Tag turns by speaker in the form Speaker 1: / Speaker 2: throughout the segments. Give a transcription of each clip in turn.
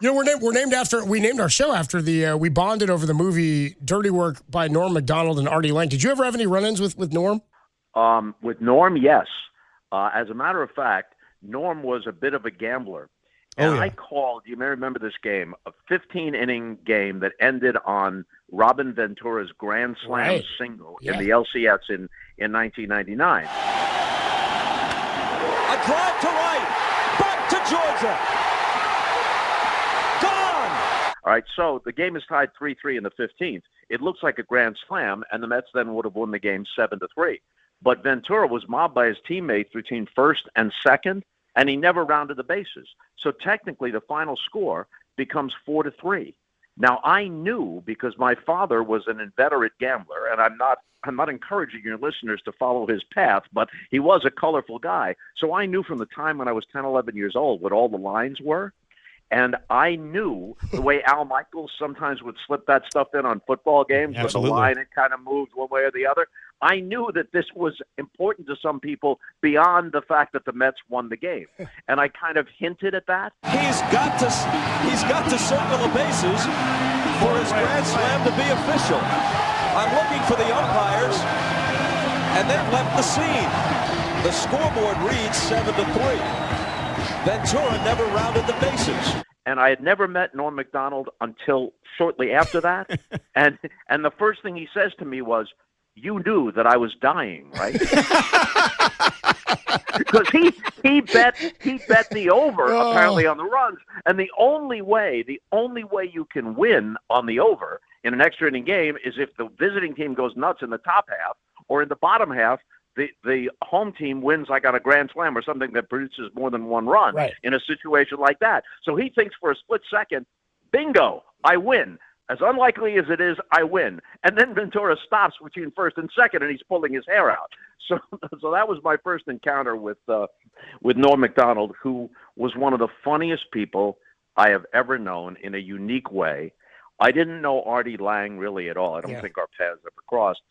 Speaker 1: You know, we named our show after we bonded over the movie Dirty Work by Norm Macdonald and Artie Lang. Did you ever have any run-ins with Norm?
Speaker 2: With Norm, yes. As a matter of fact, Norm was a bit of a gambler. And I called, you may remember this game, a 15-inning game that ended on Robin Ventura's Grand Slam single in the LCS in 1999.
Speaker 3: A drive to right, back to Georgia. Gone!
Speaker 2: All right, so the game is tied 3-3 in the 15th. It looks like a Grand Slam, and the Mets then would have won the game 7-3. But Ventura was mobbed by his teammates between first and second, and he never rounded the bases. So technically, the final score becomes 4-3. Now, I knew, because my father was an inveterate gambler, and I'm not encouraging your listeners to follow his path, but he was a colorful guy. So I knew from the time when I was 10, 11 years old what all the lines were. And I knew the way Al Michaels sometimes would slip that stuff in on football games with the line, it kind of moved one way or the other. I knew that this was important to some people beyond the fact that the Mets won the game. And I kind of hinted at that.
Speaker 3: He's got to circle the bases for his Grand Slam to be official. I'm looking for the umpires, and they've left the scene. The scoreboard reads 7-3. Ventura never rounded the bases.
Speaker 2: And I had never met Norm Macdonald until shortly after that. and the first thing he says to me was, "You knew that I was dying, right?" Because he bet the over apparently on the runs. And the only way you can win on the over in an extra inning game is if the visiting team goes nuts in the top half, or in the bottom half, the home team wins like on a Grand Slam or something that produces more than one run in a situation like that. So he thinks for a split second, bingo, I win. As unlikely as it is, I win. And then Ventura stops between first and second, and he's pulling his hair out. So that was my first encounter with Norm Macdonald, who was one of the funniest people I have ever known in a unique way. I didn't know Artie Lang really at all. I don't think our paths ever crossed.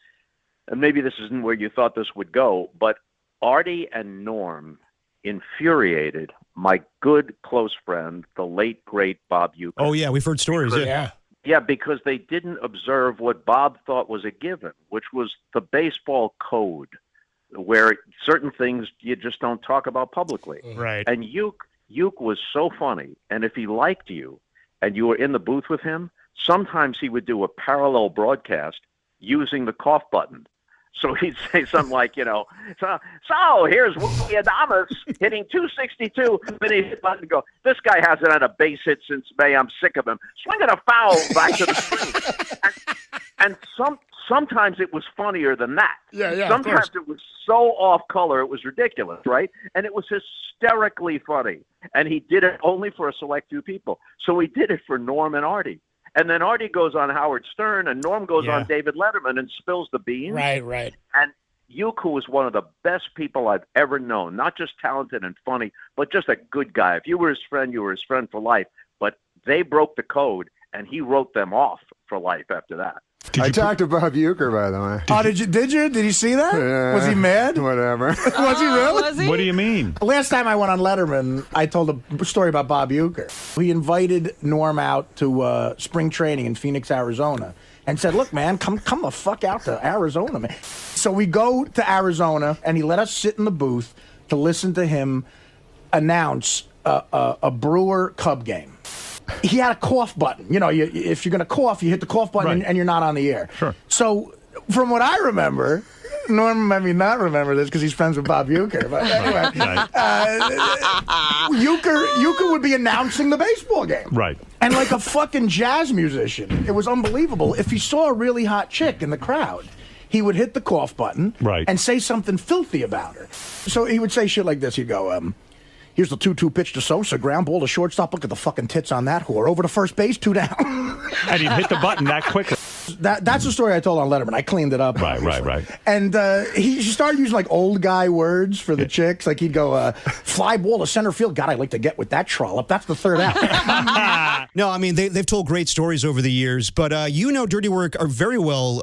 Speaker 2: And maybe this isn't where you thought this would go, but Artie and Norm infuriated my good close friend, the late, great Bob Uecker.
Speaker 4: Oh, yeah, we've heard stories.
Speaker 2: Yeah, because they didn't observe what Bob thought was a given, which was the baseball code, where certain things you just don't talk about publicly.
Speaker 4: Right.
Speaker 2: And Ueck was so funny, and if he liked you and you were in the booth with him, sometimes he would do a parallel broadcast using the cough button. So he'd say something like, so here's Willie Adames hitting 262. Then he'd hit the button and go, "This guy hasn't had a base hit since May. I'm sick of him. Swinging a foul back to the screen." And sometimes it was funnier than that.
Speaker 1: Yeah,
Speaker 2: sometimes it was so off color, it was ridiculous, right? And it was hysterically funny. And he did it only for a select few people. So he did it for Norm and Artie. And then Artie goes on Howard Stern, and Norm goes on David Letterman and spills the beans.
Speaker 1: Right.
Speaker 2: And Ueck, who was one of the best people I've ever known, not just talented and funny, but just a good guy. If you were his friend, you were his friend for life. But they broke the code, and he wrote them off for life after that.
Speaker 5: I talked to Bob Uecker, by the way.
Speaker 6: Oh, did you? Did you see that? Was he mad?
Speaker 5: Whatever.
Speaker 6: Was he really?
Speaker 7: Was he?
Speaker 4: What do you mean?
Speaker 6: Last time I went on Letterman, I told a story about Bob Uecker. He invited Norm out to spring training in Phoenix, Arizona, and said, "Look, man, come the fuck out to Arizona, man." So we go to Arizona, and he let us sit in the booth to listen to him announce a Brewer-Cub game. He had a cough button. If you're going to cough, you hit the cough button and you're not on the air.
Speaker 4: Sure.
Speaker 6: So from what I remember, Norm may not remember this because he's friends with Bob Uecker. But anyway, Uecker would be announcing the baseball game.
Speaker 4: Right.
Speaker 6: And like a fucking jazz musician. It was unbelievable. If he saw a really hot chick in the crowd, he would hit the cough button and say something filthy about her. So he would say shit like this. He'd go, "Here's the 2-2 pitch to Sosa. Ground ball to shortstop. Look at the fucking tits on that whore. Over to first base, 2 down."
Speaker 4: And he'd hit the button that quickly.
Speaker 6: That's the story I told on Letterman. I cleaned it up.
Speaker 4: Right.
Speaker 6: And he started using like old guy words for the chicks. Like he'd go, "Fly ball to center field. God, I'd like to get with that trollop. That's the third out."
Speaker 4: No, I mean, they've told great stories over the years. But Dirty Work are very well,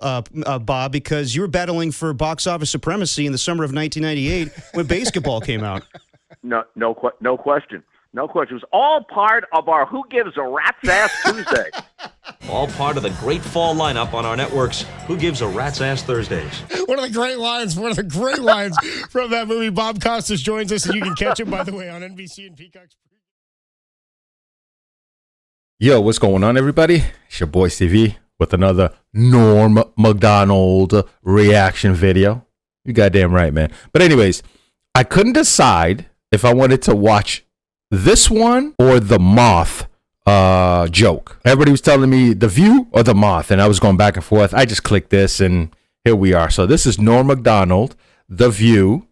Speaker 4: Bob, because you were battling for box office supremacy in the summer of 1998 when Basketball came out.
Speaker 2: No question. No question. It was all part of our Who Gives a Rat's Ass Tuesday.
Speaker 3: All part of the great fall lineup on our network's Who Gives a Rat's Ass Thursdays.
Speaker 1: One of the great lines from that movie. Bob Costas joins us, and you can catch him, by the way, on NBC and Peacock's.
Speaker 7: Yo, what's going on, everybody? It's your boy CV with another Norm MacDonald reaction video. You goddamn right, man. But anyways, I couldn't decide if I wanted to watch this one or the Moth joke. Everybody was telling me The View or the Moth, and I was going back and forth. I just clicked this, and here we are. So this is Norm MacDonald, The View,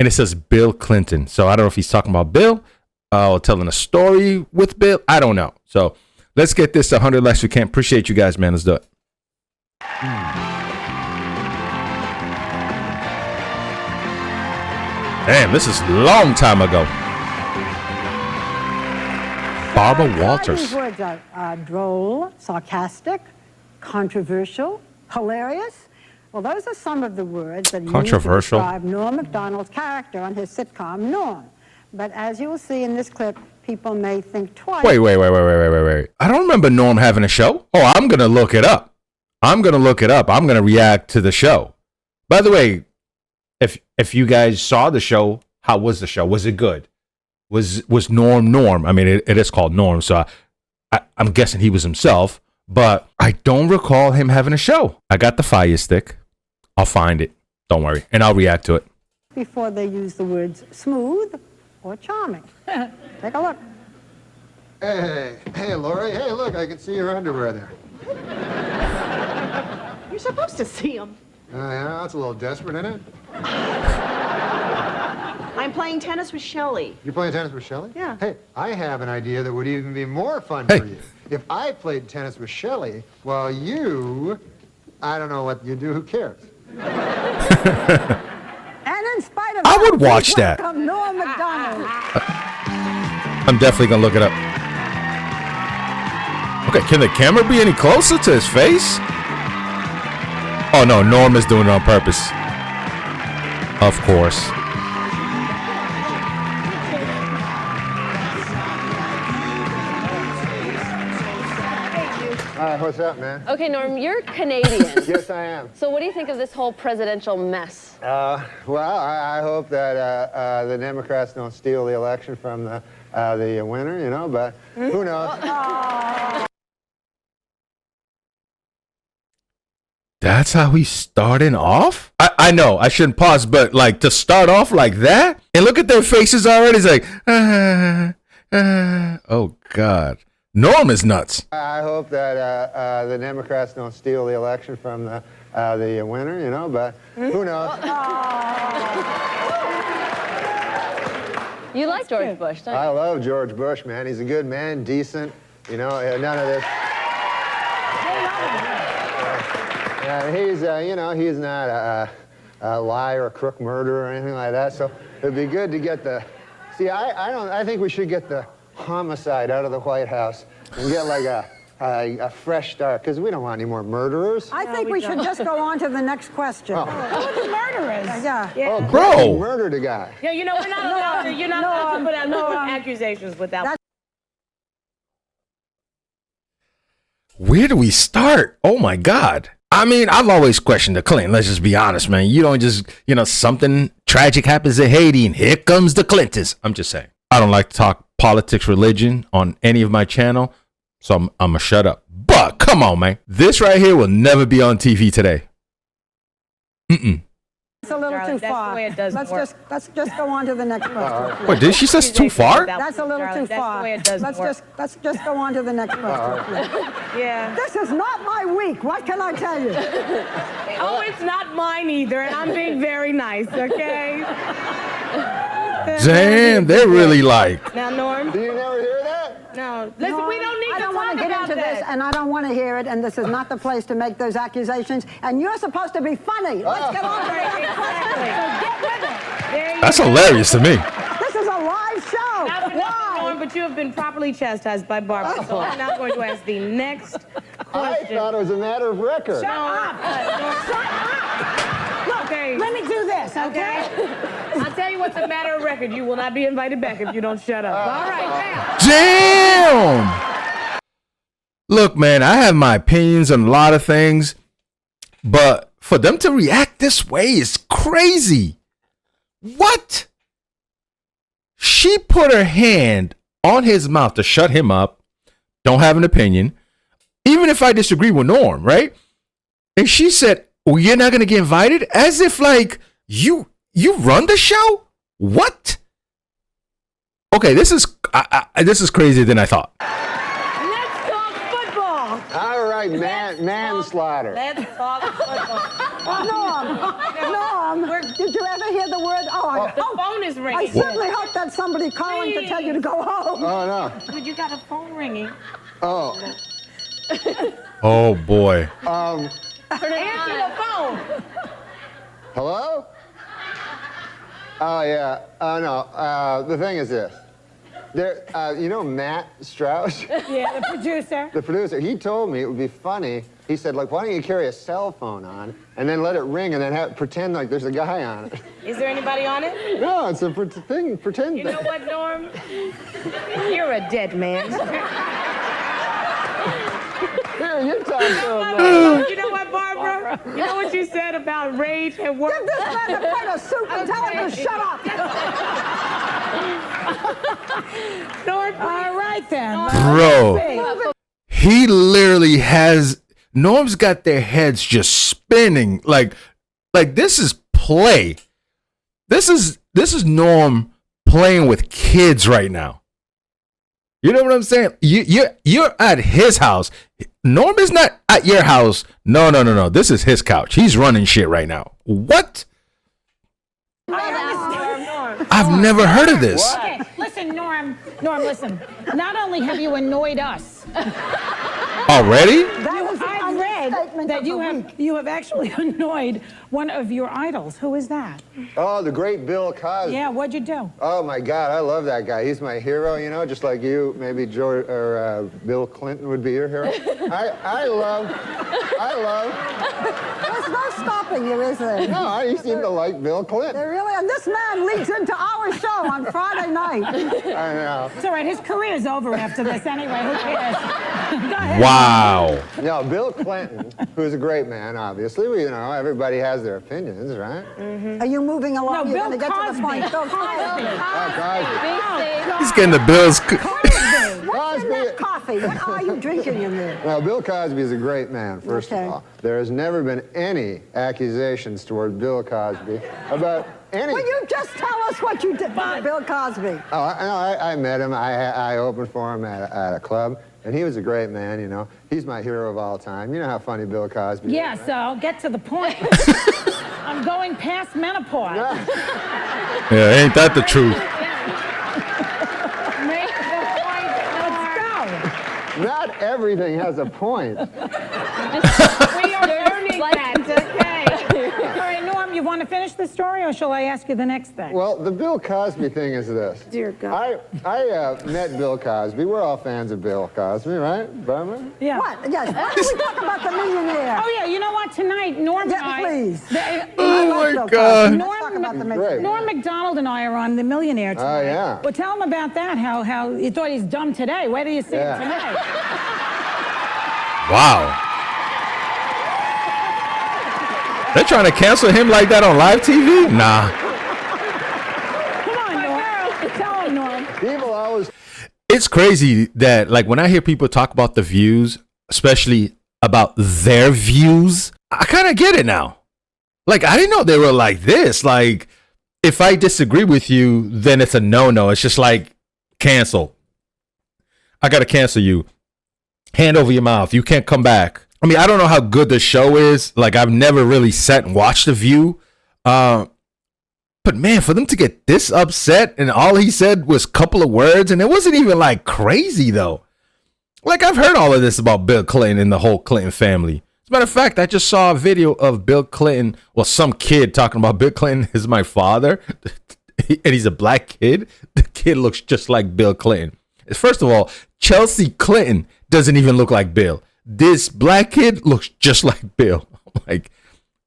Speaker 7: and it says Bill Clinton. So I don't know if he's talking about Bill or telling a story with Bill. I don't know. So let's get this 100 likes we can. Appreciate you guys, man. Let's do it. Damn, this is a long time ago. Barbara Walters.
Speaker 8: These words are droll, sarcastic, controversial, hilarious. Well, those are some of the words that are used to describe Norm MacDonald's character on his sitcom Norm. But as you will see in this clip, people may think twice.
Speaker 7: Wait. I don't remember Norm having a show. Oh, I'm going to look it up. I'm going to react to the show. By the way, if you guys saw the show, how was the show? Was it good? Was Norm? I mean, it is called Norm, so I'm guessing he was himself, but I don't recall him having a show. I got the Fire Stick. I'll find it. Don't worry, and I'll react to it.
Speaker 8: Before they use the words smooth or charming. Take a look.
Speaker 5: Hey, Lori. Hey, look, I can see your underwear there.
Speaker 9: You're supposed to see them.
Speaker 5: Yeah, that's a little desperate, isn't it?
Speaker 9: I'm playing tennis with Shelley.
Speaker 5: You're playing tennis with Shelley?
Speaker 9: Yeah.
Speaker 5: Hey, I have an idea that would even be more fun for you. If I played tennis with Shelley, while you, I don't know what you do, who cares?
Speaker 8: And in spite of
Speaker 7: I would watch that.
Speaker 8: Norm MacDonald.
Speaker 7: I'm definitely going to look it up. Okay, can the camera be any closer to his face? Oh, no, Norm is doing it on purpose. Of course.
Speaker 5: What's up, man?
Speaker 10: Okay, Norm, you're Canadian.
Speaker 5: Yes, I am.
Speaker 10: So what do you think of this whole presidential mess?
Speaker 5: Well, I hope that the Democrats don't steal the election from the winner, you know, but who knows?
Speaker 7: That's how he's starting off? I know, I shouldn't pause, but like to start off like that? And look at their faces already. It's like, oh, God. Norm is nuts.
Speaker 5: I hope that the Democrats don't steal the election from the winner, you know, but who knows?
Speaker 10: You like George Bush, don't you?
Speaker 5: I love George Bush, man. He's a good man, decent, you know, none of this. Yeah, he's, you know, he's not a liar, a crook, murderer, or anything like that. So it'd be good to get the. See, I think we should get the homicide out of the White House and get like a fresh start, because we don't want any more murderers.
Speaker 8: I think we should just go on to the next question.
Speaker 9: Who are the murderers?
Speaker 8: Yeah.
Speaker 5: Oh,
Speaker 7: bro.
Speaker 5: He murdered a guy.
Speaker 9: Yeah, you know, we're not allowed to, you're not allowed to put out no accusations without.
Speaker 7: Where do we start? Oh, my God. I mean, I've always questioned the Clinton. Let's just be honest, man. You don't just, you know, something tragic happens in Haiti and here comes the Clintons. I'm just saying. I don't like to talk politics, religion on any of my channel, so I'm going to shut up. But come on, man. This right here will never be on TV today.
Speaker 8: It's a little too far. Let's just go on to the next question.
Speaker 7: Wait, did she say it's too far?
Speaker 8: That's a little too far. Let's just go on to the next question.
Speaker 9: Yeah.
Speaker 8: This is not my week. What can I tell you?
Speaker 9: Oh, it's not mine either, and I'm being very nice, okay?
Speaker 7: Damn, they're really like.
Speaker 9: Now, Norm.
Speaker 5: Do you never hear that?
Speaker 9: No. Listen, we don't need to talk
Speaker 8: get
Speaker 9: about
Speaker 8: into
Speaker 9: that.
Speaker 8: this, and I don't want to hear it, and this is not the place to make those accusations, and you're supposed to be funny. Let's get on to the next question. Get with it.
Speaker 7: That's hilarious to me.
Speaker 8: This is a live show.
Speaker 9: Why? Norm, but you have been properly chastised by Barbara, so I'm now going to ask the next question.
Speaker 5: I thought it was a matter of record.
Speaker 8: Shut up. Look,
Speaker 9: Okay.
Speaker 8: let me do this, okay?
Speaker 9: I'll tell you what. it's a matter of record. You will not be invited back if you don't shut up. All right, now.
Speaker 7: Damn! Look, man, I have my opinions on a lot of things, but for them to react this way is crazy. What? She put her hand on his mouth to shut him up. Don't have an opinion. Even if I disagree with Norm, right? And she said, well, you're not going to get invited? As if like you run the show? What? Okay, this is crazier than I thought.
Speaker 9: Let's talk football.
Speaker 5: All right, manslaughter.
Speaker 9: Let's talk football.
Speaker 8: Norm, did you ever hear the word?
Speaker 9: The phone is
Speaker 8: I
Speaker 9: ringing.
Speaker 8: certainly hope that's somebody calling to tell you to go home.
Speaker 5: Oh, no.
Speaker 9: Dude, you got a phone ringing.
Speaker 5: Oh.
Speaker 7: Oh, boy.
Speaker 9: Answer the phone.
Speaker 5: Hello? Oh, yeah. Oh, no. The thing is this. There, you know Matt Strauss?
Speaker 8: Yeah, the producer.
Speaker 5: The producer. He told me it would be funny. He said, like, why don't you carry a cell phone on and then let it ring and then pretend like there's a guy on it.
Speaker 9: Is there anybody on it?
Speaker 5: No, it's a thing. Pretend.
Speaker 9: You know what, Norm? You're a dead man.
Speaker 5: Here, you talk to him.
Speaker 9: You know what, Barbara? You know what you said about rage and work?
Speaker 8: Give this man a plate of soup and tell him to shut up.
Speaker 9: Norm,
Speaker 8: All right, then.
Speaker 7: Bro, he literally has... Norm's got their heads just spinning. Like this is play. This is Norm playing with kids right now. You know what I'm saying? You're at his house. Norm is not at your house. No. This is his couch. He's running shit right now. What? I've never heard of this.
Speaker 11: Okay, listen, Norm, listen. Not only have you annoyed us.
Speaker 7: Already?
Speaker 11: I've read that you have actually annoyed one of your idols. Who is that?
Speaker 5: Oh, the great Bill Cosby.
Speaker 11: Yeah, what'd you do?
Speaker 5: Oh, my God, I love that guy. He's my hero, you know, just like you, maybe George or Bill Clinton would be your hero. I love.
Speaker 8: There's no stopping you, is there?
Speaker 5: No, I seem to like Bill Clinton.
Speaker 8: They really, and this man leads into our show on Friday night.
Speaker 5: I know.
Speaker 11: It's all right, his career's over after this anyway. Who cares? Go ahead.
Speaker 7: Wow.
Speaker 5: No, Bill Clinton, who's a great man, obviously. You know, everybody has their opinions, right?
Speaker 8: Mm-hmm. Are you moving along?
Speaker 11: No,
Speaker 8: You're
Speaker 11: Bill
Speaker 8: going to get to the point.
Speaker 11: Cosby.
Speaker 8: Bill Cosby.
Speaker 5: Oh, Cosby.
Speaker 7: He's getting the bills.
Speaker 8: What's in that coffee? What are you drinking in there?
Speaker 5: Now, Bill Cosby is a great man, first of all. There has never been any accusations toward Bill Cosby about any...
Speaker 8: Will you just tell us what you did for Bill Cosby?
Speaker 5: Oh, I met him. I opened for him at a club, and he was a great man, you know. He's my hero of all time. You know how funny Bill Cosby is,
Speaker 11: Yes,
Speaker 5: right?
Speaker 11: I'll get to the point. I'm going past menopause.
Speaker 7: Yeah, ain't that the truth?
Speaker 11: Make the point. Let's go.
Speaker 5: Not everything has a point.
Speaker 9: we are learning that, okay?
Speaker 11: All right, Norm, you want to finish the story, or shall I ask you the next thing?
Speaker 5: Well, the Bill Cosby thing is this.
Speaker 9: Dear God.
Speaker 5: I met Bill Cosby. We're all fans of Bill Cosby, right, Barbara?
Speaker 11: Yeah.
Speaker 8: What? Yes. Why don't we talk about the millionaire?
Speaker 11: Oh, yeah, you know what? Tonight, Norm and I...
Speaker 8: Please.
Speaker 7: Oh, my God.
Speaker 8: Talk about the millionaire.
Speaker 11: Norm MacDonald and I are on The Millionaire tonight.
Speaker 5: Oh, yeah.
Speaker 11: Well, tell him about that, how you thought he's dumb today. Where do you see him tonight?
Speaker 7: Wow. They're trying to cancel him like that on live TV? Nah.
Speaker 11: Come on, Norm. Tell him, Norm.
Speaker 5: People always...
Speaker 7: It's crazy that, like, when I hear people talk about the views, especially about their views, I kind of get it now. Like, I didn't know they were like this. Like, if I disagree with you, then it's a no-no. It's just like, cancel. I got to cancel you. Hand over your mouth. You can't come back. I mean, I don't know how good the show is. Like, I've never really sat and watched The View. But, man, for them to get this upset and all he said was a couple of words, and it wasn't even, like, crazy, though. Like, I've heard all of this about Bill Clinton and the whole Clinton family. As a matter of fact, I just saw a video of Bill Clinton, well, some kid talking about Bill Clinton is my father, and he's a black kid. The kid looks just like Bill Clinton. First of all, Chelsea Clinton doesn't even look like Bill. This black kid looks just like Bill. Like,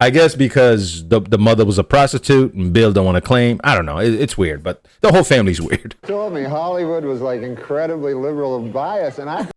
Speaker 7: I guess because the mother was a prostitute and Bill don't want to claim. I don't know. It's weird, but the whole family's weird.
Speaker 5: Told me Hollywood was like incredibly liberal of bias, and I.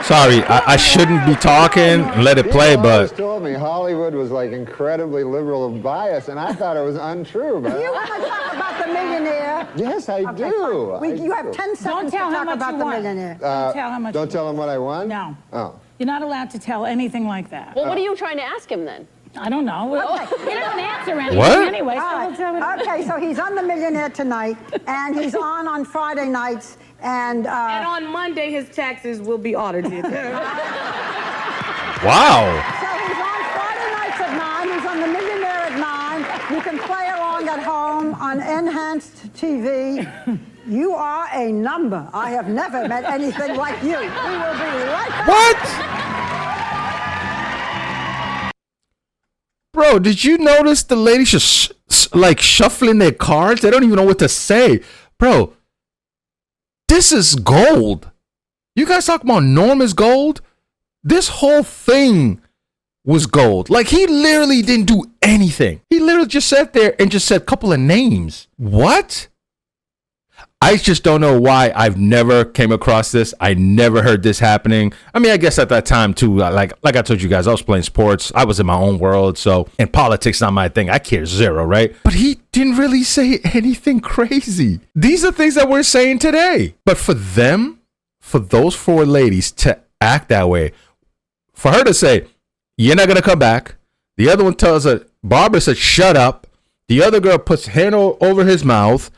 Speaker 7: Sorry, I shouldn't be talking. Let it play, but
Speaker 5: Told me Hollywood was like incredibly liberal of bias, and I thought it was untrue. But
Speaker 8: You want to talk about the millionaire?
Speaker 5: yes, I do.
Speaker 8: You have 10 seconds to
Speaker 11: tell how
Speaker 8: talk
Speaker 11: much
Speaker 8: about
Speaker 11: you
Speaker 8: the
Speaker 11: want.
Speaker 8: millionaire.
Speaker 11: Don't tell how much.
Speaker 5: Don't tell him what I won.
Speaker 11: No.
Speaker 5: Oh.
Speaker 11: You're not allowed to tell anything like that.
Speaker 10: Well, what are you trying to ask him then?
Speaker 11: I don't know.
Speaker 8: Okay.
Speaker 11: You don't answer anything
Speaker 7: What?
Speaker 11: anyway. So
Speaker 8: All
Speaker 11: we'll tell it.
Speaker 8: right. Okay, so he's on the millionaire tonight, and he's on Friday nights, and
Speaker 9: on Monday, his taxes will be audited.
Speaker 7: wow.
Speaker 8: so he's on Friday nights at 9. He's on the millionaire at 9. You can play along at home on enhanced TV. You are a number. I have never met anything like you. We will be right back.
Speaker 7: What? Bro, did you notice the ladies just like shuffling their cards? They don't even know what to say. Bro, this is gold. You guys talk about Norm is gold? This whole thing was gold. Like, he literally didn't do anything. He literally just sat there and just said a couple of names. What? I just don't know why I've never came across this. I never heard this happening. I mean, I guess at that time too, like I told you guys, I was playing sports. I was in my own world. So, and politics not my thing. I care zero, right? But he didn't really say anything crazy. These are things that we're saying today. But for them, for those four ladies to act that way, for her to say, you're not going to come back. The other one tells her, Barbara said, shut up. The other girl puts her hand over his mouth.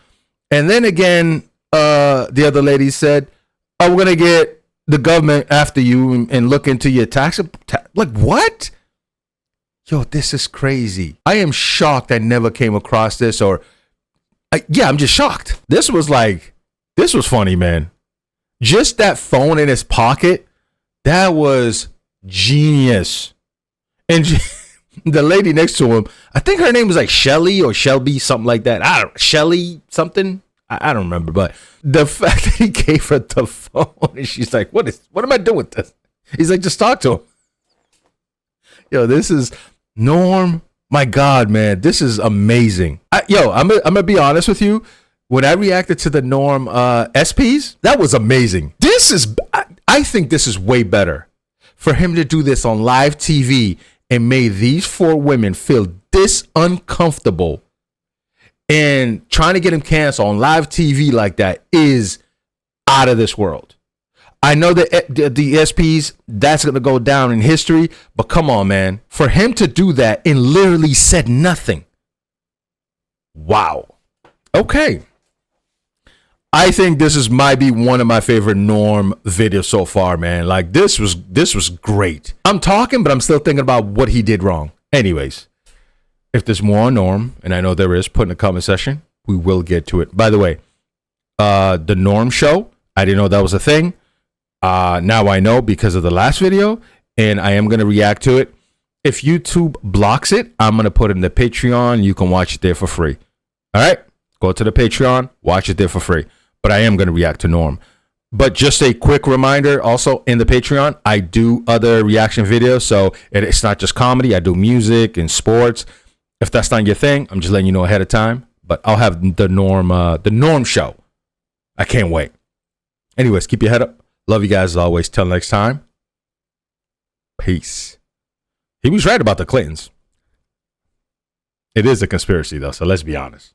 Speaker 7: And then again, the other lady said, oh, we're going to get the government after you and look into your tax. Like, what? Yo, this is crazy. I am shocked I never came across this I'm just shocked. This was funny, man. Just that phone in his pocket, that was genius. And the lady next to him, I think her name was like Shelly or Shelby, something like that. I don't know, Shelly something. I don't remember, but the fact that he gave her the phone and she's like, what am I doing with this? He's like, just talk to him. Yo, this is Norm. My God, man, this is amazing. I'm gonna be honest with you. When I reacted to the Norm SPs, that was amazing. I think this is way better for him to do this on live TV and made these four women feel this uncomfortable, and trying to get him canceled on live TV like that is out of this world. I know that the SPs, that's going to go down in history, but come on, man. For him to do that and literally said nothing. Wow. Okay. I think this might be one of my favorite Norm videos so far, man. Like, this was great. I'm talking, but I'm still thinking about what he did wrong. Anyways, if there's more on Norm, and I know there is, put in the comment section. We will get to it. By the way, the Norm show, I didn't know that was a thing. Now I know because of the last video, and I am going to react to it. If YouTube blocks it, I'm going to put it in the Patreon. You can watch it there for free. All right? Go to the Patreon, watch it there for free. But I am going to react to Norm. But just a quick reminder, also in the Patreon, I do other reaction videos. So it's not just comedy. I do music and sports. If that's not your thing, I'm just letting you know ahead of time. But I'll have the Norm show. I can't wait. Anyways, keep your head up. Love you guys as always. Till next time. Peace. He was right about the Clintons. It is a conspiracy, though, so let's be honest.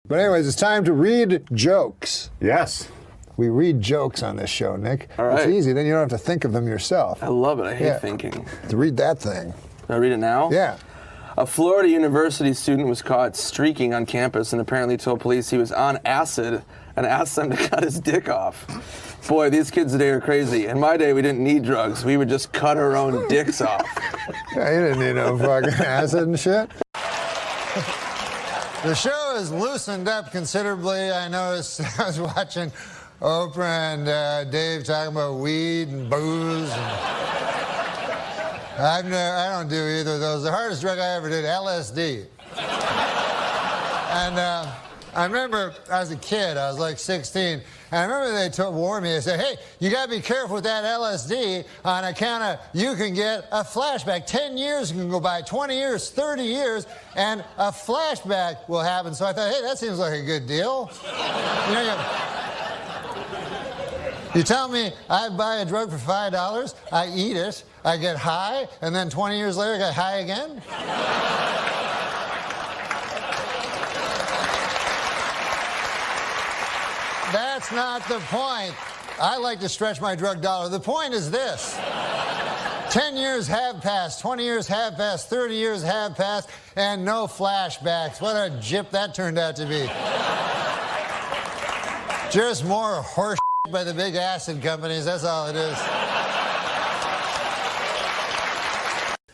Speaker 5: But anyways, it's time to read jokes.
Speaker 12: Yes.
Speaker 5: We read jokes on this show, Nick.
Speaker 12: All right.
Speaker 5: It's easy. Then you don't have to think of them yourself.
Speaker 12: I love it. I hate thinking.
Speaker 5: Read that thing.
Speaker 12: Can I read it now?
Speaker 5: Yeah.
Speaker 12: A Florida University student was caught streaking on campus and apparently told police he was on acid and asked them to cut his dick off. Boy, these kids today are crazy. In my day, we didn't need drugs. We would just cut our own dicks off.
Speaker 5: Yeah, you didn't need no fucking acid and shit. The show has loosened up considerably. I noticed I was watching Oprah and Dave talking about weed and booze. I don't do either of those. The hardest drug I ever did, LSD. And I remember as a kid, I was like 16, and I remember they warned me. They said, hey, you got to be careful with that LSD on account of you can get a flashback. 10 years can go by, 20 years, 30 years, and a flashback will happen. So I thought, hey, that seems like a good deal. You tell me I buy a drug for $5, I eat it, I get high, and then 20 years later I get high again? That's not the point. I like to stretch my drug dollar. The point is this. 10 years have passed, 20 years have passed, 30 years have passed, and no flashbacks. What a jip that turned out to be. Just more horse by the big acid companies, that's all it is.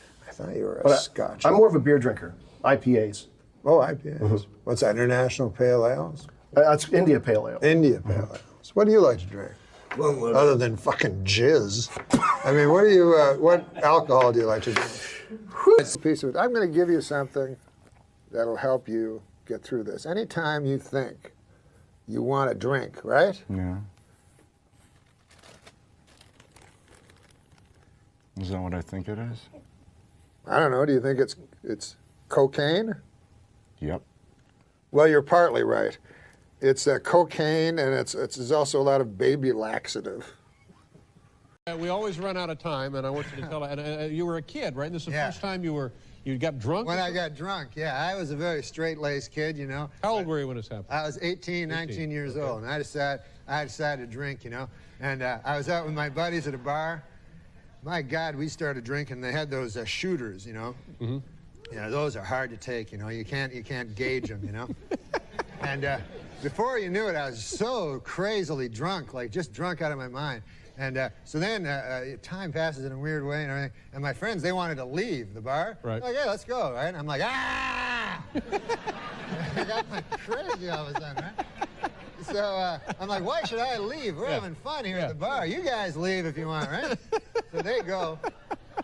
Speaker 13: I thought you were a Scotch. I'm more of a beer drinker. IPAs.
Speaker 5: Oh, IPAs. Mm-hmm. What's that, International Pale Ales?
Speaker 13: That's India Pale Ale.
Speaker 5: India Pale Ales. What do you like to drink? Other than fucking jizz. I mean, what do you, what alcohol do you like to drink? I'm going to give you something that'll help you get through this. Anytime you think you want a drink, right?
Speaker 14: Yeah. Is that what I think it is?
Speaker 5: I don't know. Do you think it's cocaine?
Speaker 14: Yep.
Speaker 5: Well, you're partly right. It's cocaine, and it's also a lot of baby laxative.
Speaker 15: We always run out of time, and I want you to tell. And you were a kid, right? This is the first time you got drunk.
Speaker 5: When I got drunk, yeah, I was a very straight-laced kid, you know.
Speaker 15: How old were you when this happened?
Speaker 5: I was 19 years old, and I decided to drink, you know. And I was out with my buddies at a bar. My God, we started drinking. They had those shooters, you know. Mm-hmm. You know, those are hard to take, you know. You can't gauge them, you know. And before you knew it, I was so crazily drunk, like just drunk out of my mind. And so then time passes in a weird way and everything. And my friends, they wanted to leave the bar.
Speaker 15: Right.
Speaker 5: Like, yeah, let's go, right? And I'm like, ah! I got my crazy all of a sudden, right? So I'm like, why should I leave? We're having fun here at the bar. You guys leave if you want, right? So they go.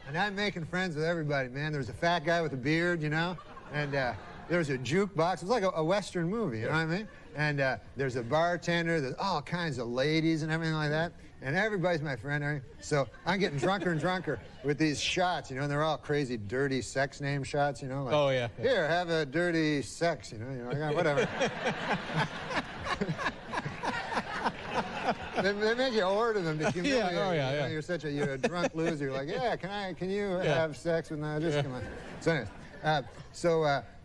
Speaker 5: And I'm making friends with everybody, man. There's a fat guy with a beard, you know? And there's a jukebox. It's like a Western movie, you know what I mean? And there's a bartender. There's all kinds of ladies and everything like that. And everybody's my friend. Right? So I'm getting drunker and drunker with these shots, you know, and they're all crazy, dirty sex name shots, you know? Like,
Speaker 15: oh, yeah.
Speaker 5: Here, have a dirty sex, you know, whatever. They make you order them to humiliate you. You know, you're a drunk loser. You're like, yeah, can you have sex with me? Just come on. So anyways,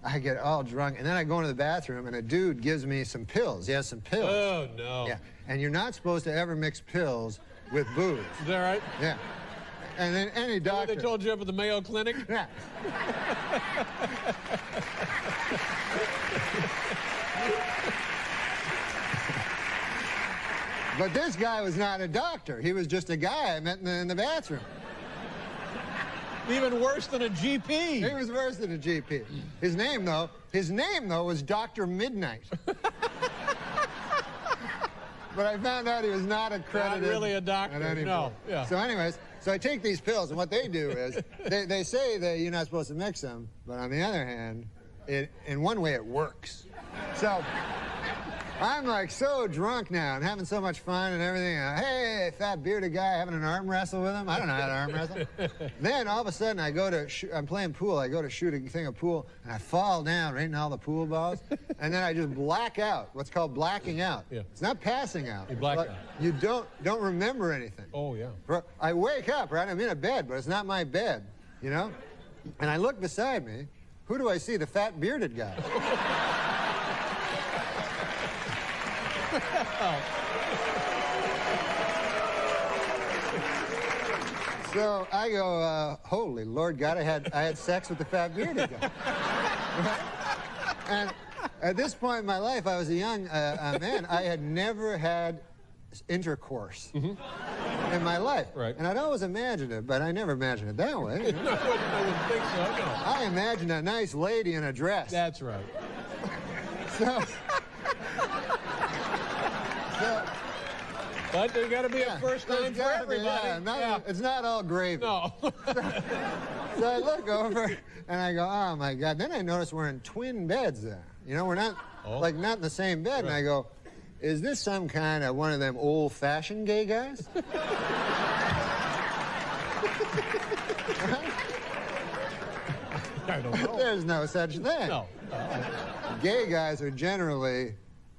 Speaker 5: I get all drunk, and then I go into the bathroom, and a dude gives me some pills. He has some pills.
Speaker 15: Oh, no.
Speaker 5: Yeah, and you're not supposed to ever mix pills with booze.
Speaker 15: Is that right?
Speaker 5: Yeah. And then any doctor...
Speaker 15: They told you up at the Mayo Clinic?
Speaker 5: Yeah. But this guy was not a doctor. He was just a guy I met in the bathroom.
Speaker 15: Even worse than a GP.
Speaker 5: He was worse than a GP. His name, though, was Dr. Midnight. But I found out he was not accredited.
Speaker 15: Not really a doctor, no. Yeah.
Speaker 5: So anyways, so I take these pills, and what they do is, they say that you're not supposed to mix them, but on the other hand, in one way it works. So I'm like so drunk now and having so much fun and everything. Hey, fat bearded guy, having an arm wrestle with him. I don't know how to arm wrestle. Then all of a sudden I'm playing pool. I go to shoot a thing of pool and I fall down right in all the pool balls. And then I just black out, what's called blacking out.
Speaker 15: Yeah.
Speaker 5: It's not passing out.
Speaker 15: You black out.
Speaker 5: You don't remember anything.
Speaker 15: Oh, yeah.
Speaker 5: I wake up, right? I'm in a bed, but it's not my bed, you know? And I look beside me. Who do I see? The fat bearded guy. So I go, holy Lord God, I had sex with the fat bearded guy. Right? And at this point in my life, I was a young man. I had never had intercourse in my life.
Speaker 15: Right.
Speaker 5: And I'd always imagined it, but I never imagined it that way. You know?
Speaker 15: I wouldn't think so, no.
Speaker 5: I imagined a nice lady in a dress.
Speaker 15: That's right. But there's got to be a first time for everybody.
Speaker 5: It's not all gravy.
Speaker 15: No.
Speaker 5: So I look over and I go, oh my God. Then I notice we're in twin beds there. You know, we're not like not in the same bed. And I go, is this some kind of one of them old-fashioned gay guys?
Speaker 15: I don't know.
Speaker 5: There's no such thing.
Speaker 15: No.
Speaker 5: Gay guys are generally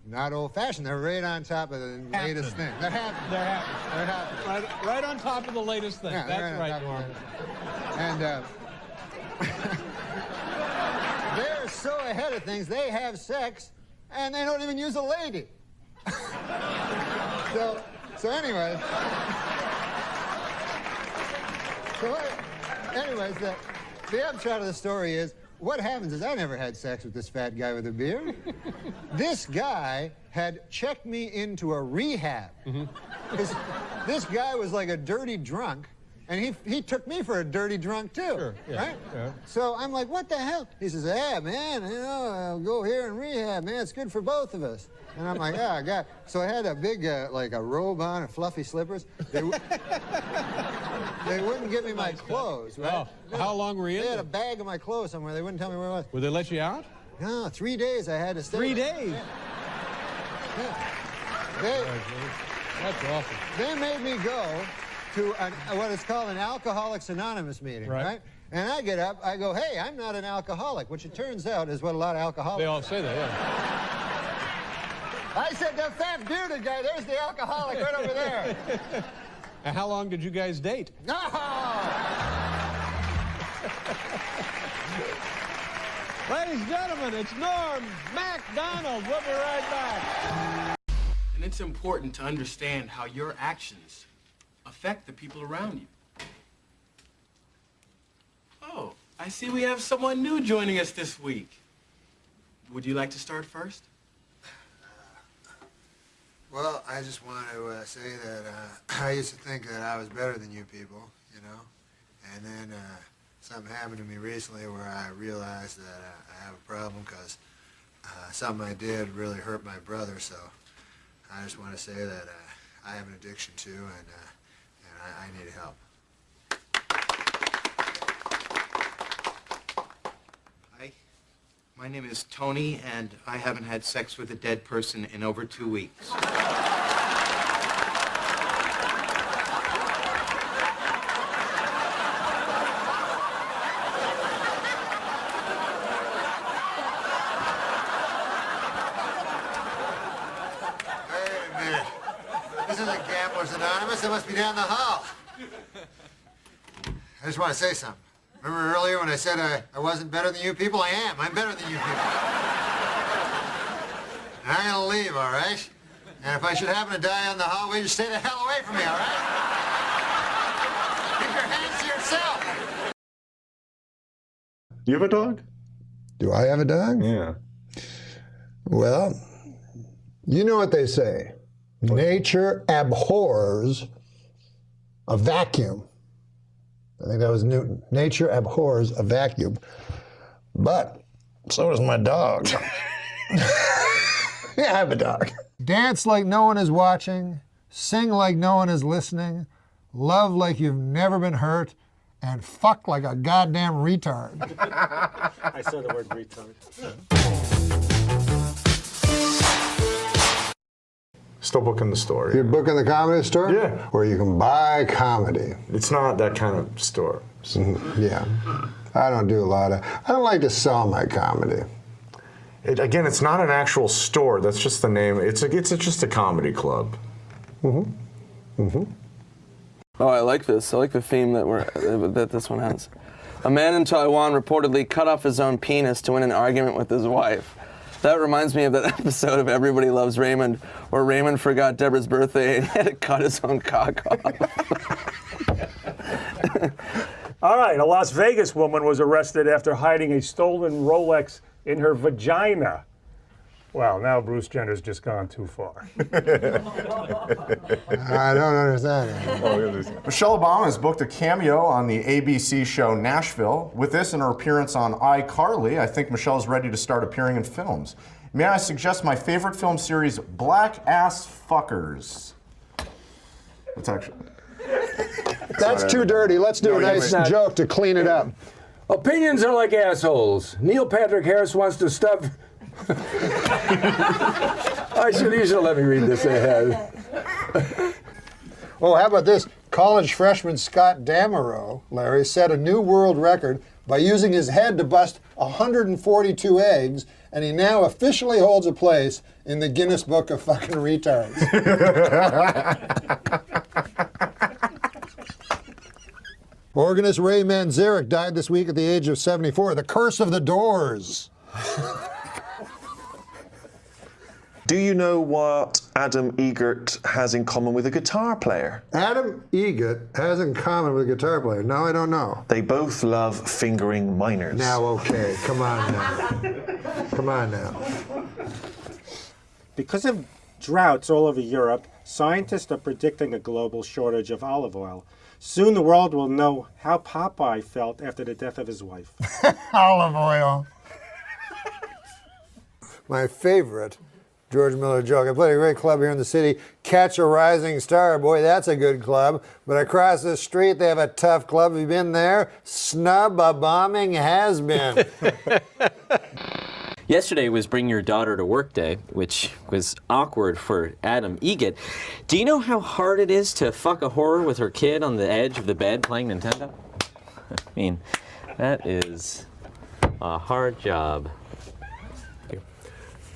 Speaker 5: not old-fashioned. They're right on top of the latest thing. They're happening.
Speaker 15: They're happening.
Speaker 5: They're happening.
Speaker 15: Right on top of the latest thing.
Speaker 5: Yeah,
Speaker 15: That's right,
Speaker 5: on top
Speaker 15: Norm.
Speaker 5: of the latest. And they're so ahead of things, they have sex, and they don't even use a lady. So anyway. Anyways, the upshot of the story is, what happens is I never had sex with this fat guy with a beard. This guy had checked me into a rehab. This guy was like a dirty drunk, and he took me for a dirty drunk too,
Speaker 15: Sure, yeah,
Speaker 5: right?
Speaker 15: yeah.
Speaker 5: So I'm like, what the hell? He says, yeah, man, I'll go here in rehab, man. It's good for both of us. And I'm like, yeah, God. So I had a big, like a robe on and fluffy slippers. They wouldn't give me my clothes, right?
Speaker 15: Oh, how long were you in
Speaker 5: They had
Speaker 15: there?
Speaker 5: a bag of my clothes somewhere. They wouldn't tell me where it was.
Speaker 15: Would they let you out?
Speaker 5: No, 3 days I had to stay.
Speaker 15: 3 days?
Speaker 5: Yeah.
Speaker 15: That's awful.
Speaker 5: They made me go to what is called an Alcoholics Anonymous meeting, right? And I get up, I go, hey, I'm not an alcoholic, which it turns out is what a lot of alcoholics...
Speaker 15: They all say that, yeah.
Speaker 5: I said, the fat bearded guy, there's the alcoholic right over there.
Speaker 15: And how long did you guys date?
Speaker 5: No!
Speaker 15: Ladies and gentlemen, it's Norm MacDonald. We'll be right back.
Speaker 16: And it's important to understand how your actions affect the people around you. Oh, I see we have someone new joining us this week. Would you like to start first?
Speaker 5: Well, I just want to say that I used to think that I was better than you people, you know? And then something happened to me recently where I realized that I have a problem because something I did really hurt my brother, so I just want to say that I have an addiction too, and I need help.
Speaker 16: Hi, my name is Tony, and I haven't had sex with a dead person in over 2 weeks.
Speaker 5: This isn't Gamblers Anonymous. It must be down the hall. I just want to say something. Remember earlier when I said I wasn't better than you people? I am. I'm better than you people. And I'm going to leave, all right? And if I should happen to die on the hallway, just stay the hell away from me, all right? Keep your hands to yourself.
Speaker 14: You have a dog?
Speaker 13: Do I have a dog?
Speaker 14: Yeah.
Speaker 13: Well, you know what they say. Nature abhors a vacuum. I think that was Newton. Nature abhors a vacuum. But so does my dog. Yeah, I have a dog. Dance like no one is watching. Sing like no one is listening. Love like you've never been hurt. And fuck like a goddamn retard.
Speaker 17: I saw the word retard.
Speaker 14: Still booking the store.
Speaker 13: You're booking the comedy store?
Speaker 14: Yeah.
Speaker 13: Where you can buy comedy.
Speaker 14: It's not that kind of store.
Speaker 13: Yeah. I don't do a lot of... I don't like to sell my comedy.
Speaker 14: Again, it's not an actual store. That's just the name. It's just a comedy club.
Speaker 12: Mm-hmm. Mm-hmm. Oh, I like this. I like the theme that this one has. A man in Taiwan reportedly cut off his own penis to win an argument with his wife. That reminds me of that episode of Everybody Loves Raymond, where Raymond forgot Deborah's birthday and had to cut his own cock off.
Speaker 17: All right, a Las Vegas woman was arrested after hiding a stolen Rolex in her vagina. Well, now Bruce Jenner's just gone too far.
Speaker 13: I don't understand.
Speaker 14: Michelle Obama has booked a cameo on the ABC show Nashville. With this and her appearance on iCarly, I think Michelle is ready to start appearing in films. May I suggest my favorite film series, Black Ass Fuckers? It's actually...
Speaker 13: That's too dirty. Let's do a nice joke to clean it up.
Speaker 18: Opinions are like assholes. Neil Patrick Harris wants to stuff You should let me read this ahead.
Speaker 13: Oh, how about this? College freshman Scott Damerow, Larry, set a new world record by using his head to bust 142 eggs, and he now officially holds a place in the Guinness Book of fucking retards. Organist Ray Manzarek died this week at the age of 74. The Curse of the Doors.
Speaker 19: Do you know what Adam Egert has in common with a guitar player?
Speaker 13: Adam Egert has in common with a guitar player. No, I don't know.
Speaker 19: They both love fingering minors.
Speaker 13: Now, okay, come on now. Come on now.
Speaker 20: Because of droughts all over Europe, scientists are predicting a global shortage of olive oil. Soon the world will know how Popeye felt after the death of his wife.
Speaker 13: Olive oil. My favorite George Miller joke. I played a great club here in the city, Catch a Rising Star. Boy, that's a good club. But across the street, they have a tough club. Have you been there? Snub a bombing has been.
Speaker 21: Yesterday was Bring Your Daughter to Work Day, which was awkward for Adam Egert. Do you know how hard it is to fuck a whore with her kid on the edge of the bed playing Nintendo? I mean, that is a hard job.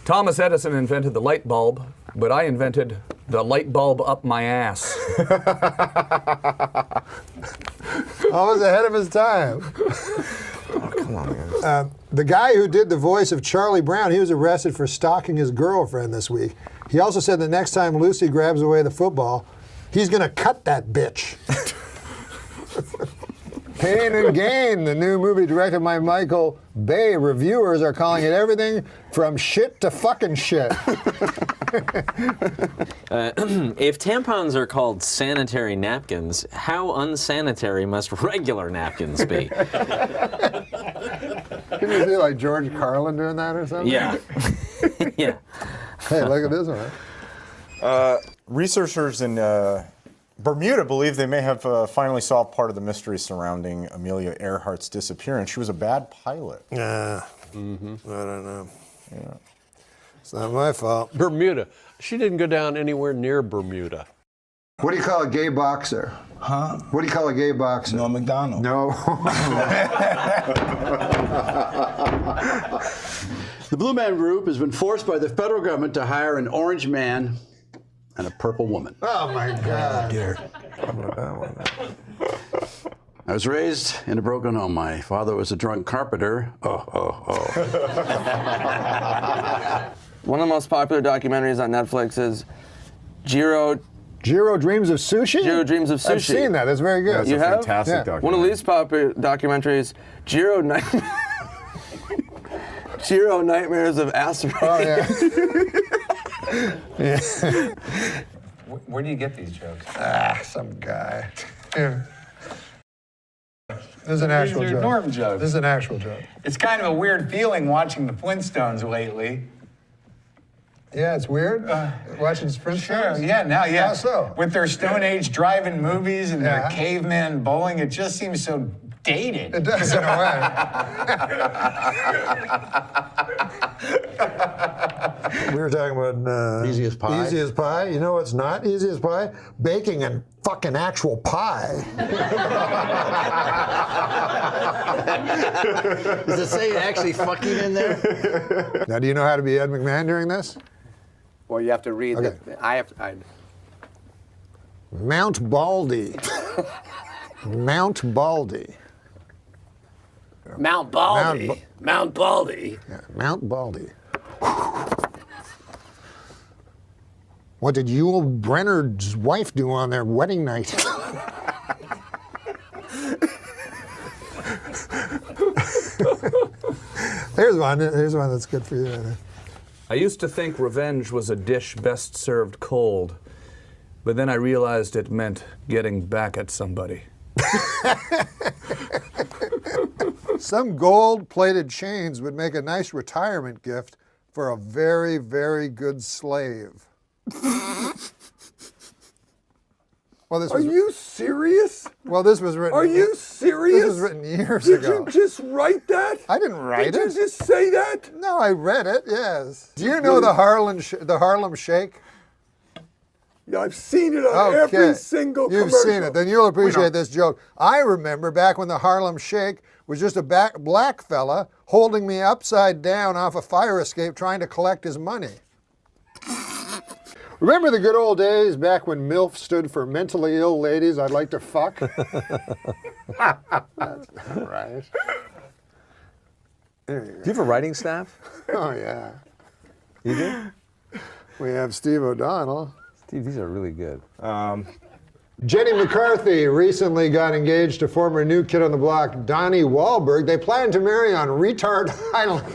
Speaker 18: Thomas Edison invented the light bulb, but I invented the light bulb up my ass.
Speaker 13: Always ahead of his time.
Speaker 19: Oh, come on, man.
Speaker 13: The guy who did the voice of Charlie Brown, he was arrested for stalking his girlfriend this week. He also said the next time Lucy grabs away the football, he's going to cut that bitch. Pain and Gain, the new movie directed by Michael Bay. Reviewers are calling it everything from shit to fucking shit.
Speaker 21: If tampons are called sanitary napkins, how unsanitary must regular napkins be?
Speaker 13: Can you see like George Carlin doing that or something?
Speaker 21: Yeah. Yeah.
Speaker 13: Hey, look at this one.
Speaker 14: Researchers in Bermuda believe they may have finally solved part of the mystery surrounding Amelia Earhart's disappearance. She was a bad pilot.
Speaker 13: I don't know. Yeah. It's not my fault.
Speaker 15: Bermuda. She didn't go down anywhere near Bermuda.
Speaker 13: What do you call a gay boxer?
Speaker 22: Huh?
Speaker 13: What do you call a gay boxer?
Speaker 22: Norm MacDonald.
Speaker 13: No.
Speaker 23: The Blue Man Group has been forced by the federal government to hire an orange man and a purple woman.
Speaker 13: Oh my God.
Speaker 22: Dear.
Speaker 23: I was raised in a broken home. My father was a drunk carpenter.
Speaker 12: One of the most popular documentaries on Netflix is Jiro
Speaker 13: Dreams of Sushi?
Speaker 12: Jiro Dreams of Sushi.
Speaker 13: I've seen that. It's very good.
Speaker 12: That's you
Speaker 14: a
Speaker 12: have?
Speaker 14: fantastic documentary.
Speaker 12: One of the least popular documentaries, Jiro Nightmares of Asteroid.
Speaker 13: Oh, yeah. Yeah.
Speaker 22: Where do you get these jokes?
Speaker 13: Some guy. Here. This is an actual
Speaker 22: These are
Speaker 13: joke.
Speaker 22: Norm jokes.
Speaker 13: This is an actual joke.
Speaker 22: It's kind of a weird feeling watching the Flintstones lately.
Speaker 13: Yeah, it's weird. Watching Sprint.
Speaker 22: Sure, yeah, now, yeah.
Speaker 13: How so?
Speaker 22: With their Stone Age drive-in movies and their caveman bowling, it just seems so dated.
Speaker 13: It does in a way. We were talking about
Speaker 23: Easy as pie.
Speaker 13: Easy as pie. You know what's not easy as pie? Baking a fucking actual pie.
Speaker 23: Does it say actually fucking in there?
Speaker 13: Now, do you know how to be Ed McMahon during this?
Speaker 22: Well, you have to read
Speaker 13: Okay. Mount Baldy. Mount Baldy.
Speaker 22: Mount Baldy. Mount Baldy.
Speaker 13: Yeah, Mount Baldy. What did Yul Brenner's wife do on their wedding night? Here's one that's good for you.
Speaker 18: I used to think revenge was a dish best served cold, but then I realized it meant getting back at somebody.
Speaker 13: Some gold-plated chains would make a nice retirement gift for a very, very good slave. Well, this
Speaker 2: Are you serious?
Speaker 13: Well, this was written.
Speaker 2: Are you serious?
Speaker 13: This was written years
Speaker 2: Did
Speaker 13: ago.
Speaker 2: you just write that?
Speaker 13: I didn't write it.
Speaker 2: Did you just say that?
Speaker 13: No, I read it. Yes. Do you know the Harlem Shake?
Speaker 2: Yeah, I've seen it on every single commercial.
Speaker 13: You've seen it. Then you'll appreciate this joke. I remember back when the Harlem Shake was just a black fella holding me upside down off a fire escape trying to collect his money. Remember the good old days back when MILF stood for mentally ill ladies I'd like to fuck? That's not right.
Speaker 4: Do you have a writing staff?
Speaker 13: Oh, yeah.
Speaker 4: You do?
Speaker 13: We have Steve O'Donnell.
Speaker 4: Steve, these are really good.
Speaker 13: Jenny McCarthy recently got engaged to former New Kid on the Block, Donnie Wahlberg. They plan to marry on Retard Island.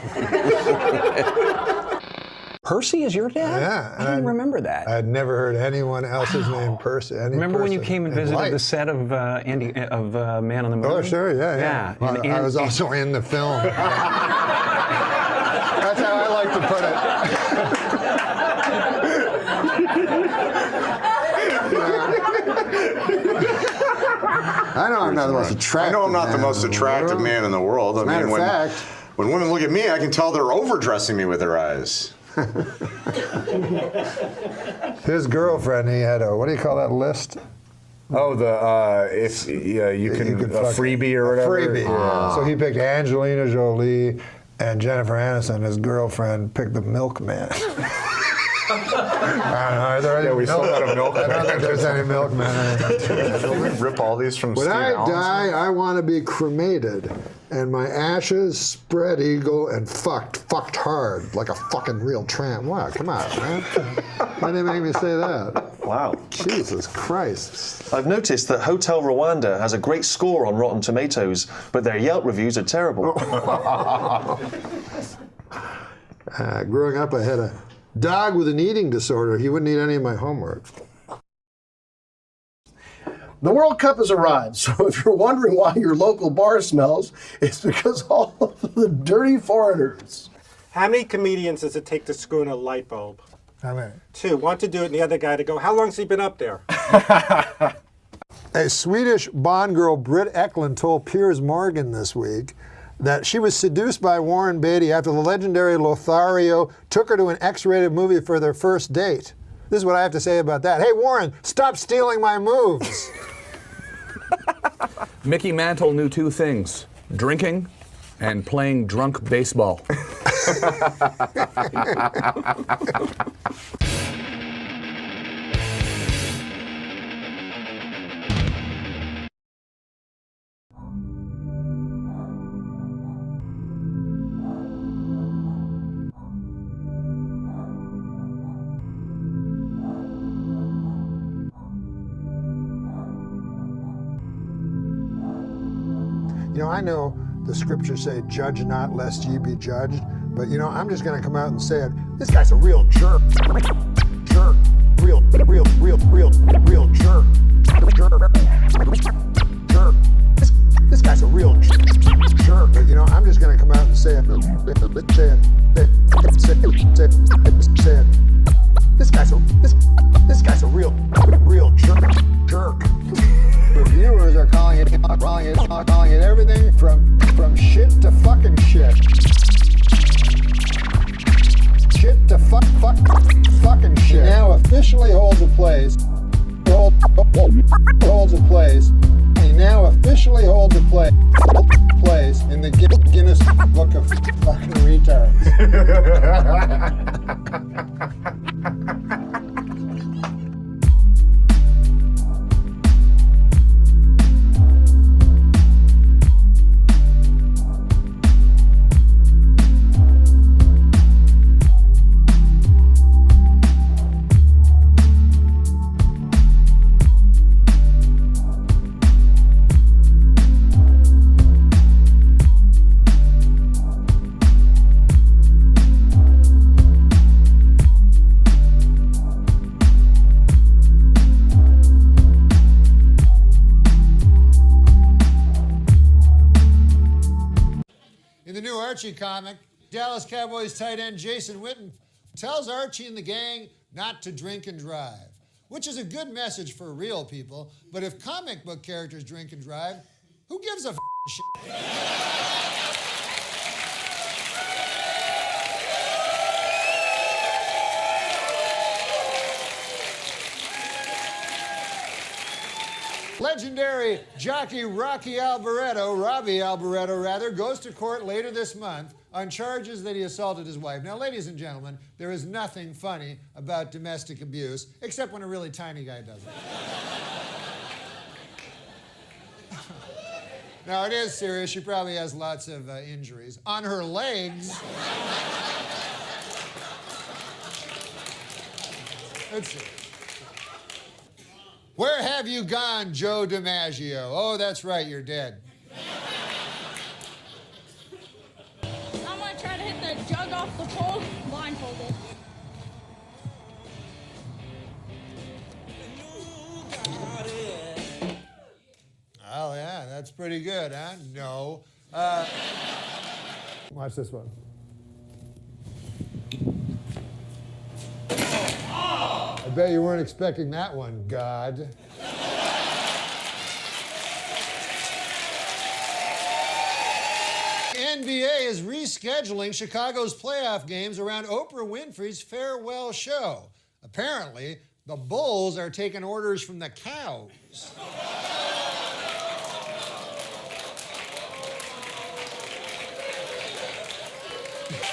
Speaker 4: Percy is your dad?
Speaker 13: Yeah.
Speaker 4: I didn't remember that.
Speaker 13: I'd never heard anyone else's name Percy.
Speaker 4: Remember when you came and visited the set of Man on the Moon?
Speaker 13: Oh, sure, yeah. Well, I was also in the film. That's how I like to put it. I know I'm not the most attractive.
Speaker 14: I know I'm not the most attractive man in the world. I mean, when women look at me, I can tell they're overdressing me with their eyes.
Speaker 13: His girlfriend, he had a, what do you call that list?
Speaker 14: Oh, if you can a freebie or whatever.
Speaker 13: A freebie. Yeah. So he picked Angelina Jolie and Jennifer Aniston. His girlfriend picked the milkman.
Speaker 14: We still got a milkman.
Speaker 13: I don't think there's any milkman.
Speaker 14: Can we rip all these from
Speaker 13: When
Speaker 14: Steve
Speaker 13: I
Speaker 14: Allen's?
Speaker 13: die, I want to be cremated, and my ashes spread eagle and fucked hard like a fucking real tramp. Wow, come on, man. Why did they make me say that?
Speaker 19: Wow.
Speaker 13: Jesus Christ.
Speaker 19: I've noticed that Hotel Rwanda has a great score on Rotten Tomatoes, but their Yelp reviews are terrible.
Speaker 13: Growing up, I had a dog with an eating disorder. He wouldn't eat any of my homework.
Speaker 2: The World Cup has arrived, so if you're wondering why your local bar smells, it's because all of the dirty foreigners.
Speaker 20: How many comedians does it take to screw in a light bulb?
Speaker 13: How many?
Speaker 20: 2. One to do it, and the other guy to go, how long's he been up there?
Speaker 13: A Swedish Bond girl, Britt Eklund, told Piers Morgan this week that she was seduced by Warren Beatty after the legendary Lothario took her to an X-rated movie for their first date. This is what I have to say about that. Hey, Warren, stop stealing my moves.
Speaker 18: Mickey Mantle knew 2 things: drinking and playing drunk baseball.
Speaker 13: You know, I know the scriptures say, judge not lest ye be judged, but you know, I'm just gonna come out and say it. This guy's a real jerk. Jerk. Real jerk. Jerk. Jerk. This guy's a real jerk. But you know, I'm just gonna come out and say it. Say it. This guy's a real jerk. Reviewers are calling it everything from shit to fucking shit. Shit to fucking shit. He now officially holds a place. He now officially holds a place in the Guinness Book of fucking retards. Archie comic, Dallas Cowboys tight end Jason Witten tells Archie and the gang not to drink and drive.
Speaker 1: which is a good message for real people, but if comic book characters drink and drive, who gives a shit? Legendary jockey Robbie Alboreto, goes to court later this month on charges that he assaulted his wife. Now, ladies and gentlemen, there is nothing funny about domestic abuse, except when a really tiny guy does it. Now, it is serious. She probably has lots of injuries. On her legs... Let's see. Where have you gone, Joe DiMaggio? Oh, that's right, you're dead.
Speaker 3: I'm gonna try to hit the jug off the pole blindfolded.
Speaker 1: Oh, yeah, that's pretty good, huh? No. Watch this one. I bet you weren't expecting that one, God. NBA is rescheduling Chicago's playoff games around Oprah Winfrey's farewell show. Apparently, the Bulls are taking orders from the cows.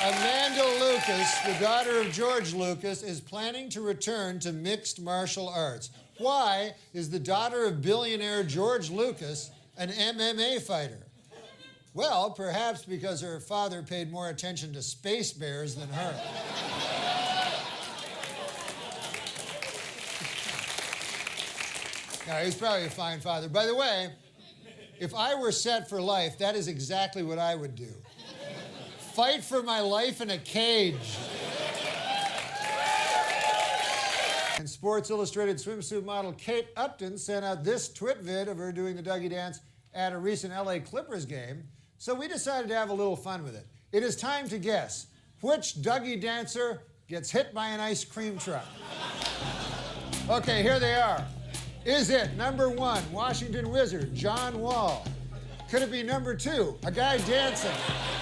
Speaker 1: Amanda Lucas, the daughter of George Lucas, is planning to return to mixed martial arts. Why is the daughter of billionaire George Lucas an MMA fighter? Well, perhaps because her father paid more attention to space bears than her. No, he's probably a fine father. By the way, if I were set for life, that is exactly what I would do. Fight for my life in a cage. And Sports Illustrated swimsuit model Kate Upton sent out this twit vid of her doing the Dougie dance at a recent LA Clippers game, so we decided to have a little fun with it. It is time to guess which Dougie dancer gets hit by an ice cream truck. Okay, here they are. Is it number 1, Washington Wizard, John Wall? Could it be number 2, a guy dancing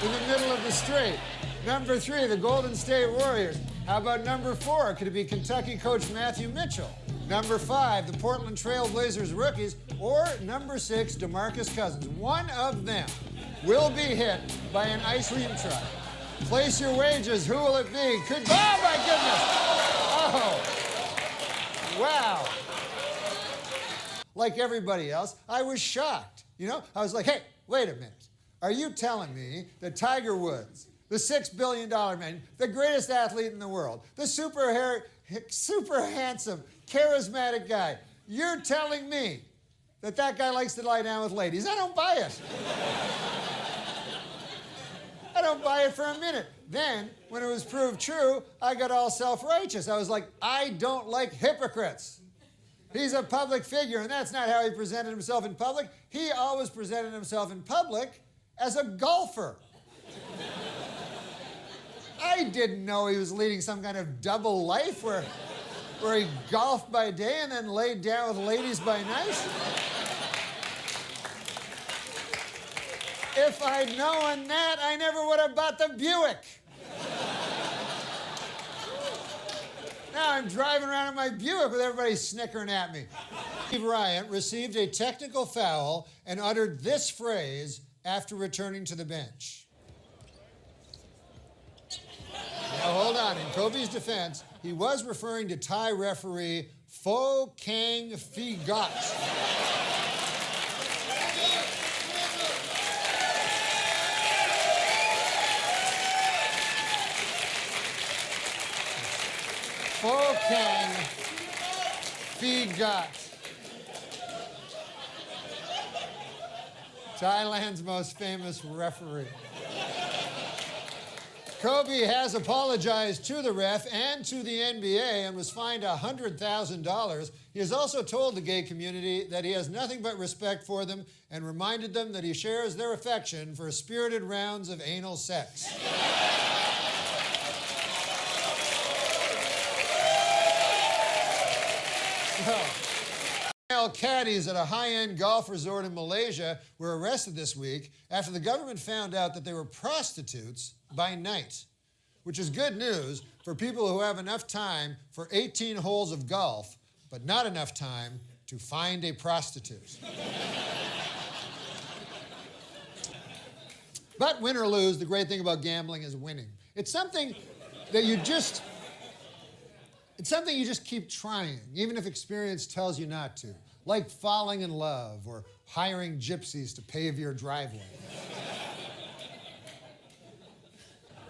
Speaker 1: in the middle of the street? Number 3, the Golden State Warriors. How about number 4? Could it be Kentucky coach Matthew Mitchell? Number 5, the Portland Trail Blazers rookies. Or number 6, DeMarcus Cousins. One of them will be hit by an ice cream truck. Place your wagers. Who will it be? Could... Oh, my goodness! Oh! Wow. Like everybody else, I was shocked. You know, I was like, hey, wait a minute. Are you telling me that Tiger Woods, the $6 billion man, the greatest athlete in the world, the super handsome, charismatic guy, you're telling me that that guy likes to lie down with ladies? I don't buy it. I don't buy it for a minute. Then, when it was proved true, I got all self-righteous. I was like, I don't like hypocrites. He's a public figure, and that's not how he presented himself in public. He always presented himself in public as a golfer. I didn't know he was leading some kind of double life where he golfed by day and then laid down with ladies by night. If I'd known that, I never would have bought the Buick. Now I'm driving around in my Buick with everybody snickering at me. Steve Bryant received a technical foul and uttered this phrase after returning to the bench. Now hold on, in Kobe's defense, he was referring to Thai referee Pho Kang Phi-got. Pho Kang Phi-got. Thailand's most famous referee. Kobe has apologized to the ref and to the NBA and was fined $100,000. He has also told the gay community that he has nothing but respect for them and reminded them that he shares their affection for spirited rounds of anal sex. Male caddies at a high-end golf resort in Malaysia were arrested this week after the government found out that they were prostitutes by night, which is good news for people who have enough time for 18 holes of golf, but not enough time to find a prostitute. But win or lose, the great thing about gambling is winning. It's something that you just keep trying, even if experience tells you not to, like falling in love or hiring gypsies to pave your driveway.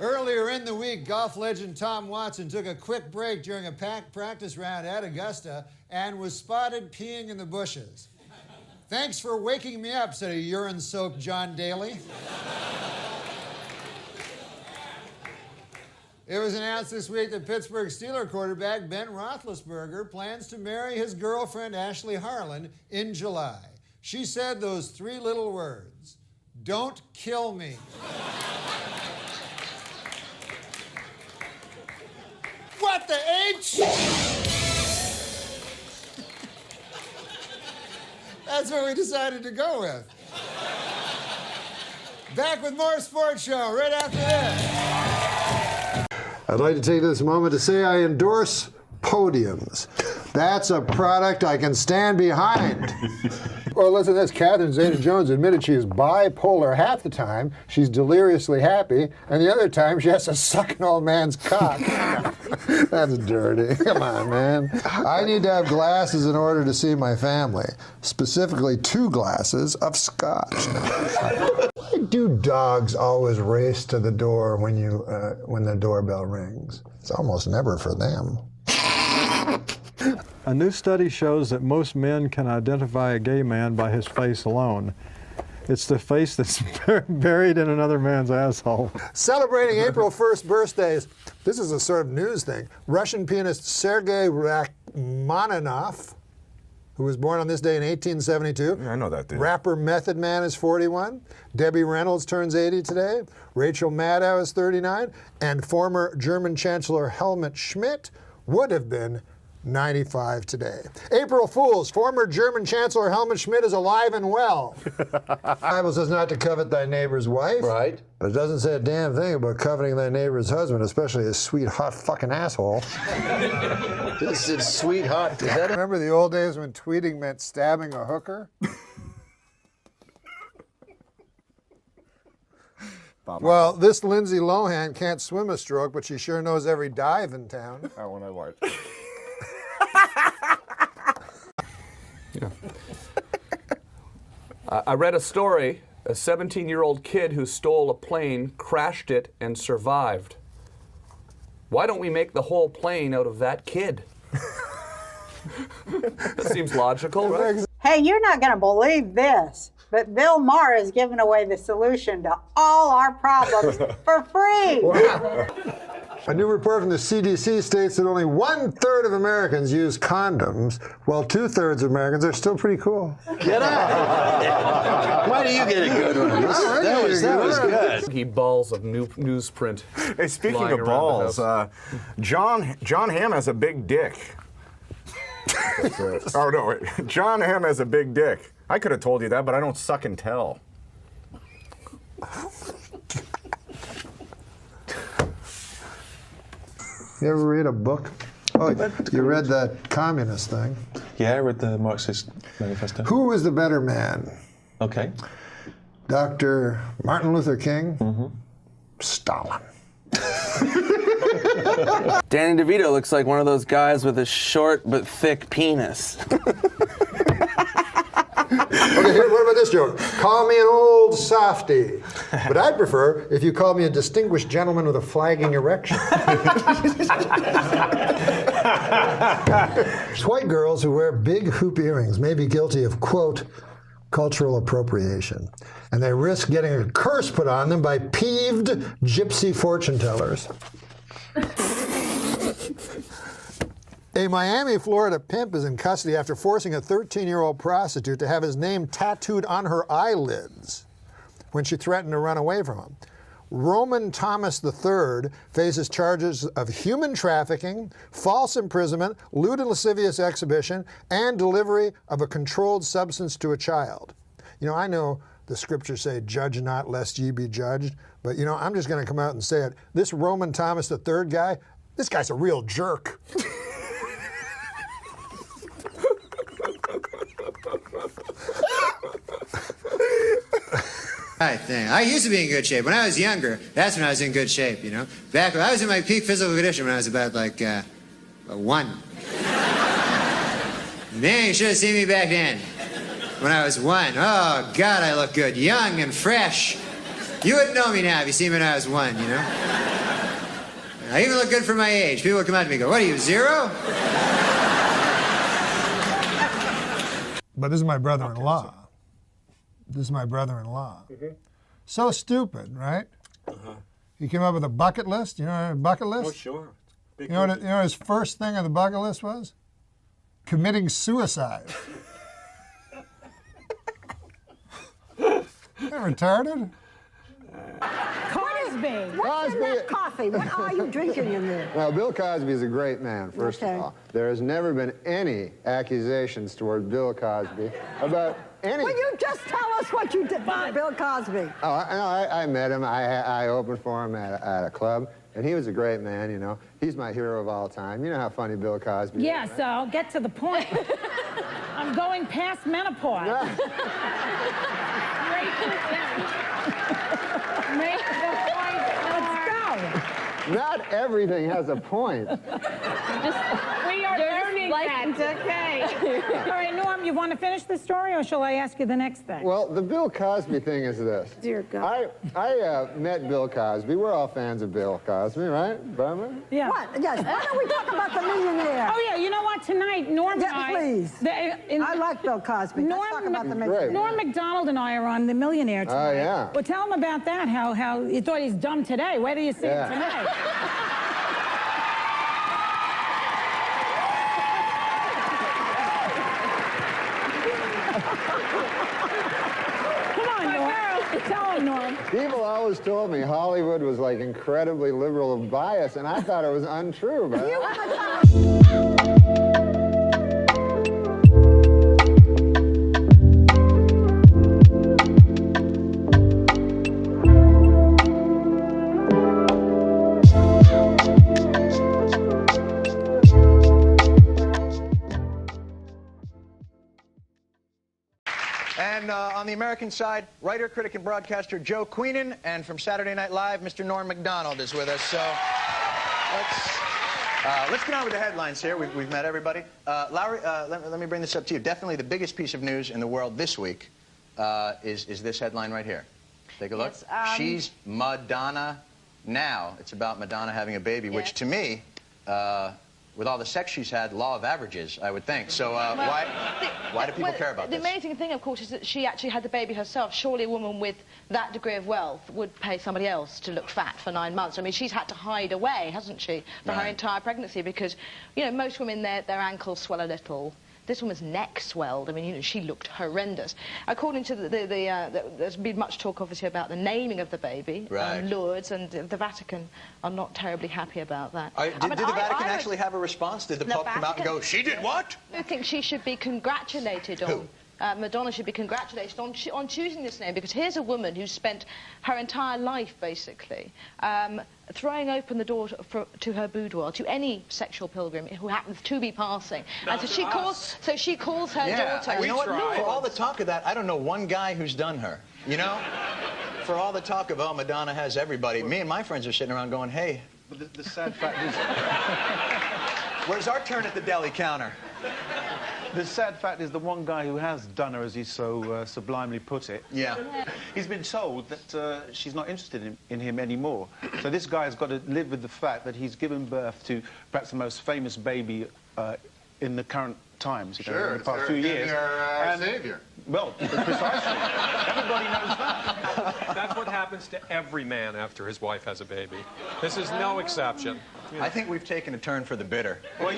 Speaker 1: Earlier in the week, golf legend Tom Watson took a quick break during a packed practice round at Augusta and was spotted peeing in the bushes. "Thanks for waking me up," said a urine-soaked John Daly. It was announced this week that Pittsburgh Steelers quarterback Ben Roethlisberger plans to marry his girlfriend Ashley Harlan in July. She said those three little words, "Don't kill me." What the H? That's what we decided to go with. Back with more Sports Show right after this.
Speaker 13: I'd like to take this moment to say I endorse podiums. That's a product I can stand behind. Well, listen to this. Catherine Zeta-Jones admitted she is bipolar. Half the time, she's deliriously happy, and the other time, she has to suck an old man's cock. That's dirty. Come on, man. I need to have glasses in order to see my family, specifically 2 glasses of scotch. Why do dogs always race to the door when the doorbell rings? It's almost never for them.
Speaker 6: A new study shows that most men can identify a gay man by his face alone. It's the face that's buried in another man's asshole.
Speaker 1: Celebrating April 1st birthdays, this is a sort of news thing. Russian pianist Sergei Rachmaninoff, who was born on this day in 1872.
Speaker 14: Yeah, I know that dude.
Speaker 1: Rapper Method Man is 41. Debbie Reynolds turns 80 today. Rachel Maddow is 39. And former German Chancellor Helmut Schmidt would have been 95 today. April Fools, former German Chancellor Helmut Schmidt is alive and well. The Bible says not to covet thy neighbor's wife.
Speaker 23: Right.
Speaker 1: But it doesn't say a damn thing about coveting thy neighbor's husband, especially his sweet, hot fucking asshole.
Speaker 23: This is sweet hot. Is that
Speaker 1: Remember the old days when tweeting meant stabbing a hooker? Well, this Lindsay Lohan can't swim a stroke, but she sure knows every dive in town.
Speaker 14: That one I like.
Speaker 18: Yeah. I read a story, a 17-year-old kid who stole a plane, crashed it, and survived. Why don't we make the whole plane out of that kid? That seems logical, right?
Speaker 8: Hey, you're not going to believe this, but Bill Maher has given away the solution to all our problems for free.
Speaker 1: Wow. A new report from the CDC states that only 1/3 of Americans use condoms, while 2/3 of Americans are still pretty cool.
Speaker 23: Get out! Why do you get a good one? That was good.
Speaker 18: He balls of newsprint.
Speaker 14: Hey, speaking of balls, John Hamm has a big dick. Oh, no, wait. John Hamm has a big dick. I could have told you that, but I don't suck and tell.
Speaker 1: You ever read a book? Oh, you read that communist thing.
Speaker 19: Yeah, I read the Marxist Manifesto.
Speaker 1: Who was the better man?
Speaker 19: Okay.
Speaker 1: Dr. Martin Luther King? Mm-hmm. Stalin.
Speaker 12: Danny DeVito looks like one of those guys with a short but thick penis.
Speaker 1: Okay, here, what about this joke? Call me an old softy. But I'd prefer if you called me a distinguished gentleman with a flagging erection. White girls who wear big hoop earrings may be guilty of, quote, cultural appropriation. And they risk getting a curse put on them by peeved gypsy fortune tellers. A Miami, Florida pimp is in custody after forcing a 13-year-old prostitute to have his name tattooed on her eyelids when she threatened to run away from him. Roman Thomas III faces charges of human trafficking, false imprisonment, lewd and lascivious exhibition, and delivery of a controlled substance to a child. You know, I know the scriptures say, judge not lest ye be judged, but you know, I'm just going to come out and say it. This Roman Thomas III guy, this guy's a real jerk.
Speaker 9: I used to be in good shape. When I was younger, that's when I was in good shape, you know. Back when I was in my peak physical condition when I was about like 1. Man, you should have seen me back then. When I was 1. Oh, God, I look good. Young and fresh. You wouldn't know me now if you see me when I was 1, you know. I even look good for my age. People would come out to me and go, what are you, 0?
Speaker 1: But this is my brother-in-law. This is my brother-in-law. So stupid, right? He came up with a bucket list. You know what a bucket list?
Speaker 20: Oh, sure.
Speaker 1: You know what his first thing on the bucket list was? Committing suicide. They're retarded.
Speaker 8: Cosby, what's in that coffee? What are you drinking in there?
Speaker 5: Well, Bill Cosby is a great man, first of all. There has never been any accusations toward Bill Cosby about any...
Speaker 8: Will you just tell us what you did for Bill Cosby?
Speaker 5: Oh, I met him. I opened for him at a club, and he was a great man, you know. He's my hero of all time. You know how funny Bill Cosby is.
Speaker 10: Yeah, so I'll get to the point. I'm going past menopause. Make the point. Let's go.
Speaker 5: Not everything has a point.
Speaker 10: We are learning that. Okay. All right, Norm, you want to finish the story, or shall I ask you the next thing?
Speaker 5: Well, the Bill Cosby thing is this.
Speaker 10: Dear God.
Speaker 5: I met Bill Cosby. We're all fans of Bill Cosby, right, Barbara?
Speaker 10: Yeah.
Speaker 8: What? Yes. Why don't we talk about the millionaire?
Speaker 10: Oh, yeah, you know what? Tonight, Norm and
Speaker 8: Yeah, please. I like Bill Cosby. Let's talk about the millionaire.
Speaker 10: Norm MacDonald and I are on The Millionaire tonight.
Speaker 5: Oh, yeah.
Speaker 10: Well, tell him about that, how you thought he's dumb today. Where do you see him tonight? Come on, Norm. Tell him, Norm.
Speaker 5: People always told me Hollywood was like incredibly liberal of bias, and I thought it was untrue, man.
Speaker 11: And on the American side, writer, critic, and broadcaster Joe Queenan, and from Saturday Night Live, Mr. Norm MacDonald is with us. So let's get on with the headlines here. We've met everybody. Lowry, let me bring this up to you. Definitely the biggest piece of news in the world this week is this headline right here. Take a look.
Speaker 24: Yes,
Speaker 11: She's Madonna now. It's about Madonna having a baby, which to me, with all the sex she's had, law of averages, I would think. So why do people care about
Speaker 24: this?
Speaker 11: this?
Speaker 24: The amazing thing, of course, is that she actually had the baby herself. Surely a woman with that degree of wealth would pay somebody else to look fat for 9 months. I mean, she's had to hide away, hasn't she, for her entire pregnancy, because, you know, most women, their ankles swell a little. This woman's neck swelled. I mean, you know, she looked horrendous. According to there's been much talk, obviously, about the naming of the baby.
Speaker 11: Right.
Speaker 24: Lourdes, and the Vatican are not terribly happy about that.
Speaker 11: Did the Vatican actually have a response? Did the Pope come out and go, she did what?
Speaker 24: I think she should be congratulated on. Madonna should be congratulated on choosing this name, because here's a woman who's spent her entire life, basically, throwing open the door to her boudoir to any sexual pilgrim who happens to be passing. And so she calls her daughter.
Speaker 11: You know what? For all the talk of that, I don't know one guy who's done her. You know? For all the talk of, oh, Madonna has everybody, me and my friends are sitting around going, hey.
Speaker 23: But the sad fact is...
Speaker 11: Where's our turn at the deli counter?
Speaker 23: The sad fact is the one guy who has done her, as he so sublimely put it, he's been told that she's not interested in him anymore. So this guy's got to live with the fact that he's given birth to perhaps the most famous baby in the current times, you know, in the past few years.
Speaker 14: Our savior.
Speaker 23: Well, precisely. Everybody knows that.
Speaker 15: That's what happens to every man after his wife has a baby. This is no exception.
Speaker 11: I think we've taken a turn for the bitter.
Speaker 7: Well,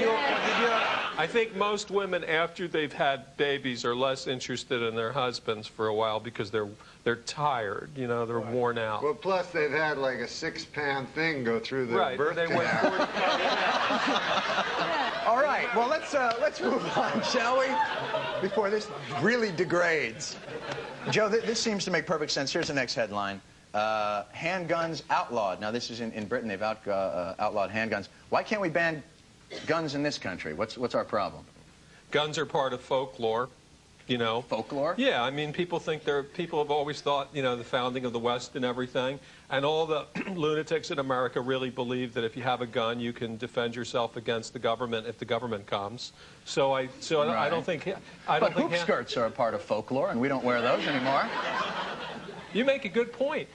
Speaker 7: I think most women, after they've had babies, are less interested in their husbands for a while because they're tired, you know, they're worn out.
Speaker 13: Well, plus they've had like a 6-pound thing go through the birth
Speaker 7: they went
Speaker 13: canal.
Speaker 11: All right, well, let's move on, shall we? Before this really degrades. Joe, this seems to make perfect sense. Here's the next headline. Handguns outlawed. Now, this is in Britain. They've outlawed handguns. Why can't we ban guns in this country? What's our problem?
Speaker 7: Guns are part of folklore, you know.
Speaker 11: Folklore?
Speaker 7: Yeah, I mean, people have always thought, you know, the founding of the West and everything, and all the lunatics in America really believe that if you have a gun, you can defend yourself against the government if the government comes. So I don't think...
Speaker 11: But hoop skirts are a part of folklore, and we don't wear those anymore.
Speaker 7: You make a good point.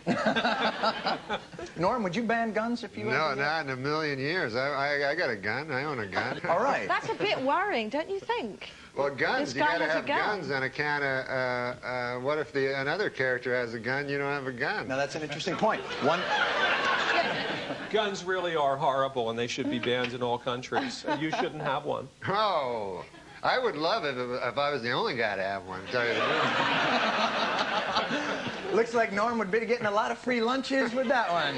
Speaker 11: Norm, would you ban guns if you...
Speaker 13: No, not in a million years. I got a gun. I own a gun.
Speaker 11: All right.
Speaker 24: That's a bit worrying, don't you think?
Speaker 13: Well, guns, you got to have
Speaker 24: gun.
Speaker 13: guns on account of, what if another character has a gun, you don't have a gun?
Speaker 11: Now, that's an interesting point.
Speaker 7: Guns really are horrible, and they should be banned in all countries. You shouldn't have one.
Speaker 13: Oh, I would love it if I was the only guy to have one, to tell you the truth.
Speaker 11: Looks like Norm would be getting a lot of free lunches with that one.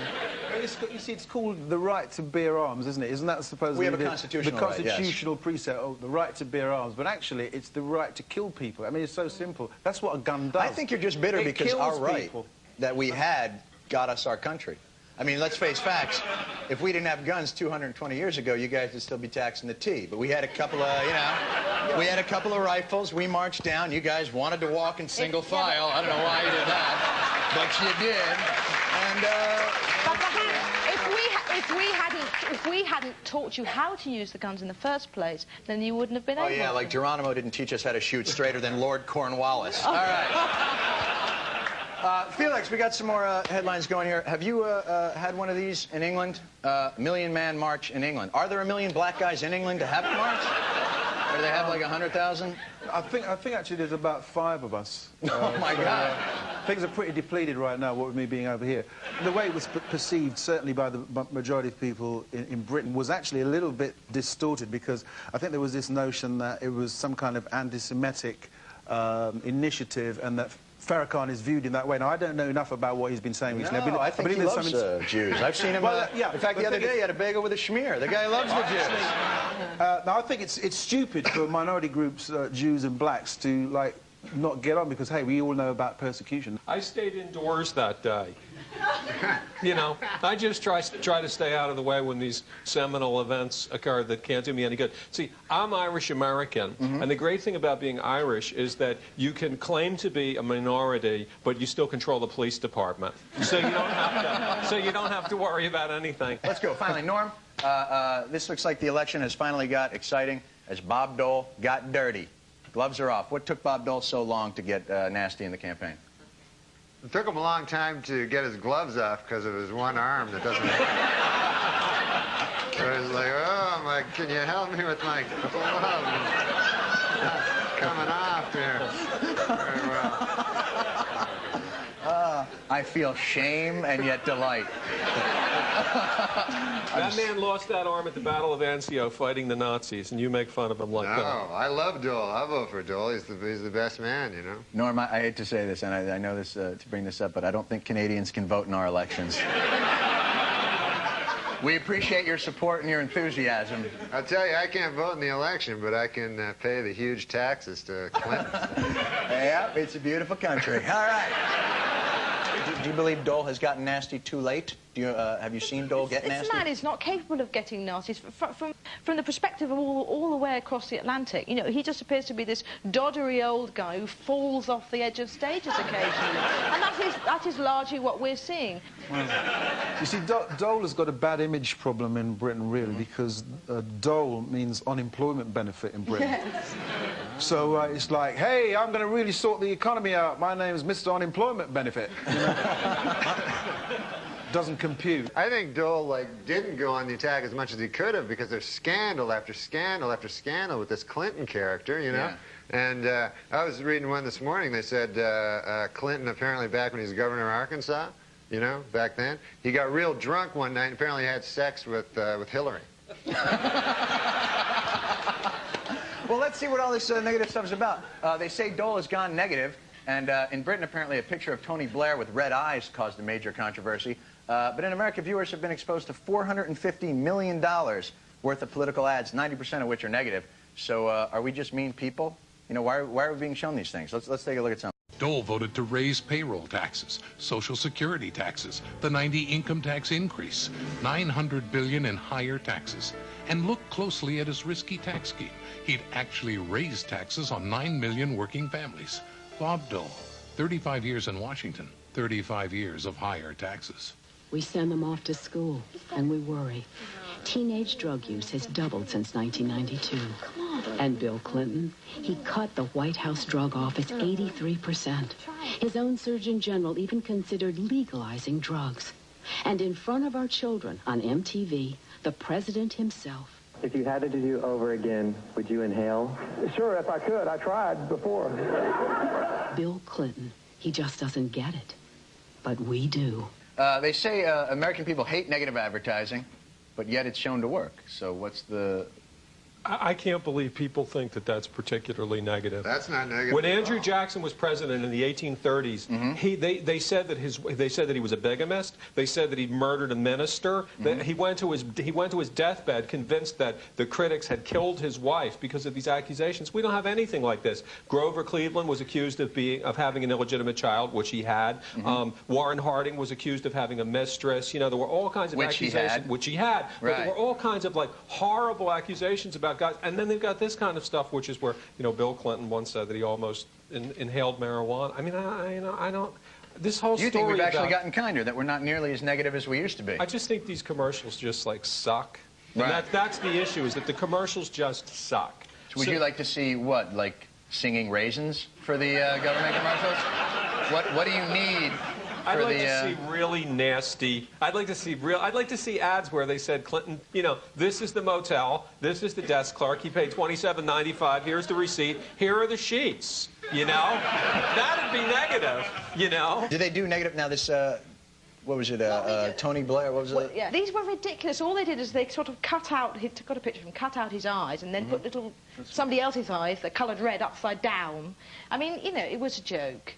Speaker 23: You see, it's called the right to bear arms, isn't it? Isn't that supposedly
Speaker 11: we have a constitutional
Speaker 23: the constitutional precept of the right to bear arms? But actually, it's the right to kill people. I mean, it's so simple. That's what a gun does.
Speaker 11: I think you're just bitter because our right that we had got us our country. I mean, let's face facts. If we didn't have guns 220 years ago, you guys would still be taxing the tea. But we had a couple of, you know, we had a couple of rifles. We marched down. You guys wanted to walk in single file. I don't know why you did that, but you did. And
Speaker 24: but perhaps if we hadn't taught you how to use the guns in the first place, then you wouldn't have been able to.
Speaker 11: Oh yeah, like Geronimo didn't teach us how to shoot straighter than Lord Cornwallis. All right. Felix, we got some more headlines going here. Have you had one of these in England? Million Man March in England. Are there a million black guys in England to have a march? Or do they have like 100,000?
Speaker 23: I think actually there's about 5 of us.
Speaker 11: Oh my God.
Speaker 23: Things are pretty depleted right now, what with me being over here. The way it was perceived, certainly by the majority of people in Britain, was actually a little bit distorted because I think there was this notion that it was some kind of anti-Semitic initiative and that Farrakhan is viewed in that way. Now, I don't know enough about what he's been saying recently.
Speaker 11: No, I think he loves Jews. I've seen him. In fact, the other day, he had a bagel with a schmear. The guy loves the Jews.
Speaker 23: Now, I think it's stupid for minority groups, Jews and blacks, to, like, not get on because, hey, we all know about persecution.
Speaker 7: I stayed indoors that day. You know, I just try to stay out of the way when these seminal events occur that can't do me any good. See, I'm Irish-American, and the great thing about being Irish is that you can claim to be a minority, but you still control the police department. So you don't have to worry about anything.
Speaker 11: Let's go. Finally, Norm, this looks like the election has finally got exciting as Bob Dole got dirty. Gloves are off. What took Bob Dole so long to get nasty in the campaign?
Speaker 13: It took him a long time to get his gloves off because of his one arm that doesn't... So he's like, oh, can you help me with my glove? It's coming off here. Very well.
Speaker 11: I feel shame and yet delight.
Speaker 7: That man lost that arm at the Battle of Anzio fighting the Nazis, and you make fun of him like that.
Speaker 13: No, I love Dole. I'll vote for Dole. He's the best man, you know.
Speaker 11: Norm, I hate to say this, and I know this to bring this up, but I don't think Canadians can vote in our elections. We appreciate your support and your enthusiasm.
Speaker 13: I'll tell you, I can't vote in the election, but I can pay the huge taxes to Clinton.
Speaker 11: Yeah, it's a beautiful country. All right. Do you believe Dole has gotten nasty too late? Have you seen Dole get nasty?
Speaker 24: This man is not capable of getting nasty. From the perspective of all the way across the Atlantic, you know, he just appears to be this doddery old guy who falls off the edge of stages occasionally. And that is largely what we're seeing.
Speaker 23: Well, you see, Dole has got a bad image problem in Britain, really, because Dole means unemployment benefit in Britain.
Speaker 24: Yes.
Speaker 23: So it's like, hey, I'm going to really sort the economy out. My name's Mr. Unemployment Benefit. You know? Doesn't compute.
Speaker 13: I think Dole didn't go on the attack as much as he could have because there's scandal after scandal after scandal with this Clinton character, you know. Yeah. And I was reading one this morning. They said Clinton, apparently back when he was governor of Arkansas,
Speaker 9: you know, back then. He got real drunk one night and apparently had sex with Hillary.
Speaker 11: Well, let's see what all this negative stuff is about. They say Dole has gone negative, and in Britain, apparently, a picture of Tony Blair with red eyes caused a major controversy. But in America, viewers have been exposed to $450 million worth of political ads, 90% of which are negative. So are we just mean people? You know, why are we being shown these things? Let's take a look at some.
Speaker 16: Dole voted to raise payroll taxes, Social Security taxes, the 90 income tax increase, $900 billion in higher taxes. And look closely at his risky tax scheme. He'd actually raised taxes on 9 million working families. Bob Dole, 35 years in Washington, 35 years of higher taxes.
Speaker 17: We send them off to school, and we worry. Teenage drug use has doubled since 1992. And Bill Clinton, he cut the White House drug office 83%. His own Surgeon General even considered legalizing drugs. And in front of our children on MTV, the president himself.
Speaker 21: If you had it to do over again, would you inhale? Sure, if I could. I tried before.
Speaker 17: Bill Clinton, he just doesn't get it. But we do.
Speaker 11: They say American people hate negative advertising, but yet it's shown to work. So what's the...
Speaker 7: I can't believe people think that that's particularly negative.
Speaker 9: That's not negative.
Speaker 7: When Andrew Jackson was president in the 1830s, they said that he was a bigamist. They said that he murdered a minister. That he went to his deathbed convinced that the critics had killed his wife because of these accusations. We don't have anything like this. Grover Cleveland was accused of having an illegitimate child, which he had. Warren Harding was accused of having a mistress. You know, there were all kinds of accusations, which he had. But there were all kinds of like horrible accusations about guys, and then they've got this kind of stuff, which is where, you know, Bill Clinton once said that he almost inhaled marijuana. I mean, I don't. This whole story.
Speaker 11: You think we've actually gotten kinder, that we're not nearly as negative as we used to be?
Speaker 7: I just think these commercials just like suck. And that's the issue, is that the commercials just suck.
Speaker 11: So would you like to see what, like singing raisins for the government commercials? What do you need?
Speaker 7: I'd like to see really nasty. I'd like to see ads where they said, Clinton, you know, this is the motel, this is the desk clerk. He paid $27.95. Here's the receipt. Here are the sheets. You know, that'd be negative. You know.
Speaker 11: Do they do negative now? This. What was it, Tony Blair? What was it?
Speaker 24: Yeah, these were ridiculous. All they did is they sort of cut out, he got a picture of him, cut out his eyes, and then put somebody else's eyes, they're coloured red, upside down. I mean, you know, it was a joke.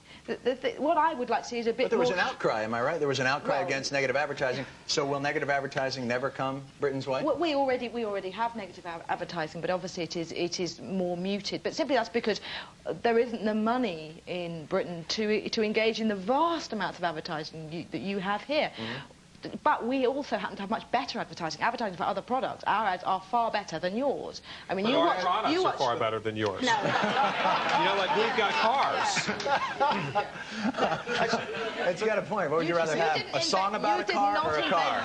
Speaker 24: What I would like to see is a bit more...
Speaker 11: But there was an outcry, am I right? There was an outcry against negative advertising. So will negative advertising never come Britain's way?
Speaker 24: Well, we already have negative advertising, but obviously it is more muted. But simply that's because there isn't the money in Britain to engage in the vast amounts of advertising that you have here. But we also happen to have much better advertising for other products. Our ads are far better than yours. I mean,
Speaker 7: our products are far better than yours. No. You know, like we've got cars.
Speaker 11: It's got a point. What would you rather have? A song about a car or a car?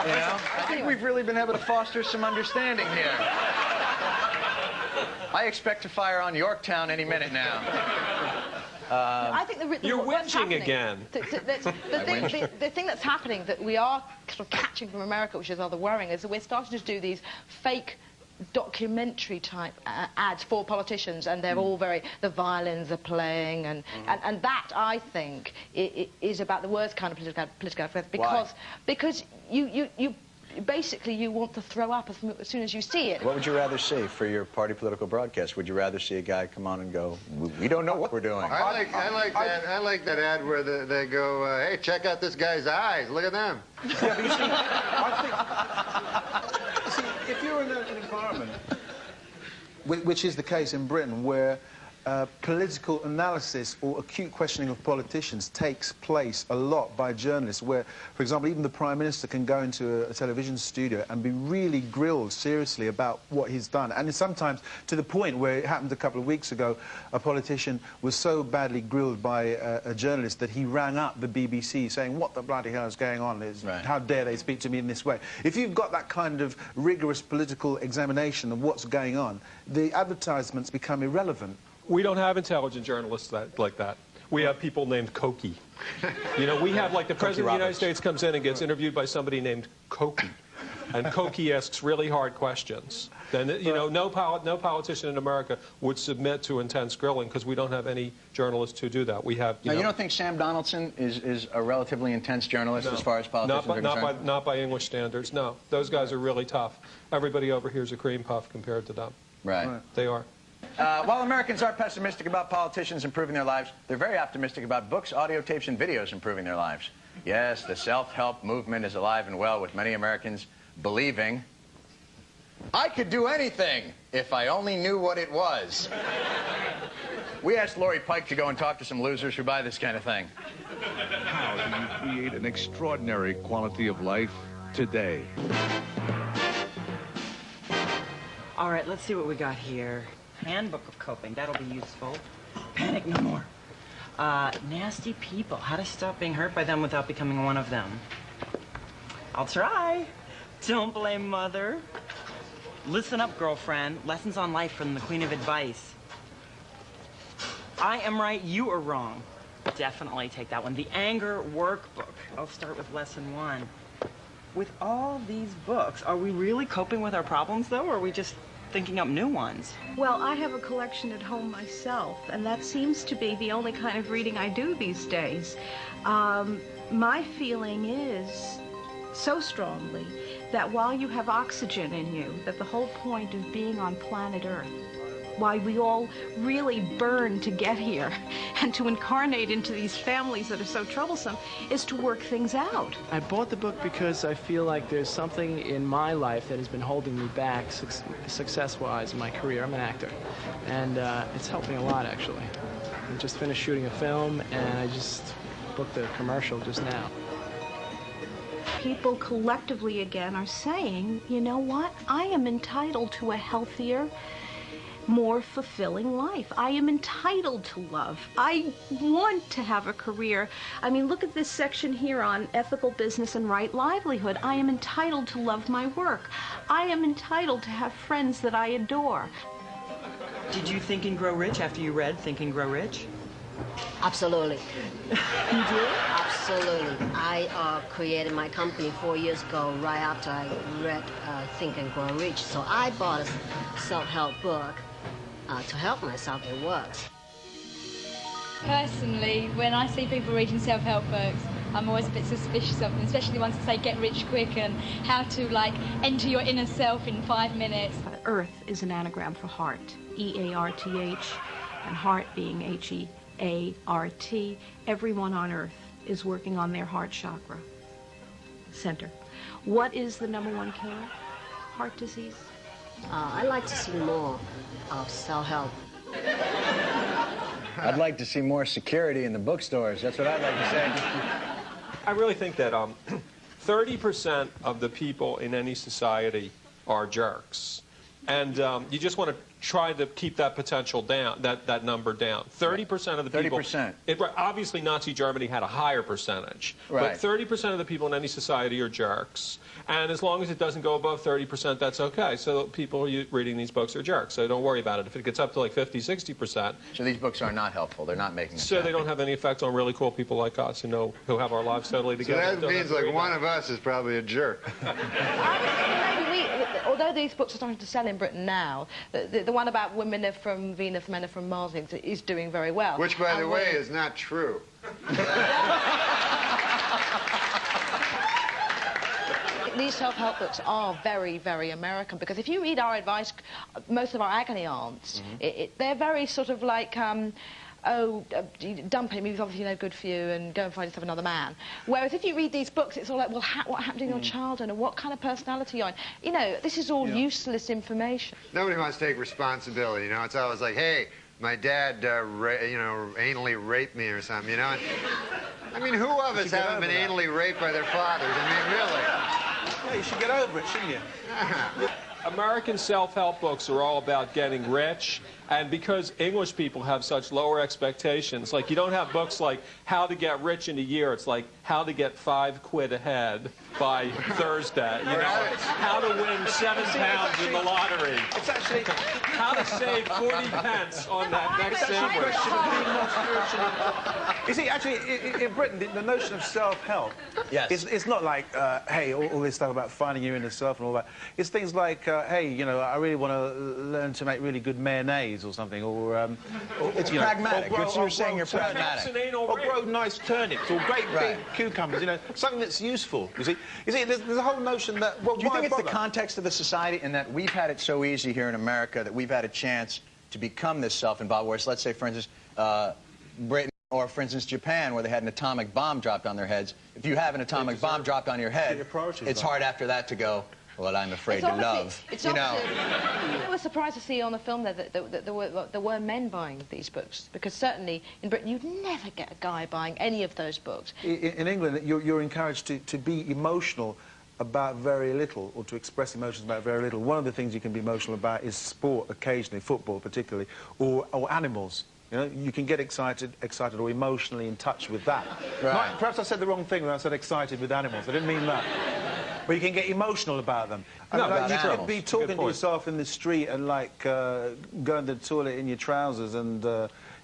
Speaker 11: You know? I think we've really been able to foster some understanding here. I expect to fire on Yorktown any minute now.
Speaker 24: I think
Speaker 7: you're whinging again.
Speaker 24: The thing that's happening that we are sort of catching from America, which is rather worrying, is that we're starting to do these fake documentary type ads for politicians, and they're all the violins are playing, and that, I think, is about the worst kind of political advertising, because you basically you want to throw up as soon as you see it.
Speaker 11: What would you rather see for your party political broadcast? Would you rather see a guy come on and go, we don't know what we're doing?
Speaker 9: I like that ad where they go, hey, check out this guy's eyes. Look at them.
Speaker 23: Yeah, but you see, if you're in an environment, which is the case in Britain, where political analysis or acute questioning of politicians takes place a lot by journalists, where, for example, even the Prime Minister can go into a television studio and be really grilled seriously about what he's done. And sometimes to the point where it happened a couple of weeks ago, a politician was so badly grilled by a journalist that he rang up the BBC saying, what the bloody hell is going on? How dare they speak to me in this way? If you've got that kind of rigorous political examination of what's going on, the advertisements become irrelevant.
Speaker 7: We don't have intelligent journalists like that. We have people named Cokie. You know, we have, like, the President of the United States comes in and gets interviewed by somebody named Cokie. and Cokie asks really hard questions, then, you know, no politician in America would submit to intense grilling because we don't have any journalists who do that. We have,
Speaker 11: you don't think Sam Donaldson is a relatively intense journalist as far as politicians are concerned?
Speaker 7: Not by English standards, no. Those guys are really tough. Everybody over here is a cream puff compared to them.
Speaker 11: Right.
Speaker 7: They are.
Speaker 11: While Americans are pessimistic about politicians improving their lives, they're very optimistic about books, audio tapes, and videos improving their lives. Yes, the self-help movement is alive and well, with many Americans believing, I could do anything if I only knew what it was. We asked Lori Pike to go and talk to some losers who buy this kind of thing.
Speaker 2: How do you create an extraordinary quality of life today?
Speaker 3: All right, let's see what we got here. Handbook of coping, that'll be useful. Panic no more. Nasty people, how to stop being hurt by them without becoming one of them. I'll try. Don't blame mother. Listen up, girlfriend. Lessons on life from the Queen of Advice. I am right, you are wrong. Definitely take that one. The Anger Workbook. I'll start with lesson 1. With all these books, are we really coping with our problems, though, or are we just thinking up new ones?
Speaker 4: Well, I have a collection at home myself, and that seems to be the only kind of reading I do these days. My feeling is so strongly that while you have oxygen in you, that the whole point of being on planet Earth, why we all really burn to get here and to incarnate into these families that are so troublesome, is to work things out.
Speaker 22: I bought the book because I feel like there's something in my life that has been holding me back success-wise in my career. I'm an actor, and it's helped me a lot, actually. I just finished shooting a film, and I just booked a commercial just now.
Speaker 4: People collectively again are saying, you know what, I am entitled to a healthier, more fulfilling life. I am entitled to love. I want to have a career. I mean, look at this section here on ethical business and right livelihood. I am entitled to love my work. I am entitled to have friends that I adore.
Speaker 3: Did you think and grow rich after you read Think and Grow Rich?
Speaker 25: Absolutely.
Speaker 3: You did?
Speaker 25: Absolutely. I created my company 4 years ago, right after I read Think and Grow Rich. So I bought a self-help book to help myself. It works.
Speaker 26: Personally, when I see people reading self-help books, I'm always a bit suspicious of them, especially the ones that say get rich quick and how to, like, enter your inner self in 5 minutes.
Speaker 4: Earth is an anagram for heart, E-A-R-T-H, and heart being H-E-A-R-T. Everyone on Earth is working on their heart chakra center. What is the #1 killer? Heart disease?
Speaker 25: I'd like to see more of self-help.
Speaker 11: I'd like to see more security in the bookstores. That's what I'd like to say.
Speaker 7: I really think that 30% of the people in any society are jerks. And you just want to try to keep that potential down, that number down. 30% of the people...
Speaker 11: 30%.
Speaker 7: Obviously, Nazi Germany had a higher percentage.
Speaker 11: Right.
Speaker 7: But 30% of the people in any society are jerks. And as long as it doesn't go above 30%, that's okay. So people reading these books are jerks. So don't worry about it. If it gets up to like 50, 60%...
Speaker 11: So these books are not helpful. They're not making us
Speaker 7: So
Speaker 11: happy.
Speaker 7: they don't have any effect on really cool people like us who have our lives totally together.
Speaker 5: So that means like one of us is probably a jerk.
Speaker 24: Although these books are starting to sell in Britain now, the one about women are from Venus, men are from Mars is doing very well.
Speaker 5: Which, by the way, is not true.
Speaker 24: These self-help books are very, very American, because if you read our advice, most of our agony aunts, they're very sort of like, dump him, he was obviously no good for you, and go and find yourself another man. Whereas if you read these books, it's all like, well, what happened in your childhood, and what kind of personality you're in. You know, this is all useless information.
Speaker 5: Nobody wants to take responsibility, you know? It's always like, hey, my dad, anally raped me or something, you know? And, I mean, who of us haven't been anally raped by their fathers? I mean, really.
Speaker 11: Yeah, you should get over it, shouldn't you?
Speaker 7: American self-help books are all about getting rich, and because English people have such lower expectations, like you don't have books like How to Get Rich in a Year, it's like How to Get 5 quid ahead. by Thursday. You know, how to win 7 pounds in the lottery.
Speaker 23: It's actually
Speaker 7: how to save 40 pence on that next sandwich.
Speaker 23: You see, actually, in Britain, the notion of self-help, it's not like, hey, all this stuff about finding your inner self and all that. It's things like, hey, you know, I really want to learn to make really good mayonnaise or something, or
Speaker 11: it's pragmatic. You're saying you're pragmatic.
Speaker 23: Or grow nice turnips or great big cucumbers. You know, something that's useful. You see, there's a whole notion that. Well,
Speaker 11: do you think it's the context of the society in that we've had it so easy here in America that we've had a chance to become this self-involved? Whereas, let's say, for instance, Britain or, for instance, Japan, where they had an atomic bomb dropped on their heads. If you have an atomic bomb dropped on your head, it's hard after that to go, well, I'm afraid to love.
Speaker 24: You know. I was surprised to see on the film that there were men buying these books, because certainly in Britain you'd never get a guy buying any of those books.
Speaker 23: In England, you're encouraged to be emotional about very little, or to express emotions about very little. One of the things you can be emotional about is sport, occasionally, football particularly, or animals. You know, you can get excited or emotionally in touch with that.
Speaker 11: Right.
Speaker 23: Perhaps I said the wrong thing when I said excited with animals. I didn't mean that. But you can get emotional about them.
Speaker 11: No,
Speaker 23: about you could be talking to yourself in the street and, like, going to the toilet in your trousers and,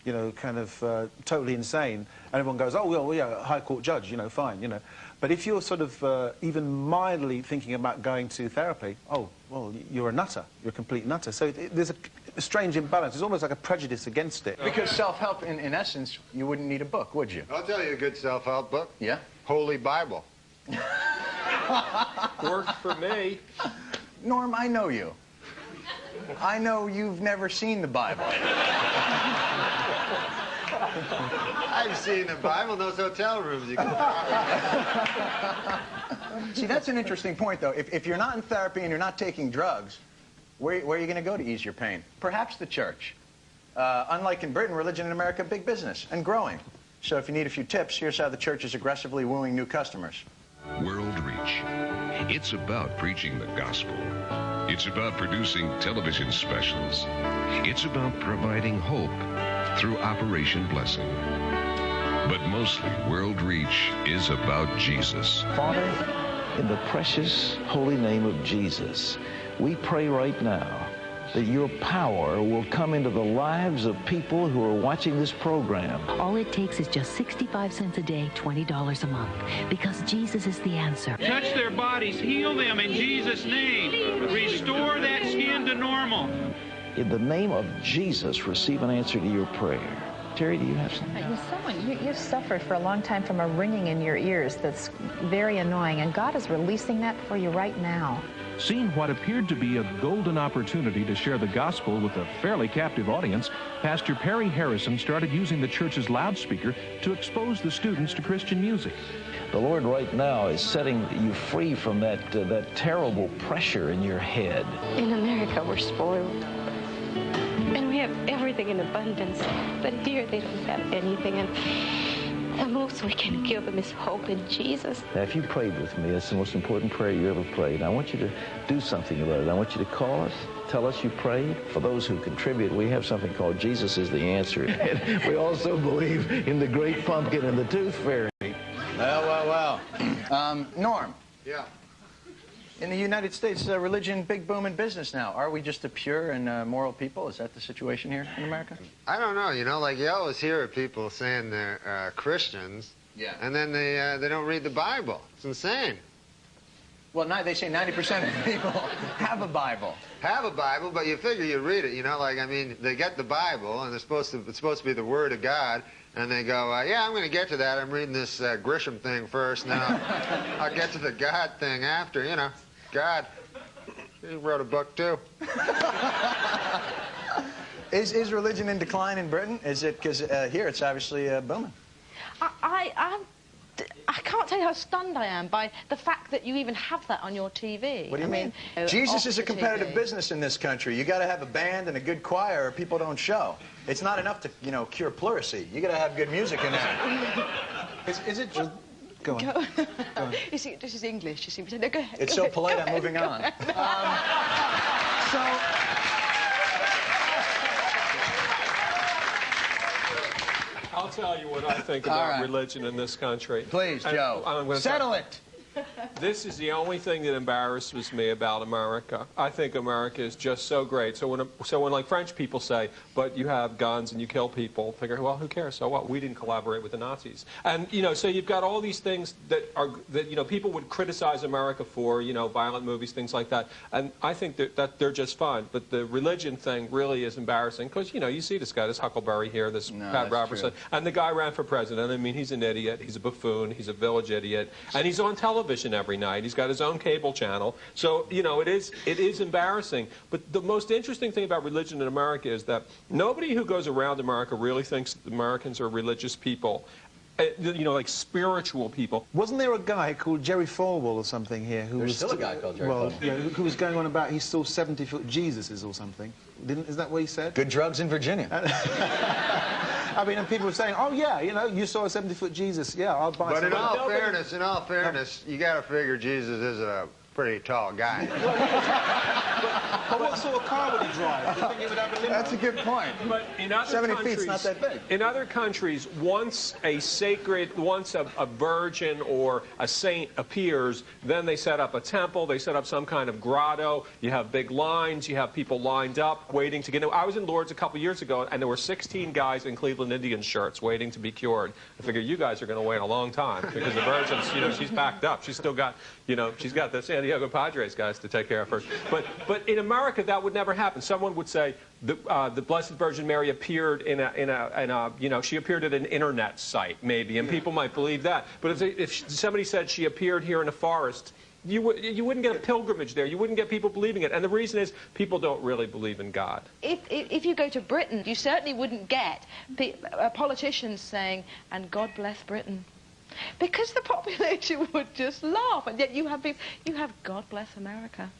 Speaker 23: you know, kind of totally insane. And everyone goes, oh, well, yeah, High Court judge, you know, fine, you know. But if you're sort of even mildly thinking about going to therapy, oh, well, you're a nutter. You're a complete nutter. So there's a strange imbalance. It's almost like a prejudice against it.
Speaker 11: Because self-help, in essence, you wouldn't need a book, would you?
Speaker 5: I'll tell you a good self-help book.
Speaker 11: Yeah?
Speaker 5: Holy Bible.
Speaker 7: Worked for me.
Speaker 11: Norm, I know you. I know you've never seen the Bible.
Speaker 5: I've seen the Bible, those hotel rooms you can
Speaker 11: See, that's an interesting point, though. If you're not in therapy and you're not taking drugs, where are you going to go to ease your pain? Perhaps the church. Unlike in Britain, religion in America, big business and growing. So if you need a few tips, here's how the church is aggressively wooing new customers.
Speaker 1: World Reach. It's about preaching the gospel. It's about producing television specials. It's about providing hope through Operation Blessing. But mostly, World Reach is about Jesus.
Speaker 6: Father, in the precious holy name of Jesus, we pray right now that your power will come into the lives of people who are watching this program.
Speaker 17: All it takes is just 65 cents a day, $20 a month, because Jesus is the answer.
Speaker 12: Touch their bodies, heal them in Jesus' name. Restore that skin to normal.
Speaker 6: In the name of Jesus, receive an answer to your prayer. Terry, do you have something?
Speaker 18: You've suffered for a long time from a ringing in your ears that's very annoying, and God is releasing that for you right now.
Speaker 19: Seeing what appeared to be a golden opportunity to share the gospel with a fairly captive audience, Pastor Perry Harrison started using the church's loudspeaker to expose the students to Christian music.
Speaker 6: The Lord right now is setting you free from that terrible pressure in your head.
Speaker 20: In America, we're spoiled. And we have everything in abundance. But here, they don't have anything. And the most we can give them is hope in Jesus.
Speaker 6: Now, if you prayed with me, it's the most important prayer you ever prayed. I want you to do something about it. I want you to call us, tell us you prayed. For those who contribute, we have something called Jesus is the Answer. And we also believe in the Great Pumpkin and the Tooth Fairy.
Speaker 11: Well. Norm.
Speaker 5: Yeah.
Speaker 11: In the United States, religion, big boom in business now. Are we just a pure and moral people? Is that the situation here in America?
Speaker 5: I don't know. You know, like you always hear people saying they're Christians, and then they don't read the Bible. It's insane.
Speaker 11: Well, they say 90% of people have a Bible.
Speaker 5: Have a Bible, but you figure you read it. You know, like, I mean, they get the Bible, and it's supposed to be the Word of God, and they go, yeah, I'm going to get to that. I'm reading this Grisham thing first, and then I'll get to the God thing after, you know. God, he wrote a book, too.
Speaker 11: Is religion in decline in Britain? Is it, because here it's obviously booming.
Speaker 24: I can't tell you how stunned I am by the fact that you even have that on your TV.
Speaker 11: What do you mean? Jesus is a competitive business in this country. You got to have a band and a good choir or people don't show. It's not enough to, you know, cure pleurisy. You got to have good music in there.
Speaker 23: Is it just... Go on. Go on.
Speaker 24: You see, this is English. You see, no, go ahead.
Speaker 11: It's so polite, I'm moving on.
Speaker 7: I'll tell you what I think about religion in this country.
Speaker 11: Please, Joe.
Speaker 7: I'm gonna
Speaker 11: settle it.
Speaker 7: This is the only thing that embarrasses me about America. I think America is just so great. So when like French people say, but you have guns and you kill people, figure, well, who cares? So what? We didn't collaborate with the Nazis. And, you know, so you've got all these things that you know, people would criticize America for, you know, violent movies, things like that. And I think that they're just fine. But the religion thing really is embarrassing because, you know, you see this guy, this Huckleberry here, this Pat Robertson, and the guy ran for president. I mean, he's an idiot. He's a buffoon. He's a village idiot. And he's on television every night. He's got his own cable channel. So, you know, it is embarrassing. But the most interesting thing about religion in America is that nobody who goes around America really thinks Americans are religious people. You know, like spiritual people.
Speaker 23: Wasn't there a guy called Jerry Falwell or something here who
Speaker 11: There's still a guy called Jerry Falwell.
Speaker 23: Yeah, who was going on about he saw 70-foot Jesuses or something? Is that what he said?
Speaker 11: Good drugs in Virginia.
Speaker 23: I mean, and people were saying, oh yeah, you know, you saw a 70-foot Jesus. Yeah, I'll buy some.
Speaker 5: But in all fairness, you got to figure Jesus is a pretty tall guy.
Speaker 23: But what sort of car would he drive? Do you think he would have a limo?
Speaker 11: That's a good point.
Speaker 7: But in other
Speaker 11: 70
Speaker 7: countries,
Speaker 11: feet's not that big.
Speaker 7: In other countries, once a virgin or a saint appears, then they set up a temple, they set up some kind of grotto, you have big lines, you have people lined up waiting to get in. I was in Lourdes a couple years ago, and there were 16 guys in Cleveland Indians shirts waiting to be cured. I figure you guys are going to wait a long time because the Virgin's, you know, she's backed up. She's still got, you know, she's got the San Diego Padres guys to take care of her. But in America, that would never happen. Someone would say the Blessed Virgin Mary appeared in a you know, she appeared at an internet site maybe, and people might believe that. But if somebody said she appeared here in a forest, you wouldn't get a pilgrimage there. You wouldn't get people believing it. And the reason is people don't really believe in God.
Speaker 24: If you go to Britain, you certainly wouldn't get politicians saying, and God bless Britain. Because the population would just laugh. And yet you have God bless America.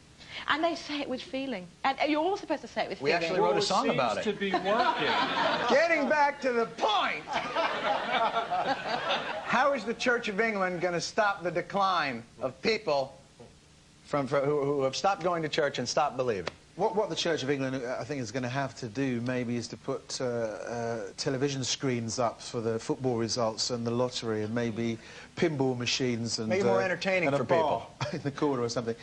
Speaker 24: And they say it with feeling. And you're all supposed to say it with feeling.
Speaker 11: We actually wrote a song about it.
Speaker 7: Seems to be working.
Speaker 11: Getting back to the point. How is the Church of England going to stop the decline of people who have stopped going to church and stopped believing?
Speaker 23: What the Church of England, I think, is going to have to do, maybe, is to put television screens up for the football results and the lottery, and maybe pinball machines and
Speaker 11: make it more entertaining
Speaker 23: and
Speaker 11: for
Speaker 23: a bar
Speaker 11: people
Speaker 23: in the corner or something.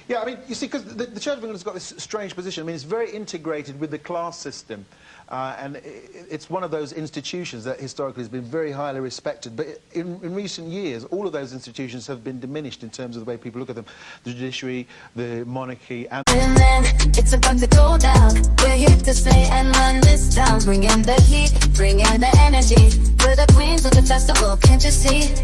Speaker 23: Yeah, I mean, you see, because the Church of England has got this strange position. I mean, it's very integrated with the class system, and it's one of those institutions that historically has been very highly respected. But in recent years, all of those institutions have been diminished in terms of the way people look at them. The judiciary, the monarchy, and
Speaker 8: then it's about to go down. We're here to stay and run this town. Bring in the heat, bring in the energy. We're the queens of the festival, can't you see?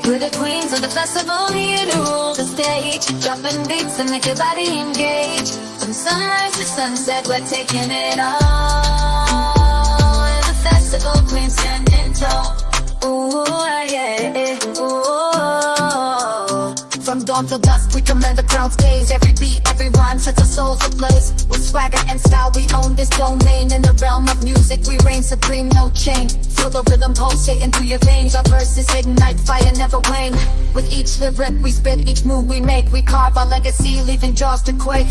Speaker 8: We're the queens of the festival, here to rule the stage. Dropping beats and make your body engage. From sunrise to sunset, we're taking it all. We're the festival queens standing tall. Ooh, yeah, ooh. From dawn till dusk, we command the crowd's gaze. Every beat, every rhyme sets our souls ablaze. With swagger and style, we own this domain. In the realm of music, we reign supreme, no chain. Feel the rhythm pulsating through your veins. Our verses ignite, fire never wane. With each lyric we spit, each move we make, we carve our legacy, leaving jaws to quake.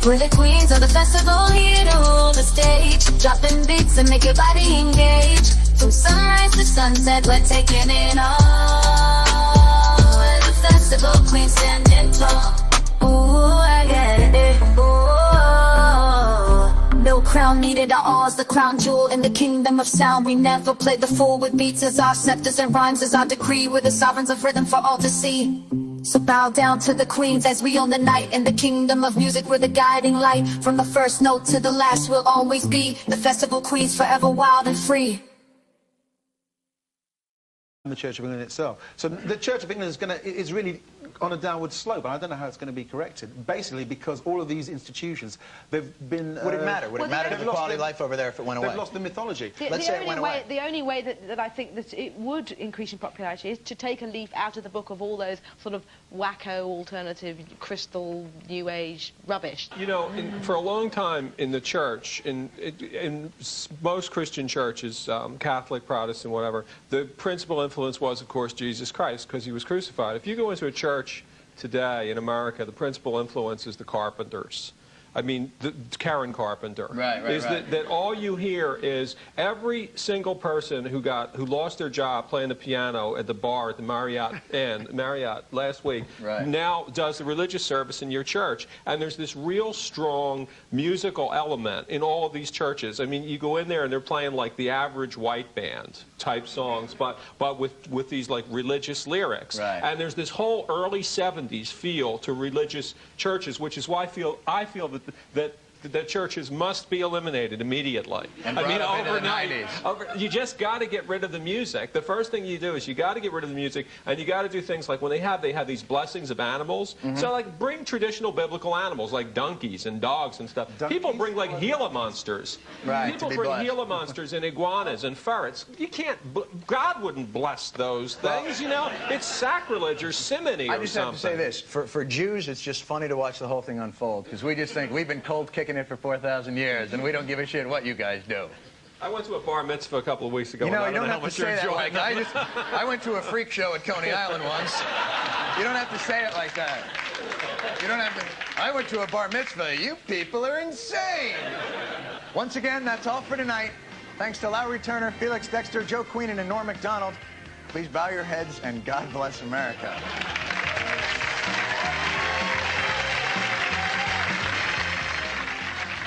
Speaker 8: We're the queens of the festival, here to rule the stage. Dropping beats and make your body engage. From sunrise to sunset, we're taking it all. We're the festival queens standing tall. Ooh, I get it. Ooh. No crown needed, our all's the crown jewel in the kingdom of sound. We never play the fool with beats as our scepters and rhymes as our decree. We're the sovereigns of rhythm for all to see. So bow down to the queens as we own the night. In the kingdom of music, we're the guiding light. From the first note to the last, we'll always be the festival queens, forever wild and free.
Speaker 23: The Church of England itself. So the Church of England is really on a downward slope, and I don't know how it's going to be corrected. Basically, because all of these institutions, they've been...
Speaker 11: Would it matter? Would it matter to the quality of life over there if it went away?
Speaker 23: They've lost the mythology.
Speaker 24: Let's say it went away. The only way that I think that it would increase in popularity is to take a leaf out of the book of all those sort of wacko, alternative, crystal, new age rubbish.
Speaker 7: You know, for a long time in the church, in most Christian churches, Catholic, Protestant, whatever, the principal influence was, of course, Jesus Christ, because he was crucified. If you go into a church today in America, the principal influence is the Carpenters. I mean, Karen Carpenter.
Speaker 11: Right,
Speaker 7: is that all you hear is every single person who lost their job playing the piano at the bar at the Marriott last week now does the religious service in your church. And there's this real strong musical element in all of these churches. I mean, you go in there and they're playing like the average white band type songs, but with these like religious lyrics. And there's this whole early 70s feel to religious churches, which is why I feel that churches must be eliminated immediately.
Speaker 11: And
Speaker 7: I mean,
Speaker 11: overnight.
Speaker 7: You just got to get rid of the music. The first thing you do is you got to get rid of the music, and you got to do things like when they have these blessings of animals. So like bring traditional biblical animals like donkeys and dogs and stuff. People bring like Gila monsters. People bring Gila monsters and iguanas and ferrets. You can't. God wouldn't bless those things. You know, it's sacrilege or simony or something.
Speaker 11: I just have to say this: for Jews, it's just funny to watch the whole thing unfold because we just think we've been cold kicking it for 4,000 years, and we don't give a shit what you guys do.
Speaker 7: I went to a bar mitzvah a couple of weeks ago.
Speaker 11: You know, you don't have to say that like that. I went to a freak show at Coney Island once. You don't have to say it like that. You don't have to. I went to a bar mitzvah. You people are insane. Once again, that's all for tonight. Thanks to Lowry Turner, Felix Dexter, Joe Queenan, and Norm MacDonald. Please bow your heads and God bless America.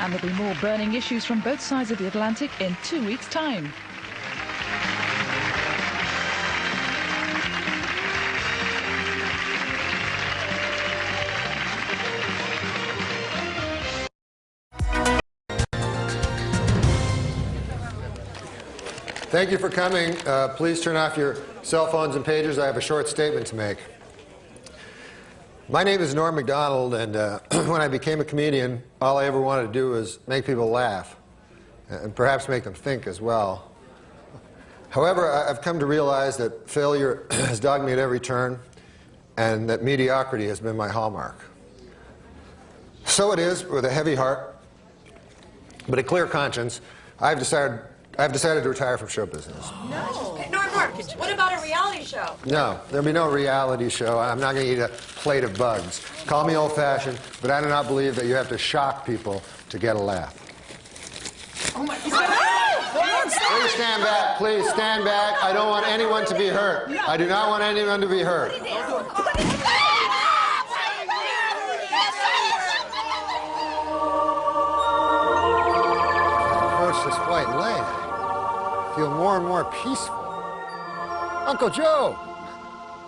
Speaker 10: And there'll be more burning issues from both sides of the Atlantic in 2 weeks' time.
Speaker 5: Thank you for coming. Please turn off your cell phones and pagers. I have a short statement to make. My name is Norm MacDonald, and when I became a comedian, all I ever wanted to do was make people laugh, and perhaps make them think as well. However, I've come to realize that failure has dogged me at every turn, and that mediocrity has been my hallmark. So it is, with a heavy heart, but a clear conscience, I've decided to retire from show business.
Speaker 13: No. Hey, Norm, what about a reality show?
Speaker 5: No, there'll be no reality show. I'm not going to eat a plate of bugs. Call me old-fashioned, but I do not believe that you have to shock people to get a laugh.
Speaker 13: Oh my
Speaker 5: Please stand back. Please stand back. I don't want anyone to be hurt. I do not want anyone to be hurt. Approach this white light. I feel more and more peaceful. Uncle Joe!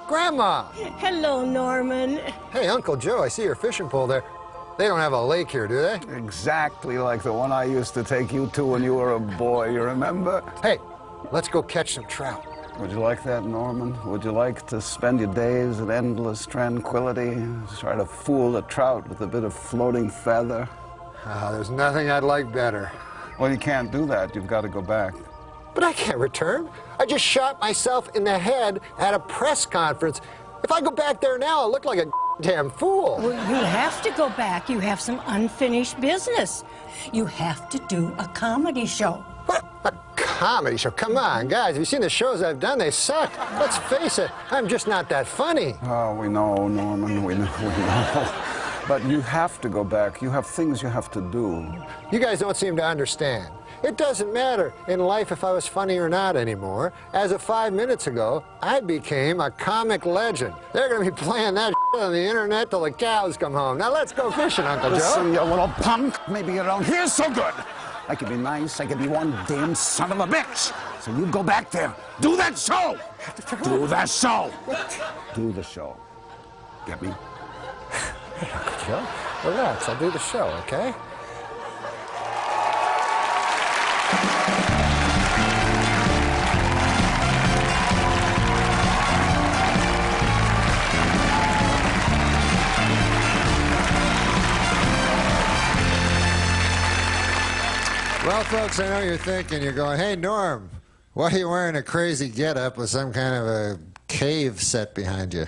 Speaker 5: Grandma!
Speaker 14: Hello, Norman.
Speaker 5: Hey, Uncle Joe, I see your fishing pole there. They don't have a lake here, do they?
Speaker 15: Exactly like the one I used to take you to when you were a boy, you remember?
Speaker 5: Hey, let's go catch some trout.
Speaker 15: Would you like that, Norman? Would you like to spend your days in endless tranquility, try to fool a trout with a bit of floating feather?
Speaker 5: There's nothing I'd like better.
Speaker 15: Well, you can't do that. You've got to go back.
Speaker 5: But I can't return. I just shot myself in the head at a press conference. If I go back there now, I'll look like a damn fool.
Speaker 14: Well, you have to go back. You have some unfinished business. You have to do a comedy show.
Speaker 5: What? A comedy show? Come on, guys. Have you seen the shows I've done? They suck. Let's face it. I'm just not that funny.
Speaker 15: Oh, we know, Norman. We know. But you have to go back. You have things you have to do.
Speaker 5: You guys don't seem to understand. It doesn't matter in life if I was funny or not anymore. As of 5 minutes ago, I became a comic legend. They're going to be playing that shit on the internet till the cows come home. Now let's go fishing, Uncle Joe.
Speaker 15: Listen, you little punk. Maybe you don't hear so good. I could be nice. I could be one damn son of a bitch. So you go back there. Do that show. Do that show. Do the show. Get me?
Speaker 5: Uncle Joe, relax. I'll do the show, okay? Well, folks, I know you're thinking, you're going, hey, Norm, why are you wearing a crazy getup with some kind of a cave set behind you?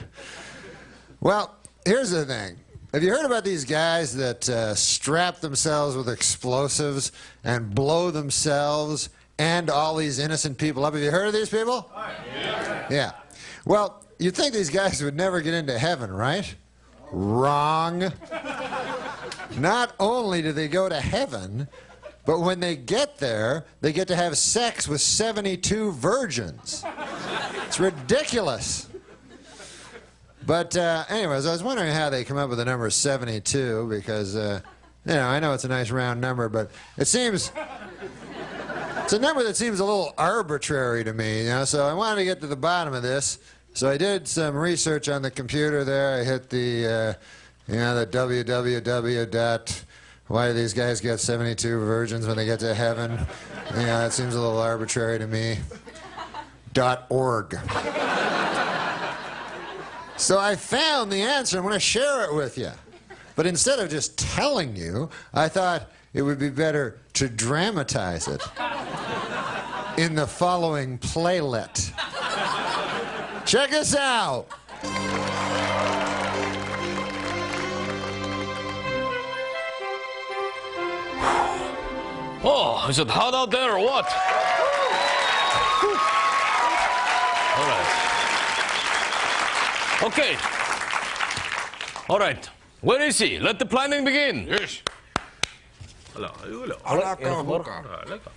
Speaker 5: Well, here's the thing. Have you heard about these guys that strap themselves with explosives and blow themselves and all these innocent people up? Have you heard of these people? Yeah. Well, you'd think these guys would never get into heaven, right? Wrong.
Speaker 2: not only do they go to heaven, but when they get there, they get to have sex with 72 virgins. It's ridiculous. But anyways, I was wondering how they come up with the number 72, because, you know, I know it's a nice round number, but it seems... It's a number that seems a little arbitrary to me, you know, so I wanted to get to the bottom of this. So I did some research on the computer there. I hit the, you know, the www. Why do these guys get 72 virgins when they get to heaven? You know, that seems a little arbitrary to me. .org. So I found the answer. I'm going to share it with you. But instead of just telling you, I thought it would be better to dramatize it in the following playlet. Check us out.
Speaker 3: Oh, is it hot out there or what? All right. Okay. All right. Where is he? Let the planning begin. Yes.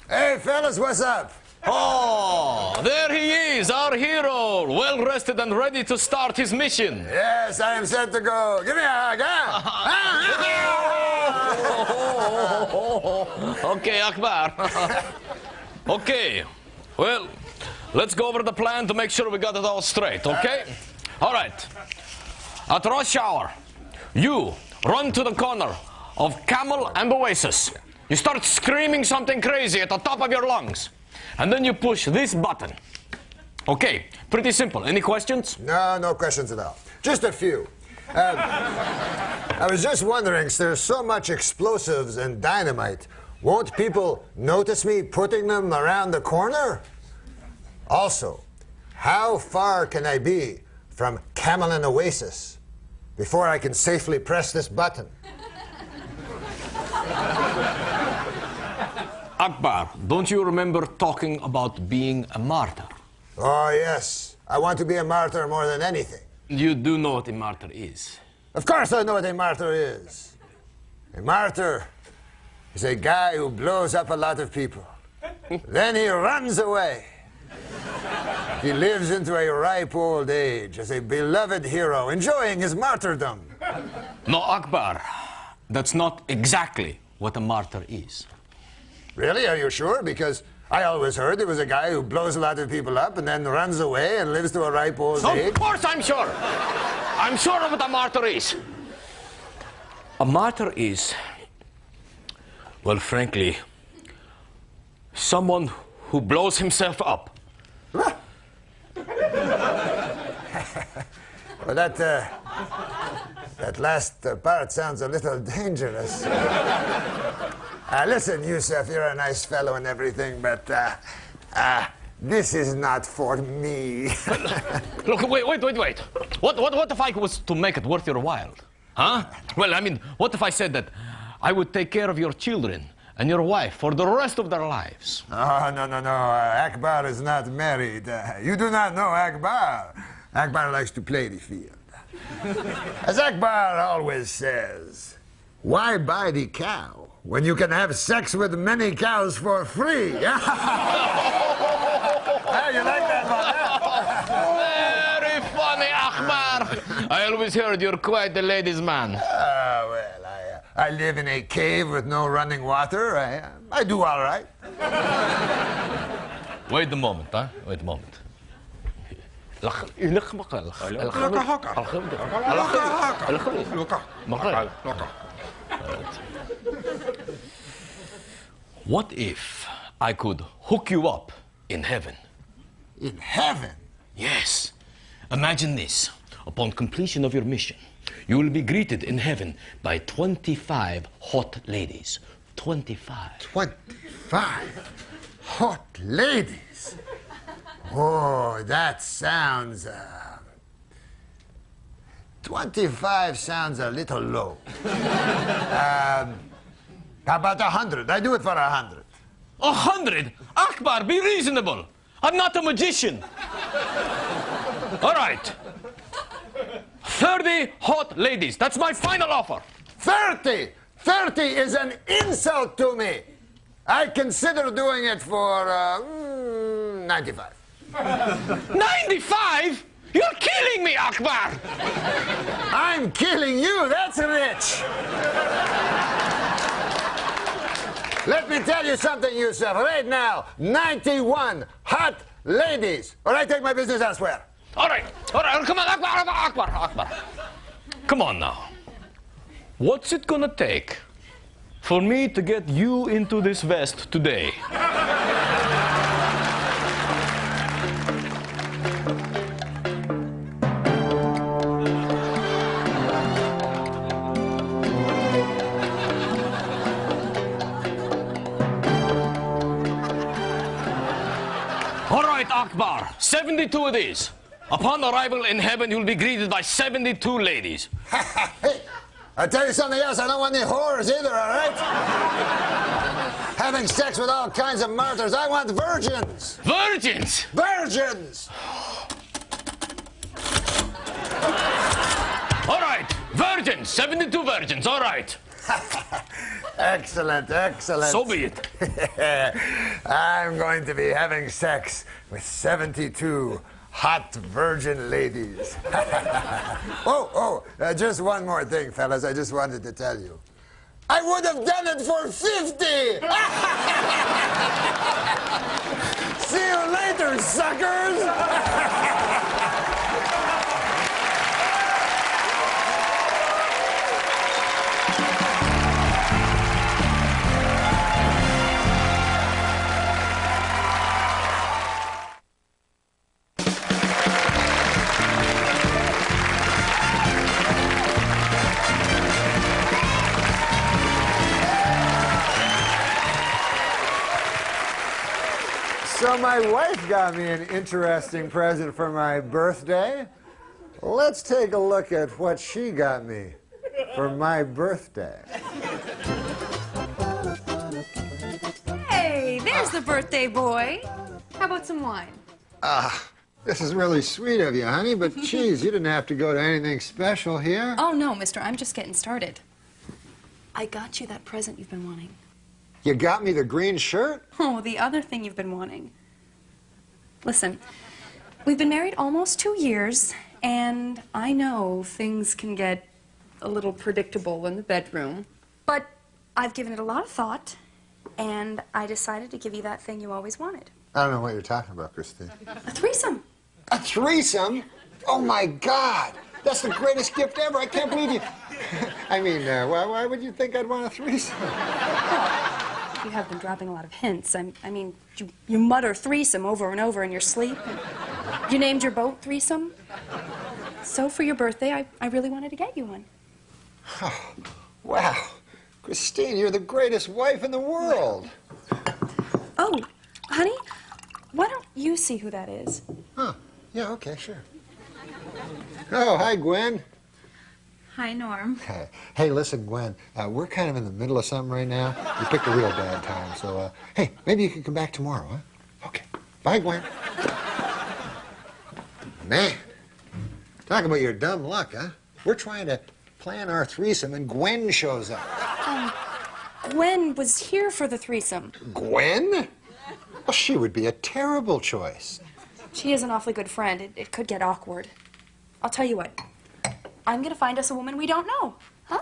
Speaker 2: Hey, fellas, what's up?
Speaker 3: Oh, there he is, our hero, well rested and ready to start his mission.
Speaker 2: Yes, I am set to go. Give me a hug,
Speaker 3: Okay, Akbar. Okay, well, let's go over the plan to make sure we got it all straight, okay? All right. At rush hour, you run to the corner of Camel and Oasis. You start screaming something crazy at the top of your lungs. And then you push this button. Okay, pretty simple. Any questions?
Speaker 2: No questions at all. Just a few. I was just wondering, there's so much explosives and dynamite. Won't people notice me putting them around the corner? Also, how far can I be from Camel and Oasis before I can safely press this button?
Speaker 3: Akbar, don't you remember talking about being a martyr?
Speaker 2: Oh, yes. I want to be a martyr more than anything.
Speaker 3: You do know what a martyr is.
Speaker 2: Of course I know what a martyr is. A martyr is a guy who blows up a lot of people. Then he runs away. He lives into a ripe old age as a beloved hero, enjoying his martyrdom.
Speaker 3: No, Akbar, that's not exactly what a martyr is.
Speaker 2: Really? Are you sure? Because I always heard it was a guy who blows a lot of people up and then runs away and lives to a ripe old age.
Speaker 3: Of course I'm sure. I'm sure of what a martyr is. A martyr is, well, frankly, someone who blows himself up.
Speaker 2: Well, that last part sounds a little dangerous. Listen, Yusuf, you're a nice fellow and everything, but this is not for me.
Speaker 3: Look, wait. What if I was to make it worth your while? Huh? Well, I mean, what if I said that I would take care of your children and your wife for the rest of their lives?
Speaker 2: Oh, no. Akbar is not married. You do not know Akbar. Akbar likes to play the field. As Akbar always says, why buy the cow when you can have sex with many cows for free? Hey, you like that one?
Speaker 3: Very funny, Akbar. I always heard you're quite a ladies' man.
Speaker 2: Well, I live in a cave with no running water. I do all right.
Speaker 3: Wait a moment, huh? Wait a moment. What if I could hook you up in heaven?
Speaker 2: In heaven?
Speaker 3: Yes. Imagine this. Upon completion of your mission, you will be greeted in heaven by 25 hot ladies. 25.
Speaker 2: 25 hot ladies? Oh, that sounds... 25 sounds a little low. How about 100? I do it for 100.
Speaker 3: 100? Akbar, be reasonable. I'm not a magician. All right. 30 hot ladies. That's my final offer.
Speaker 2: 30? 30 is an insult to me. I consider doing it for 95.
Speaker 3: 95? You're killing me, Akbar!
Speaker 2: I'm killing you, that's rich! Let me tell you something, Yusuf. Right now, 91 hot ladies. Or I take my business elsewhere.
Speaker 3: All right, come on, Akbar. Come on now. What's it gonna take for me to get you into this vest today? All right, Akbar, 72 it is. Upon arrival in heaven, you'll be greeted by 72 ladies.
Speaker 2: Hey, I'll tell you something else. I don't want any whores either, all right? Having sex with all kinds of martyrs. I want virgins.
Speaker 3: Virgins?
Speaker 2: Virgins!
Speaker 3: All right, virgins, 72 virgins, all right.
Speaker 2: Excellent, excellent.
Speaker 3: So be it.
Speaker 2: I'm going to be having sex with 72 hot virgin ladies. Just one more thing, fellas. I just wanted to tell you. I would have done it for 50! See you later, suckers! So my wife got me an interesting present for my birthday. Let's take a look at what she got me for my birthday.
Speaker 4: Hey, there's the birthday boy. How about some wine?
Speaker 2: This is really sweet of you, honey, but geez, you didn't have to go to anything special here.
Speaker 4: Oh, no, mister, I'm just getting started. I got you that present you've been wanting.
Speaker 2: You got me the green shirt?
Speaker 4: Oh, the other thing you've been wanting. Listen, we've been married almost 2 years, and I know things can get a little predictable in the bedroom, but I've given it a lot of thought, and I decided to give you that thing you always wanted.
Speaker 2: I don't know what you're talking about, Christine.
Speaker 4: A threesome.
Speaker 2: A threesome? Oh, my God. That's the greatest gift ever. I can't believe you. I mean, why would you think I'd want a threesome?
Speaker 4: You have been dropping a lot of hints. I mean, you mutter threesome over and over in your sleep. You named your boat Threesome. So for your birthday, I really wanted to get you one.
Speaker 2: Oh, wow. Christine, you're the greatest wife in the world.
Speaker 4: Oh, honey, why don't you see who that is?
Speaker 2: Huh. Yeah, okay, sure. Oh, hi, Gwen.
Speaker 4: Hi, Norm.
Speaker 2: Hey, listen, Gwen, we're kind of in the middle of something right now. You picked a real bad time, so, hey, maybe you can come back tomorrow, huh? Okay. Bye, Gwen. Man, talk about your dumb luck, huh? We're trying to plan our threesome, and Gwen shows up.
Speaker 4: Gwen was here for the threesome.
Speaker 2: Gwen? Well, she would be a terrible choice.
Speaker 4: She is an awfully good friend. It could get awkward. I'll tell you what. I'm going to find us a woman we don't know. Huh?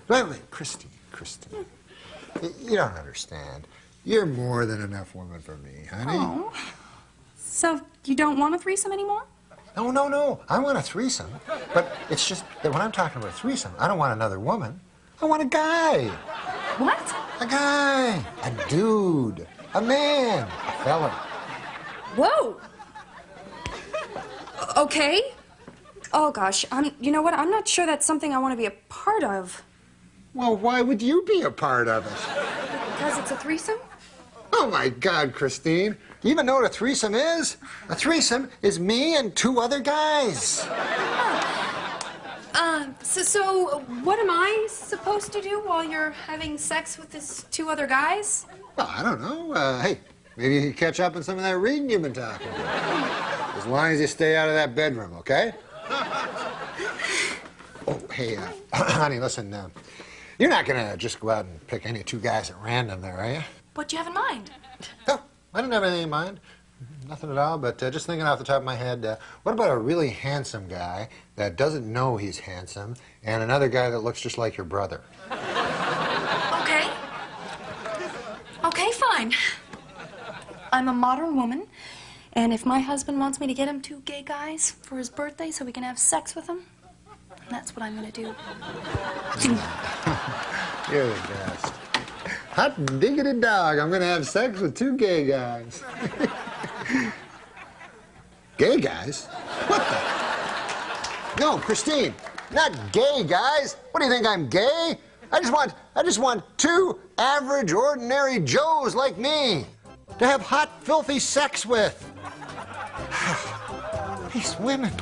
Speaker 2: Wait, Christine. You don't understand. You're more than enough woman for me, honey.
Speaker 4: Oh. So you don't want a threesome anymore?
Speaker 2: No. I want a threesome. But it's just that when I'm talking about a threesome, I don't want another woman. I want a guy.
Speaker 4: What?
Speaker 2: A guy. A dude. A man. A fella.
Speaker 4: Whoa. Okay. Oh, gosh. You know what? I'm not sure that's something I want to be a part of.
Speaker 2: Well, why would you be a part of it?
Speaker 4: Because it's a threesome?
Speaker 2: Oh, my God, Christine. Do you even know what a threesome is? A threesome is me and 2 other guys.
Speaker 4: So what am I supposed to do while you're having sex with this 2 other guys?
Speaker 2: Well, I don't know. Hey, maybe you can catch up on some of that reading you've been talking about. As long as you stay out of that bedroom, okay? Oh, hey, honey, listen, You're not going to just go out and pick any two guys at random there, are you?
Speaker 4: What do you have in mind?
Speaker 2: Oh, I didn't have anything in mind. Nothing at all, but just thinking off the top of my head, what about a really handsome guy that doesn't know he's handsome and another guy that looks just like your brother?
Speaker 4: Okay. Okay, fine. I'm a modern woman, and if my husband wants me to get him 2 gay guys for his birthday so we can have sex with them, that's what I'm going to do.
Speaker 2: You're the best. Hot diggity dog, I'm going to have sex with 2 gay guys. Gay guys? What the? No, Christine, not gay guys. What do you think, I'm gay? I just want 2 average, ordinary Joes like me to have hot, filthy sex with. These women.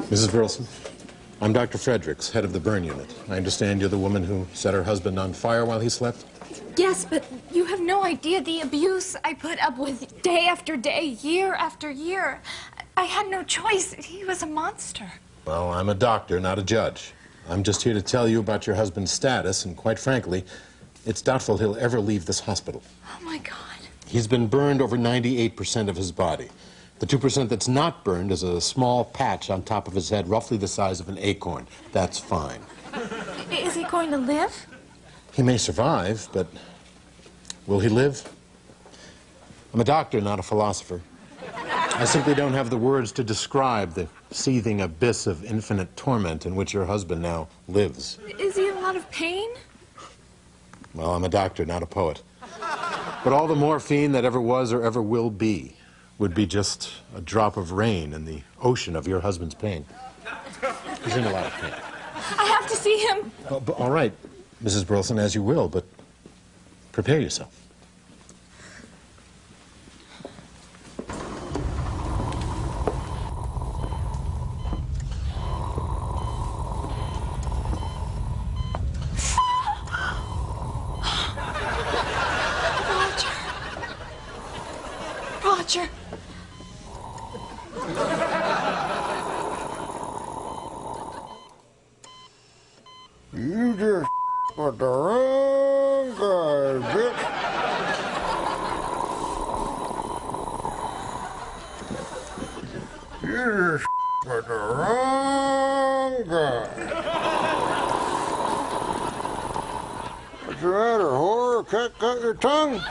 Speaker 9: Mrs. Burleson, I'm Dr. Fredericks, head of the burn unit. I understand you're the woman who set her husband on fire while he slept?
Speaker 4: Yes, but you have no idea the abuse I put up with day after day, year after year. I had no choice. He was a monster.
Speaker 9: Well, I'm a doctor, not a judge. I'm just here to tell you about your husband's status, and quite frankly, it's doubtful he'll ever leave this hospital.
Speaker 4: Oh, my God.
Speaker 9: He's been burned over 98% of his body. The 2% that's not burned is a small patch on top of his head, roughly the size of an acorn. That's fine.
Speaker 4: Is he going to live?
Speaker 9: He may survive, but will he live? I'm a doctor, not a philosopher. I simply don't have the words to describe the seething abyss of infinite torment in which your husband now lives.
Speaker 4: Is he in a lot of pain?
Speaker 9: Well, I'm a doctor, not a poet. But all the morphine that ever was or ever will be would be just a drop of rain in the ocean of your husband's pain. He's in a lot of pain.
Speaker 4: I have to see him.
Speaker 9: All right, Mrs. Burleson, as you will, but prepare yourself.
Speaker 4: Roger.
Speaker 2: You just put the wrong guy, bitch. You just put the wrong guy. What's the matter, whore? Can't cut your tongue?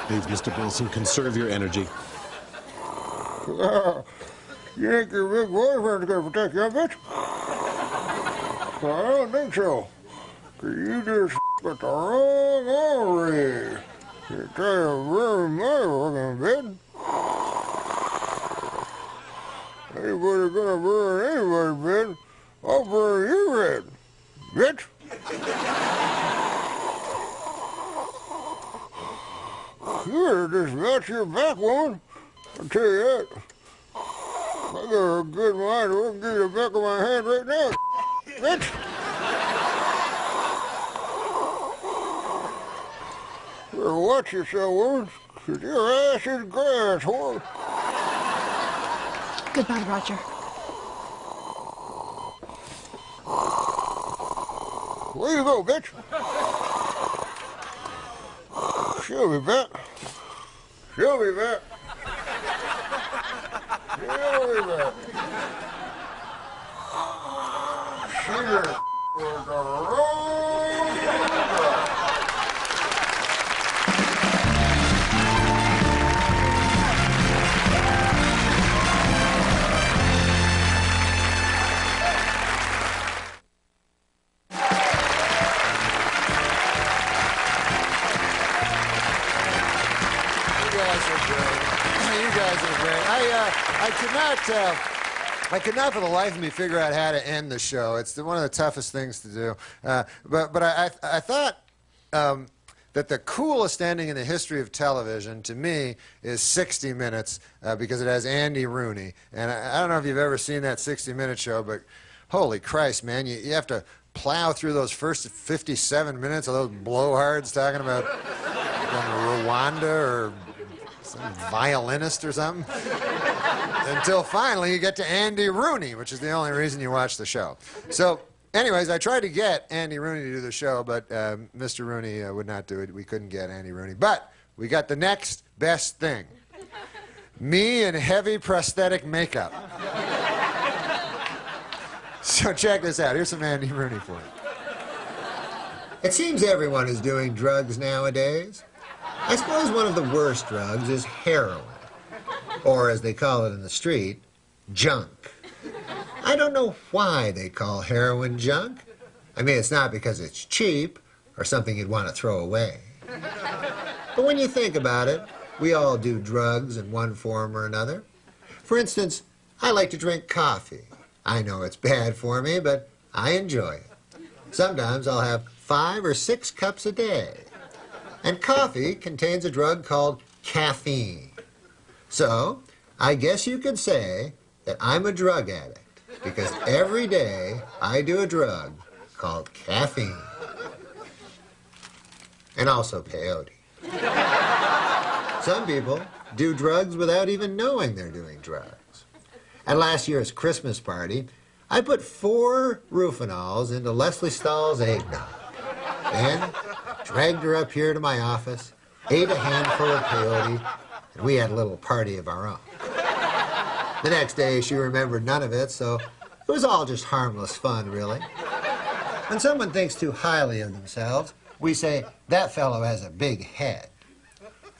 Speaker 9: Please, Mr. Burleson, conserve your energy.
Speaker 2: You think your big boyfriend's gonna protect you, bitch? I don't think so. 'Cause you just put the wrong ovary. You tell you very motherfucking bed. Anybody gonna burn anybody's bed, I'll burn your head, bitch. You better just watch your back, woman. I'll tell you that. I got a good mind. I can give you the back of my hand right now, bitch. You better watch yourself, woman, 'cause your ass is grass, whore.
Speaker 4: Goodbye, Roger.
Speaker 2: Where you go, bitch? She'll be back. She'll be back. She'll be back. She just was the wrong guy. I could not for the life of me figure out how to end the show. It's one of the toughest things to do. But I thought that the coolest ending in the history of television, to me, is 60 Minutes, because it has Andy Rooney. And I don't know if you've ever seen that 60 Minute show, but holy Christ, man, you have to plow through those first 57 minutes of those blowhards talking about Rwanda or some violinist or something, until finally you get to Andy Rooney, which is the only reason you watch the show. So anyways, I tried to get Andy Rooney to do the show, but Mr. Rooney would not do it. We couldn't get Andy Rooney. But we got the next best thing. Me in heavy prosthetic makeup. So check this out. Here's some Andy Rooney for you. It seems everyone is doing drugs nowadays. I suppose one of the worst drugs is heroin, or as they call it in the street, junk. I don't know why they call heroin junk. I mean, it's not because it's cheap or something you'd want to throw away. But when you think about it, we all do drugs in one form or another. For instance, I like to drink coffee. I know it's bad for me, but I enjoy it. Sometimes I'll have 5 or 6 cups a day. And coffee contains a drug called caffeine. So, I guess you could say that I'm a drug addict, because every day I do a drug called caffeine. And also peyote. Some people do drugs without even knowing they're doing drugs. At last year's Christmas party, I put 4 Rufinols into Leslie Stahl's eggnog. Then dragged her up here to my office, ate a handful of peyote, and we had a little party of our own. The next day, she remembered none of it, so it was all just harmless fun, really. When someone thinks too highly of themselves, we say, that fellow has a big head.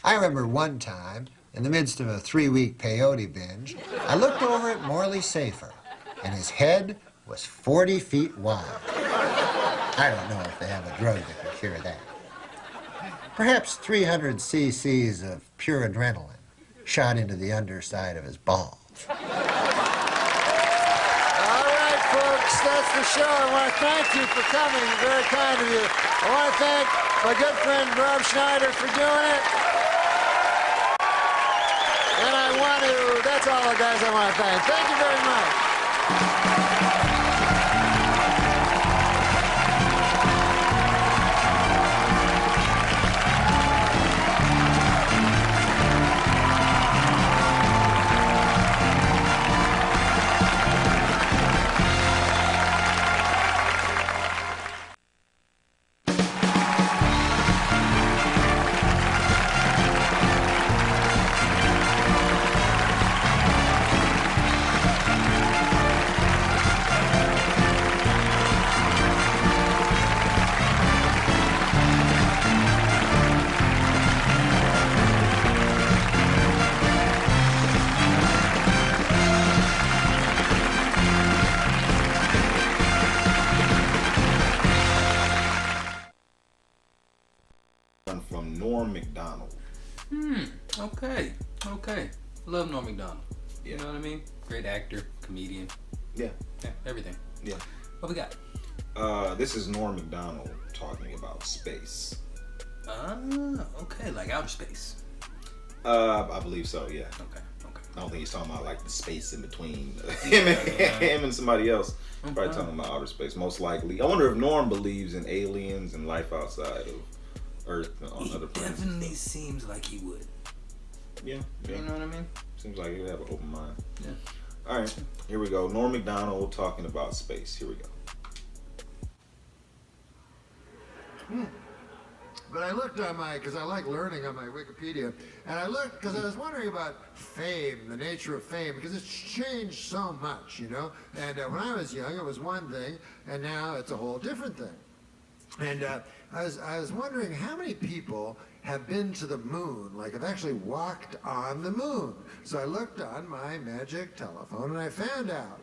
Speaker 2: I remember one time, in the midst of a 3-week peyote binge, I looked over at Morley Safer, and his head was 40 feet wide. I don't know if they have a drug that can cure that. Perhaps 300 cc's of pure adrenaline shot into the underside of his balls. All right, folks, that's the show. I want to thank you for coming. Very kind of you. I want to thank my good friend Rob Schneider for doing it. And I want to, that's all the guys I want to thank. Thank you very much.
Speaker 1: From Norm MacDonald.
Speaker 16: Okay. Love Norm MacDonald. Yeah. You know what I mean? Great actor, comedian.
Speaker 1: Yeah,
Speaker 16: everything.
Speaker 1: Yeah.
Speaker 16: What we got?
Speaker 1: This is Norm MacDonald talking about space.
Speaker 16: Okay, like outer space.
Speaker 1: I believe so, yeah.
Speaker 16: Okay.
Speaker 1: I don't think he's talking about like the space in between him and somebody else. Probably talking about outer space, most likely. I wonder if Norm believes in aliens and life outside of Earth on other planets.
Speaker 16: Definitely seems like he would.
Speaker 1: Yeah.
Speaker 16: You know what I mean?
Speaker 1: Seems like he would have an open mind.
Speaker 16: Yeah.
Speaker 1: All right, here we go. Norm MacDonald talking about space. Here we go.
Speaker 2: But I looked on because I like learning on my Wikipedia, and I looked because I was wondering about fame, the nature of fame, because it's changed so much, you know? And when I was young, it was one thing, and now it's a whole different thing. And I was wondering how many people have been to the moon, like have actually walked on the moon. So I looked on my magic telephone, and I found out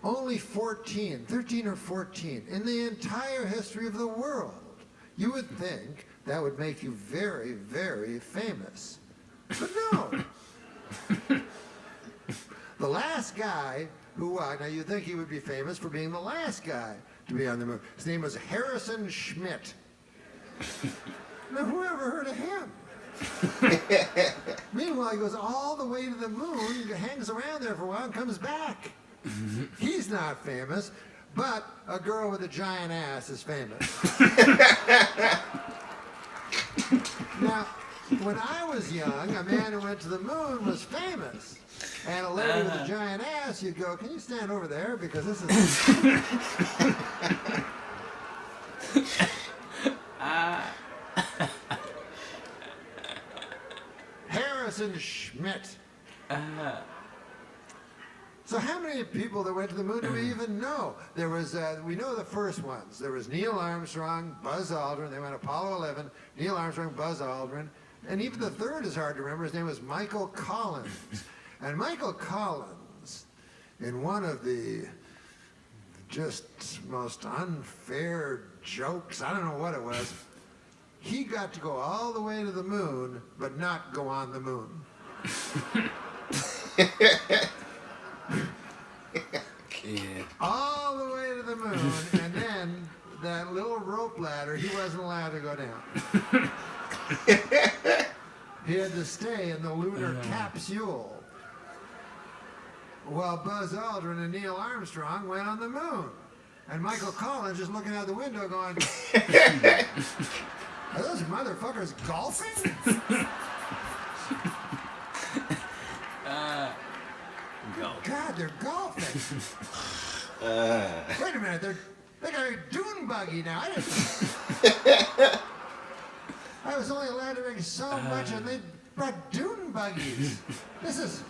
Speaker 2: only 13 or 14 in the entire history of the world. You would think that would make you very, very famous. But no. The last guy who, now you'd think he would be famous for being the last guy to be on the moon. His name was Harrison Schmitt. Now, whoever heard of him? Meanwhile, he goes all the way to the moon, hangs around there for a while, and comes back. He's not famous, but a girl with a giant ass is famous. Now, when I was young, a man who went to the moon was famous. And a lady with a giant ass, you'd go, can you stand over there? Because this is... Harrison Schmitt. So how many people that went to the moon do we even know? There was, we know the first ones. There was Neil Armstrong, Buzz Aldrin. They went Apollo 11, Neil Armstrong, Buzz Aldrin. And even the third is hard to remember. His name was Michael Collins. And Michael Collins, in one of the just most unfair jokes, I don't know what it was, he got to go all the way to the moon, but not go on the moon. All the way to the moon, and then that little rope ladder, he wasn't allowed to go down. He had to stay in the lunar capsule while Buzz Aldrin and Neil Armstrong went on the moon. And Michael Collins just looking out the window going, are those motherfuckers golfing? God, they're golfing. Wait a minute, they got a dune buggy now. I was only allowed to drink so much, and they brought dune buggies. This is...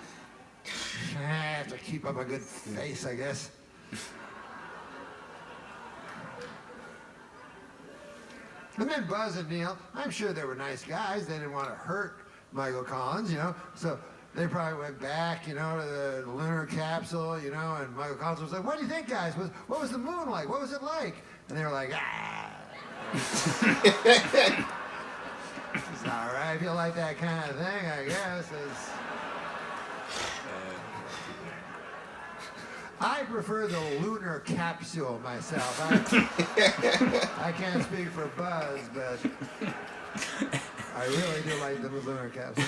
Speaker 2: I have to keep up a good face, I guess. And then Buzz and Neil, I'm sure they were nice guys. They didn't want to hurt Michael Collins, you know. So they probably went back, you know, to the lunar capsule, you know, and Michael Collins was like, what do you think, guys? What was the moon like? What was it like? And they were like, ah. It's all right if you like that kind of thing, I guess. I prefer the lunar capsule myself. I can't speak for Buzz, but I really do like the lunar capsule.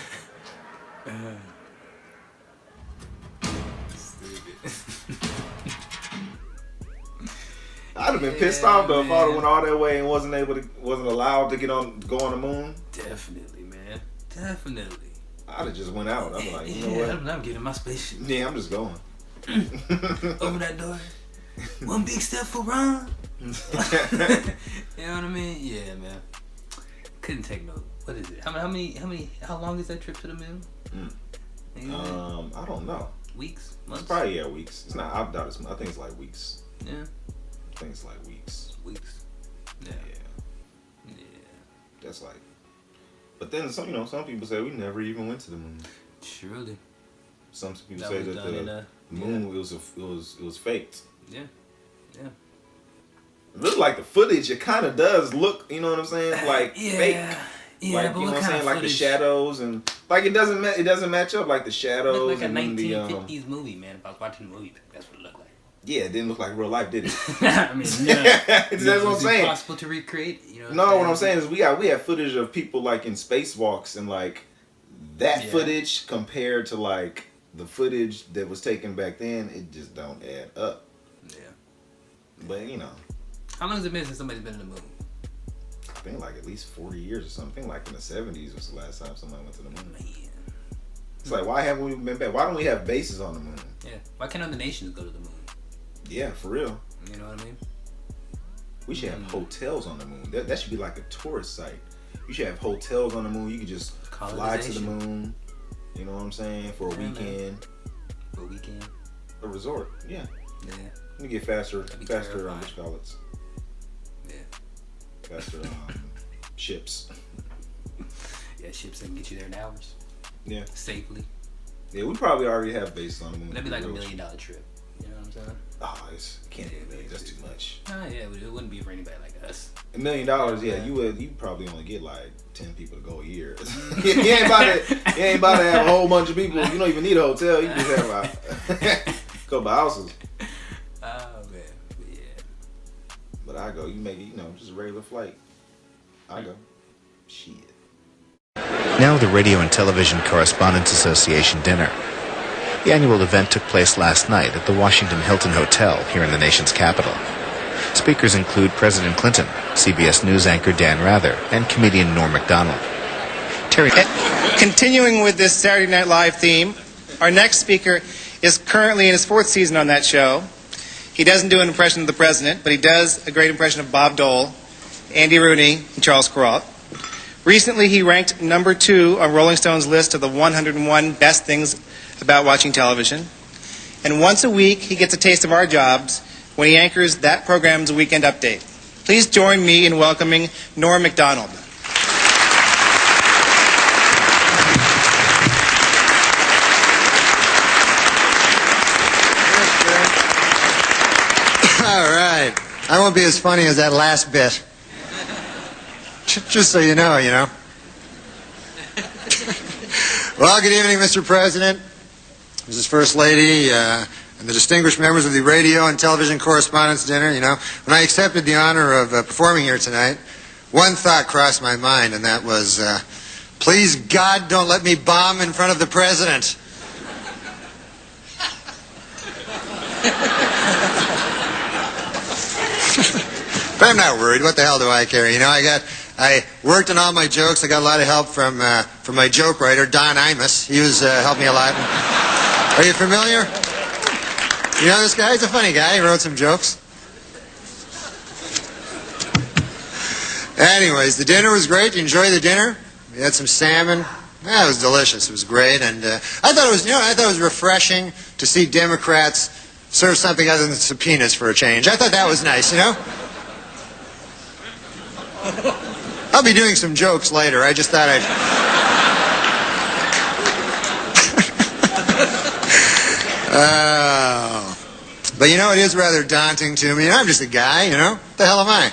Speaker 1: I'd have been pissed off though if I went all that way and wasn't allowed to go on the moon.
Speaker 16: Definitely, man. Definitely.
Speaker 1: I'd have just went out. I'm like, you know what?
Speaker 16: I'm getting my spaceship.
Speaker 1: Yeah, I'm just going.
Speaker 16: Open that door. One big step for Ron. You know what I mean? Yeah, man. Couldn't take no. What is it? How long is that trip to the moon?
Speaker 1: I don't know.
Speaker 16: Weeks? Months?
Speaker 1: It's probably weeks. It's not. I doubt it's. I think it's like weeks.
Speaker 16: Yeah.
Speaker 1: I think it's like weeks.
Speaker 16: Weeks. Yeah.
Speaker 1: That's like. But then some people say we never even went to the moon.
Speaker 16: Surely.
Speaker 1: Some people say that the moon was faked.
Speaker 16: Yeah. Yeah.
Speaker 1: Really, like the footage, it kind of does look, you know what I'm saying, like fake.
Speaker 16: Yeah,
Speaker 1: like,
Speaker 16: but
Speaker 1: you know what I'm saying,
Speaker 16: footage?
Speaker 1: like the shadows and like it doesn't match up, like the shadows.
Speaker 16: It looked like a
Speaker 1: and
Speaker 16: 1950s movie, man. If I was watching the movie, that's what it looked like.
Speaker 1: Yeah, it didn't look like real life, did it?
Speaker 16: I mean, yeah.
Speaker 1: That's what I'm saying.
Speaker 16: Impossible to recreate. You know.
Speaker 1: What I'm saying is we have footage of people like in spacewalks and like that footage compared to like the footage that was taken back then, it just don't add up.
Speaker 16: Yeah.
Speaker 1: But you know.
Speaker 16: How long has it been since somebody's been in the moon?
Speaker 1: I think like at least 40 years or something. Like in the 70s was the last time somebody went to the moon.
Speaker 16: Man.
Speaker 1: It's like, why haven't we been back? Why don't we have bases on the moon?
Speaker 16: Yeah. Why can't other nations go to the moon?
Speaker 1: Yeah, for real.
Speaker 16: You know what I mean?
Speaker 1: We should have hotels on the moon. That should be like a tourist site. You should have hotels on the moon. You could just fly to the moon. You know what I'm saying? For a weekend.
Speaker 16: Man. For a weekend.
Speaker 1: A resort. Yeah.
Speaker 16: Yeah.
Speaker 1: Let me get faster what you call it?
Speaker 16: Yeah.
Speaker 1: Faster ships.
Speaker 16: Yeah, ships that can get you there in hours.
Speaker 1: Yeah.
Speaker 16: Safely.
Speaker 1: Yeah, we probably already have bases on the moon.
Speaker 16: That'd be like $1 million trip. You know what I'm saying?
Speaker 1: Oh, it can't be $1 million. That's too much.
Speaker 16: Yeah, it wouldn't be for anybody like us.
Speaker 1: $1 million, yeah, you probably only get like 10 people to go a year. you ain't about to have a whole bunch of people. You don't even need a hotel. You just have a couple of houses.
Speaker 16: Oh man, yeah.
Speaker 1: But I go. You make it, just a regular flight. I go. Shit.
Speaker 12: Now the Radio and Television Correspondents Association dinner. The annual event took place last night at the Washington Hilton Hotel here in the nation's capital. Speakers include President Clinton, CBS News anchor Dan Rather, and comedian Norm MacDonald. Terry.
Speaker 17: Continuing with this Saturday Night Live theme, our next speaker is currently in his 4th season on that show. He doesn't do an impression of the president, but he does a great impression of Bob Dole, Andy Rooney, and Charles Kuralt. Recently, he ranked number 2 on Rolling Stone's list of the 101 best things about watching television. And once a week, he gets a taste of our jobs when he anchors that program's Weekend Update. Please join me in welcoming Norm MacDonald.
Speaker 2: All right. I won't be as funny as that last bit. Just so you know, Well, good evening, Mr. President, Mrs. First Lady, and the distinguished members of the Radio and Television Correspondents' Dinner. When I accepted the honor of performing here tonight, one thought crossed my mind, and that was, please, God, don't let me bomb in front of the President. But I'm not worried. What the hell do I care? I worked on all my jokes. I got a lot of help from my joke writer, Don Imus. He helped me a lot. Are you familiar? You know this guy? He's a funny guy. He wrote some jokes. Anyways, the dinner was great. You enjoyed the dinner? We had some salmon. Yeah, it was delicious. It was great. And I thought it was refreshing to see Democrats serve something other than subpoenas for a change. I thought that was nice, I'll be doing some jokes later. I just thought I'd... But it is rather daunting to me. I'm just a guy, What the hell am I?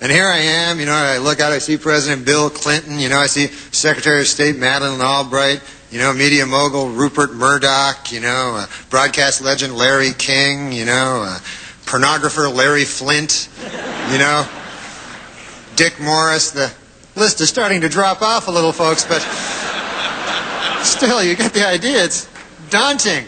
Speaker 2: And here I am, I look out, I see President Bill Clinton, I see Secretary of State Madeleine Albright, media mogul Rupert Murdoch, broadcast legend Larry King, pornographer Larry Flint, Dick Morris. The list is starting to drop off a little, folks, but still, you get the idea. It's daunting.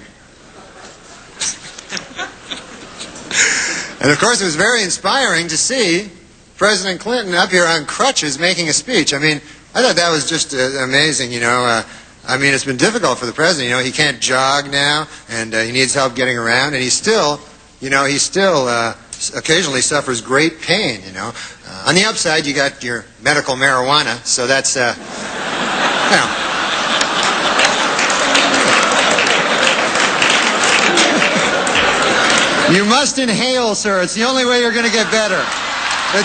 Speaker 2: And, of course, it was very inspiring to see President Clinton up here on crutches making a speech. I thought that was just amazing, it's been difficult for the president. He can't jog now, and he needs help getting around, and he still occasionally suffers great pain, On the upside, you got your medical marijuana, so that's, You must inhale, sir. It's the only way you're going to get better. But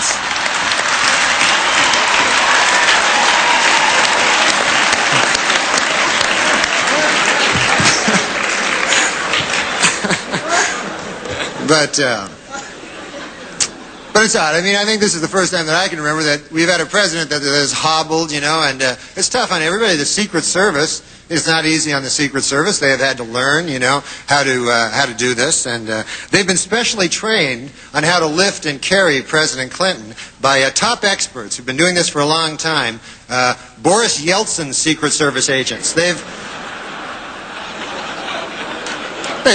Speaker 2: it's odd. I think this is the first time that I can remember that we've had a president that has hobbled, and it's tough on everybody. The Secret Service is not easy on the Secret Service. They have had to learn, how to do this, and they've been specially trained on how to lift and carry President Clinton by top experts who've been doing this for a long time. Boris Yeltsin's Secret Service agents. They've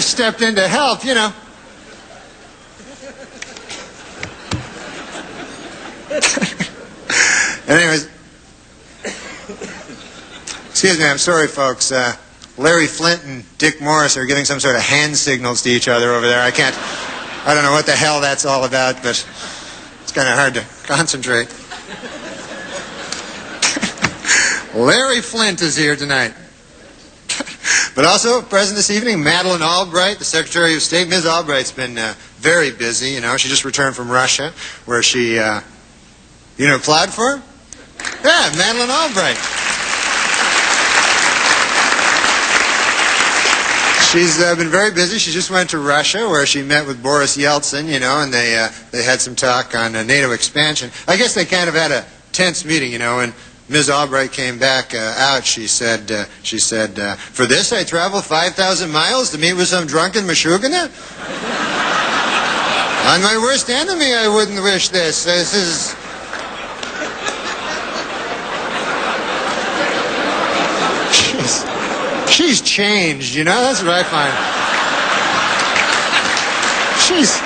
Speaker 2: stepped in to help, Anyways, excuse me, I'm sorry, folks. Larry Flint and Dick Morris are giving some sort of hand signals to each other over there. I don't know what the hell that's all about, but it's kind of hard to concentrate. Larry Flint is here tonight. But also present this evening, Madeleine Albright, the Secretary of State. Ms. Albright's been very busy, She just returned from Russia, where she, applied for her? Yeah, Madeleine Albright. She's been very busy. She just went to Russia, where she met with Boris Yeltsin, and they had some talk on NATO expansion. I guess they kind of had a tense meeting, When Ms. Albright came back out, she said, for this I travel 5,000 miles to meet with some drunken Meshuggah? On my worst enemy, I wouldn't wish this. This is... She's changed, you know? That's what I find. She's...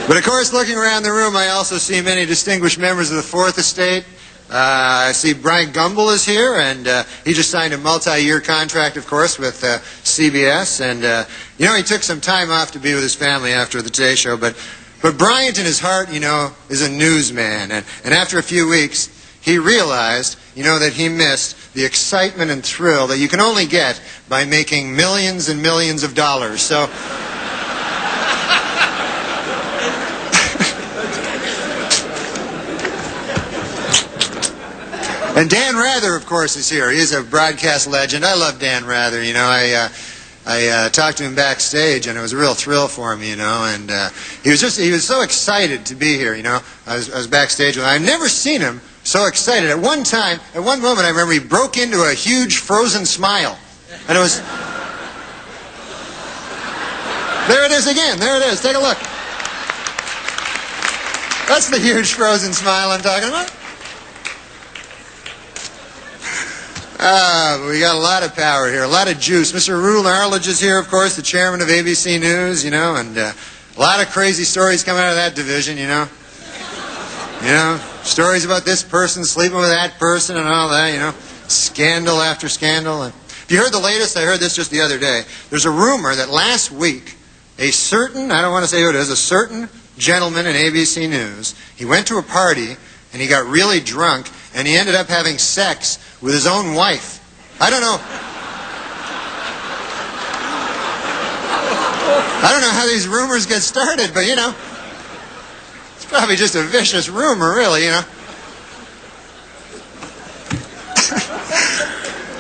Speaker 2: But of course, looking around the room, I also see many distinguished members of the Fourth Estate. I see Brian Gumble is here, and he just signed a multi-year contract, of course, with CBS. And, you know, he took some time off to be with his family after the Today Show. But Bryant, in his heart, you know, is a newsman. And after a few weeks, he realized, you know, that he missed the excitement and thrill that you can only get by making millions and millions of dollars. So... And Dan Rather, of course, is here. He's a broadcast legend. I love Dan Rather. You know, I talked to him backstage, and it was a real thrill for me, you know. And he was so excited to be here, you know. I was backstage with him. I've never seen him so excited. At one moment, I remember he broke into a huge frozen smile. And it was... There it is again. There it is. Take a look. That's the huge frozen smile I'm talking about. We got a lot of power here, a lot of juice. Mr. Rule Arledge is here, of course, the chairman of ABC News, you know, and a lot of crazy stories come out of that division, you know. You know, stories about this person sleeping with that person and all that, you know. Scandal after scandal. And if you heard the latest, I heard this just the other day. There's a rumor that last week, a certain, I don't want to say who it is, a certain gentleman in ABC News, he went to a party and he got really drunk and he ended up having sex with his own wife. I don't know how these rumors get started, but, you know, it's probably just a vicious rumor, really, you know.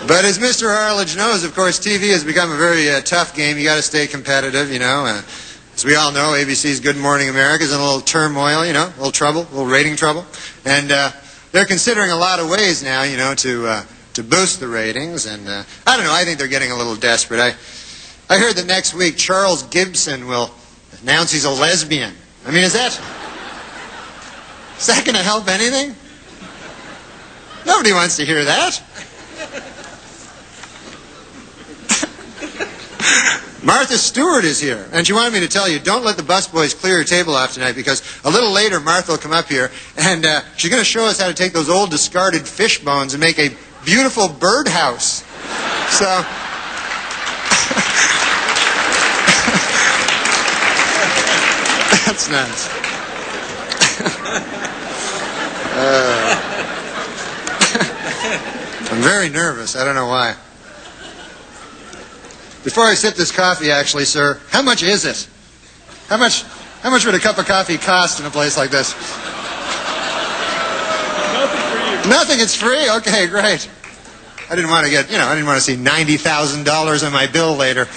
Speaker 2: But as Mr. Arledge knows, of course, TV has become a very tough game. You got to stay competitive, you know. As we all know, ABC's Good Morning America is in a little turmoil, you know, a little trouble, a little rating trouble. And they're considering a lot of ways now, you know, to boost the ratings. And I don't know, I think they're getting a little desperate. I heard that next week Charles Gibson will announce he's a lesbian. I mean, is that going to help anything? Nobody wants to hear that. Martha Stewart is here, and she wanted me to tell you, don't let the busboys clear your table off tonight, because a little later Martha will come up here, and she's going to show us how to take those old discarded fish bones and make a beautiful birdhouse. So... That's nice. I'm very nervous. I don't know why. Before I sip this coffee, actually, sir, how much is it? How much would a cup of coffee cost in a place like this?
Speaker 18: Nothing for you.
Speaker 2: Nothing. It's free. Okay, great. I didn't want to get, I didn't want to see $90,000 on my bill later.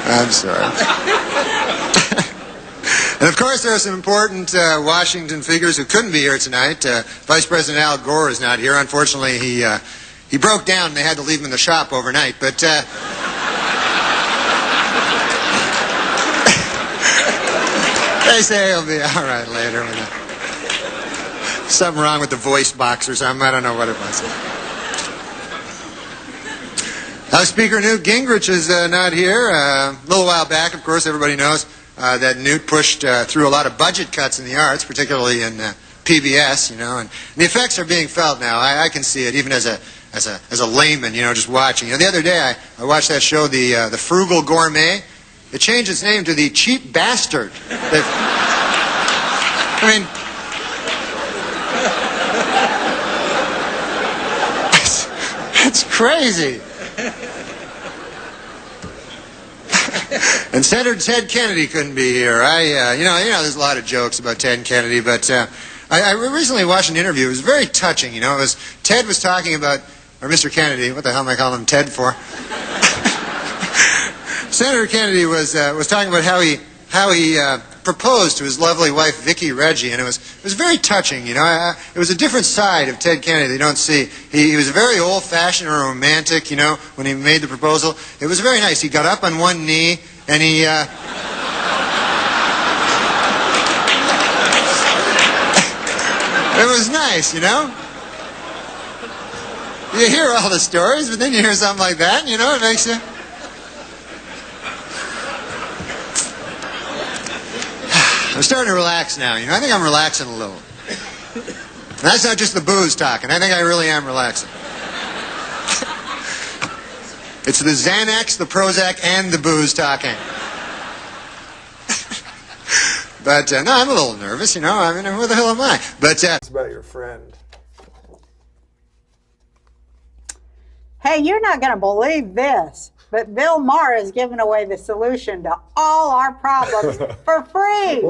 Speaker 2: I'm sorry. And of course, there are some important Washington figures who couldn't be here tonight. Vice President Al Gore is not here. Unfortunately, he broke down and they had to leave him in the shop overnight. But they say he'll be all right later. Something wrong with the voice box or something. I don't know what it was. House Speaker Newt Gingrich is not here. A little while back, of course, everybody knows that Newt pushed through a lot of budget cuts in the arts, particularly in PBS, and the effects are being felt now. I can see it, even as a layman, just watching. The other day I watched that show, the Frugal Gourmet. It changed its name to the Cheap Bastard. It's crazy. And Senator Ted Kennedy couldn't be here. There's a lot of jokes about Ted Kennedy, but I recently watched an interview. It was very touching. Ted was talking about, or Mr. Kennedy. What the hell am I calling him Ted for? Senator Kennedy was talking about how he proposed to his lovely wife Vicki Reggie, and it was very touching. It was a different side of Ted Kennedy that you don't see. He was very old-fashioned or romantic. When he made the proposal, it was very nice. He got up on one knee And he, it was nice, you know? You hear all the stories, but then you hear something like that, and, you know, it makes you... I'm starting to relax now, you know? I think I'm relaxing a little. And that's not just the booze talking. I think I really am relaxing. It's the Xanax, the Prozac, and the booze talking. But, no, I'm a little nervous, you know? I mean, who the hell am I? But,
Speaker 18: It's about your friend.
Speaker 19: Hey, you're not going to believe this, but Bill Maher is giving away the solution to all our problems for free.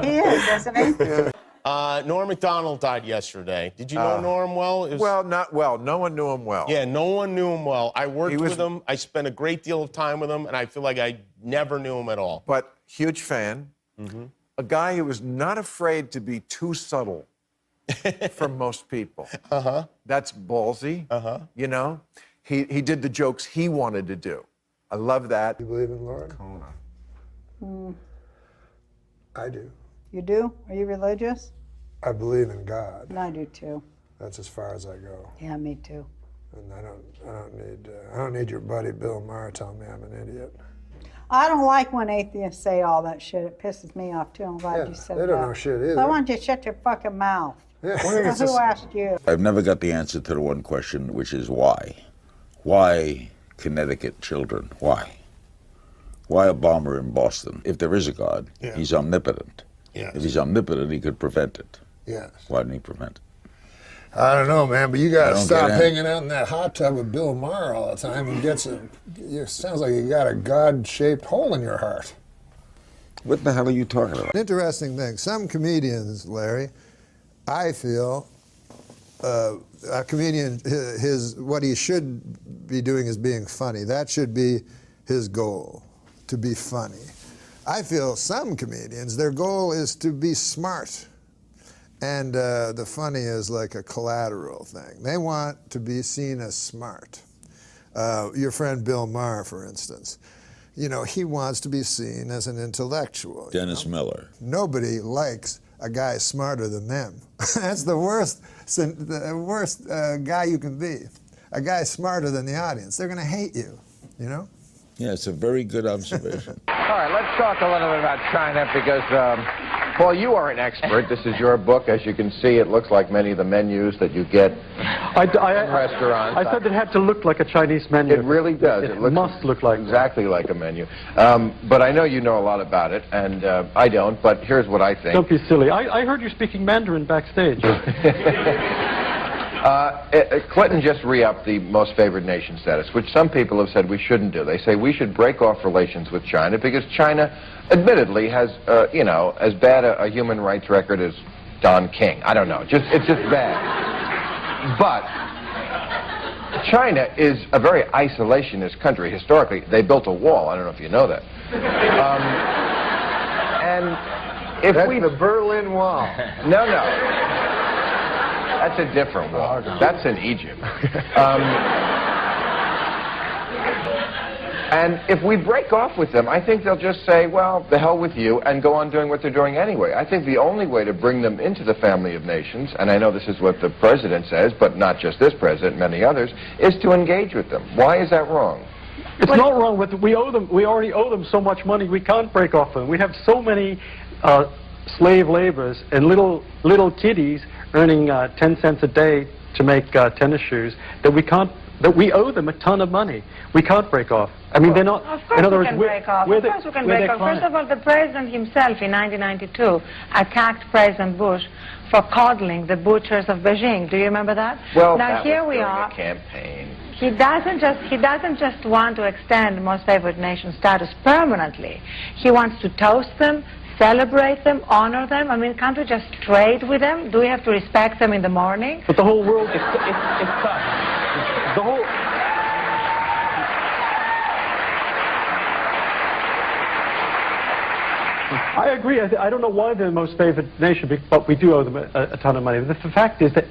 Speaker 19: He is, isn't he?
Speaker 21: Norm MacDonald died yesterday. Did you know Norm well?
Speaker 18: Well, not well. No one knew him well.
Speaker 21: Yeah, no one knew him well. I worked with him. I spent a great deal of time with him, and I feel like I never knew him at all.
Speaker 18: But huge fan. Mm-hmm. A guy who was not afraid to be too subtle for most people. Uh-huh. That's ballsy. Uh-huh. You know? He did the jokes he wanted to do. I love that.
Speaker 22: You believe in Lord? I do.
Speaker 19: You do? Are you religious?
Speaker 22: I believe in God.
Speaker 19: I do too.
Speaker 22: That's as far as I go.
Speaker 19: Yeah, me too.
Speaker 22: And I don't need your buddy Bill Maher telling me I'm an idiot.
Speaker 19: I don't like when atheists say all that shit. It pisses me off too. I'm glad you said that.
Speaker 22: They don't know shit either.
Speaker 19: I want you to shut your fucking mouth.
Speaker 22: Yeah.
Speaker 19: Who asked you?
Speaker 25: I've never got the answer to the one question, which is why? Why Connecticut children? Why? Why a bomber in Boston? If there is a God, he's omnipotent.
Speaker 22: Yes.
Speaker 25: If he's omnipotent, he could prevent it.
Speaker 22: Yes.
Speaker 25: Why didn't he prevent it?
Speaker 22: I don't know, man, but you got to
Speaker 25: don't
Speaker 22: stop
Speaker 25: get it.
Speaker 22: hanging out in that hot tub with Bill Maher all the time and get some. It sounds like you got a God-shaped hole in your heart.
Speaker 25: What the hell are you talking about?
Speaker 22: Interesting thing. Some comedians, Larry, I feel, a comedian, what he should be doing is being funny. That should be his goal, to be funny. I feel some comedians, their goal is to be smart. And the funny is like a collateral thing. They want to be seen as smart. Your friend Bill Maher, for instance, you know, he wants to be seen as an intellectual.
Speaker 25: Dennis Miller.
Speaker 22: Nobody likes a guy smarter than them. That's the worst guy you can be. A guy smarter than the audience. They're going to hate you, you know?
Speaker 25: Yeah, it's a very good observation.
Speaker 26: All right, let's talk a little bit about China because, Paul, you are an expert. This is your book. As you can see, it looks like many of the menus that you get in restaurants.
Speaker 27: I said it had to look like a Chinese menu.
Speaker 26: It really does.
Speaker 27: It must look like
Speaker 26: exactly like a menu. But I know you know a lot about it, and I don't, but here's what I think.
Speaker 27: Don't be silly. I heard you speaking Mandarin backstage.
Speaker 26: Clinton just re-upped the most favored nation status, which some people have said we shouldn't do. They say we should break off relations with China because China, admittedly, has, you know, as bad a human rights record as Don King. I don't know. It's just bad. But China is a very isolationist country. Historically, they built a wall. I don't know if you know that. And if
Speaker 22: That's
Speaker 26: we...
Speaker 22: the Berlin Wall.
Speaker 26: No. That's a different wall. That's in Egypt. And if we break off with them, I think they'll just say, well, the hell with you, and go on doing what they're doing anyway. I think the only way to bring them into the family of nations, and I know this is what the president says, but not just this president, many others, is to engage with them. Why is that wrong?
Speaker 27: It's not wrong, but we already owe them so much money, we can't break off them. We have so many slave laborers and little kiddies earning 10 cents a day to make tennis shoes that we owe them a ton of money. We can't break off. I mean, they're not.
Speaker 28: Of course
Speaker 27: in other
Speaker 28: we
Speaker 27: words,
Speaker 28: can break off. Of course we can break off. First of all, the president himself in 1992 attacked President Bush for coddling the butchers of Beijing. Do you remember that?
Speaker 26: Well,
Speaker 28: now
Speaker 26: that here
Speaker 28: we
Speaker 26: are. A campaign.
Speaker 28: He doesn't just want to extend most favored nation status permanently. He wants to toast them, celebrate them, honor them. I mean, can't we just trade with them? Do we have to respect them in the morning?
Speaker 27: But the whole world, it's tough. The whole... I agree. I don't know why they're the most favored nation, but we do owe them a ton of money. The fact is that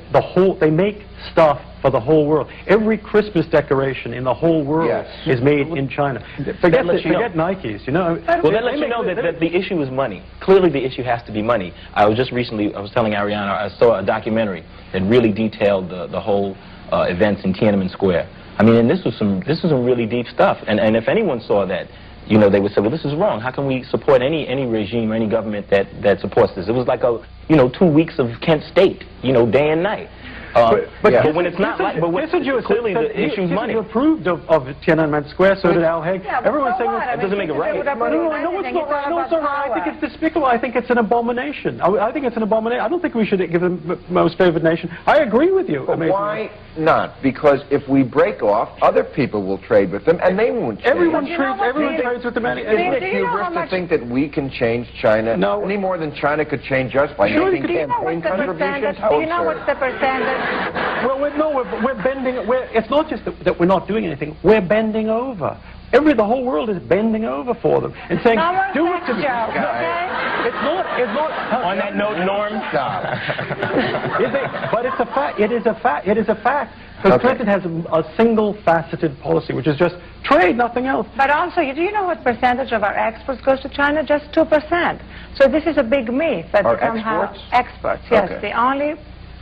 Speaker 27: they make stuff for the whole world. Every Christmas decoration in the whole world is made in China. Forget Nikes, you know.
Speaker 6: Well, that lets you know that the issue is money. Clearly, the issue has to be money. I was telling Ariana, I saw a documentary that really detailed the whole events in Tiananmen Square. I mean, and this was some really deep stuff. And if anyone saw that, you know, they would say, well, this is wrong. How can we support any regime or any government that supports this? It was like 2 weeks of Kent State, you know, day and night. But when it's not like, clearly the issue is money.
Speaker 27: You approved of Tiananmen Square, so did Al Haig. Everyone's saying
Speaker 6: that doesn't make it right.
Speaker 27: No, it's not right. No, it's not right. I think it's despicable. I think it's an abomination. I think it's an abomination. I don't think we should give them most favored nation. I agree with you.
Speaker 26: But why not? Because if we break off, other people will trade with them, and they won't change.
Speaker 27: Everyone trades with them.
Speaker 26: Isn't it hubris to think that we can change China any more than China could change us by making campaign contributions?
Speaker 28: Do you know what's the percentage?
Speaker 27: Well, we're bending. It's not just that we're not doing anything. We're bending over. The whole world is bending over for them and saying, "Do it to me." It's not.
Speaker 6: On that note, Norm, stop.
Speaker 27: But it's a fact. It is a fact. It is a fact. Because Clinton has a single-faceted policy, which is just trade, nothing else.
Speaker 28: But also, do you know what percentage of our exports goes to China? Just 2%. So this is a big myth that somehow exports. Yes, the only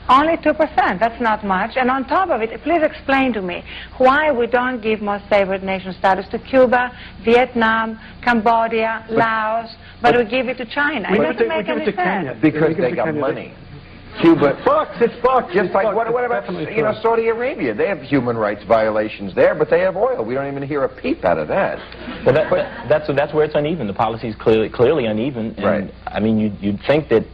Speaker 28: 2%. That's not much. And on top of it, please explain to me why we don't give most favored nation status to Cuba, Vietnam, Cambodia, Laos, but we give it to China. It doesn't make any sense.
Speaker 26: Because they got money. Cuba,
Speaker 27: it's bucks.
Speaker 26: Just like what about Saudi Arabia? They have human rights violations there, but they have oil. We don't even hear a peep out of that.
Speaker 6: Well, that's where it's uneven. The policy is clearly uneven. And, right. I mean, you'd think that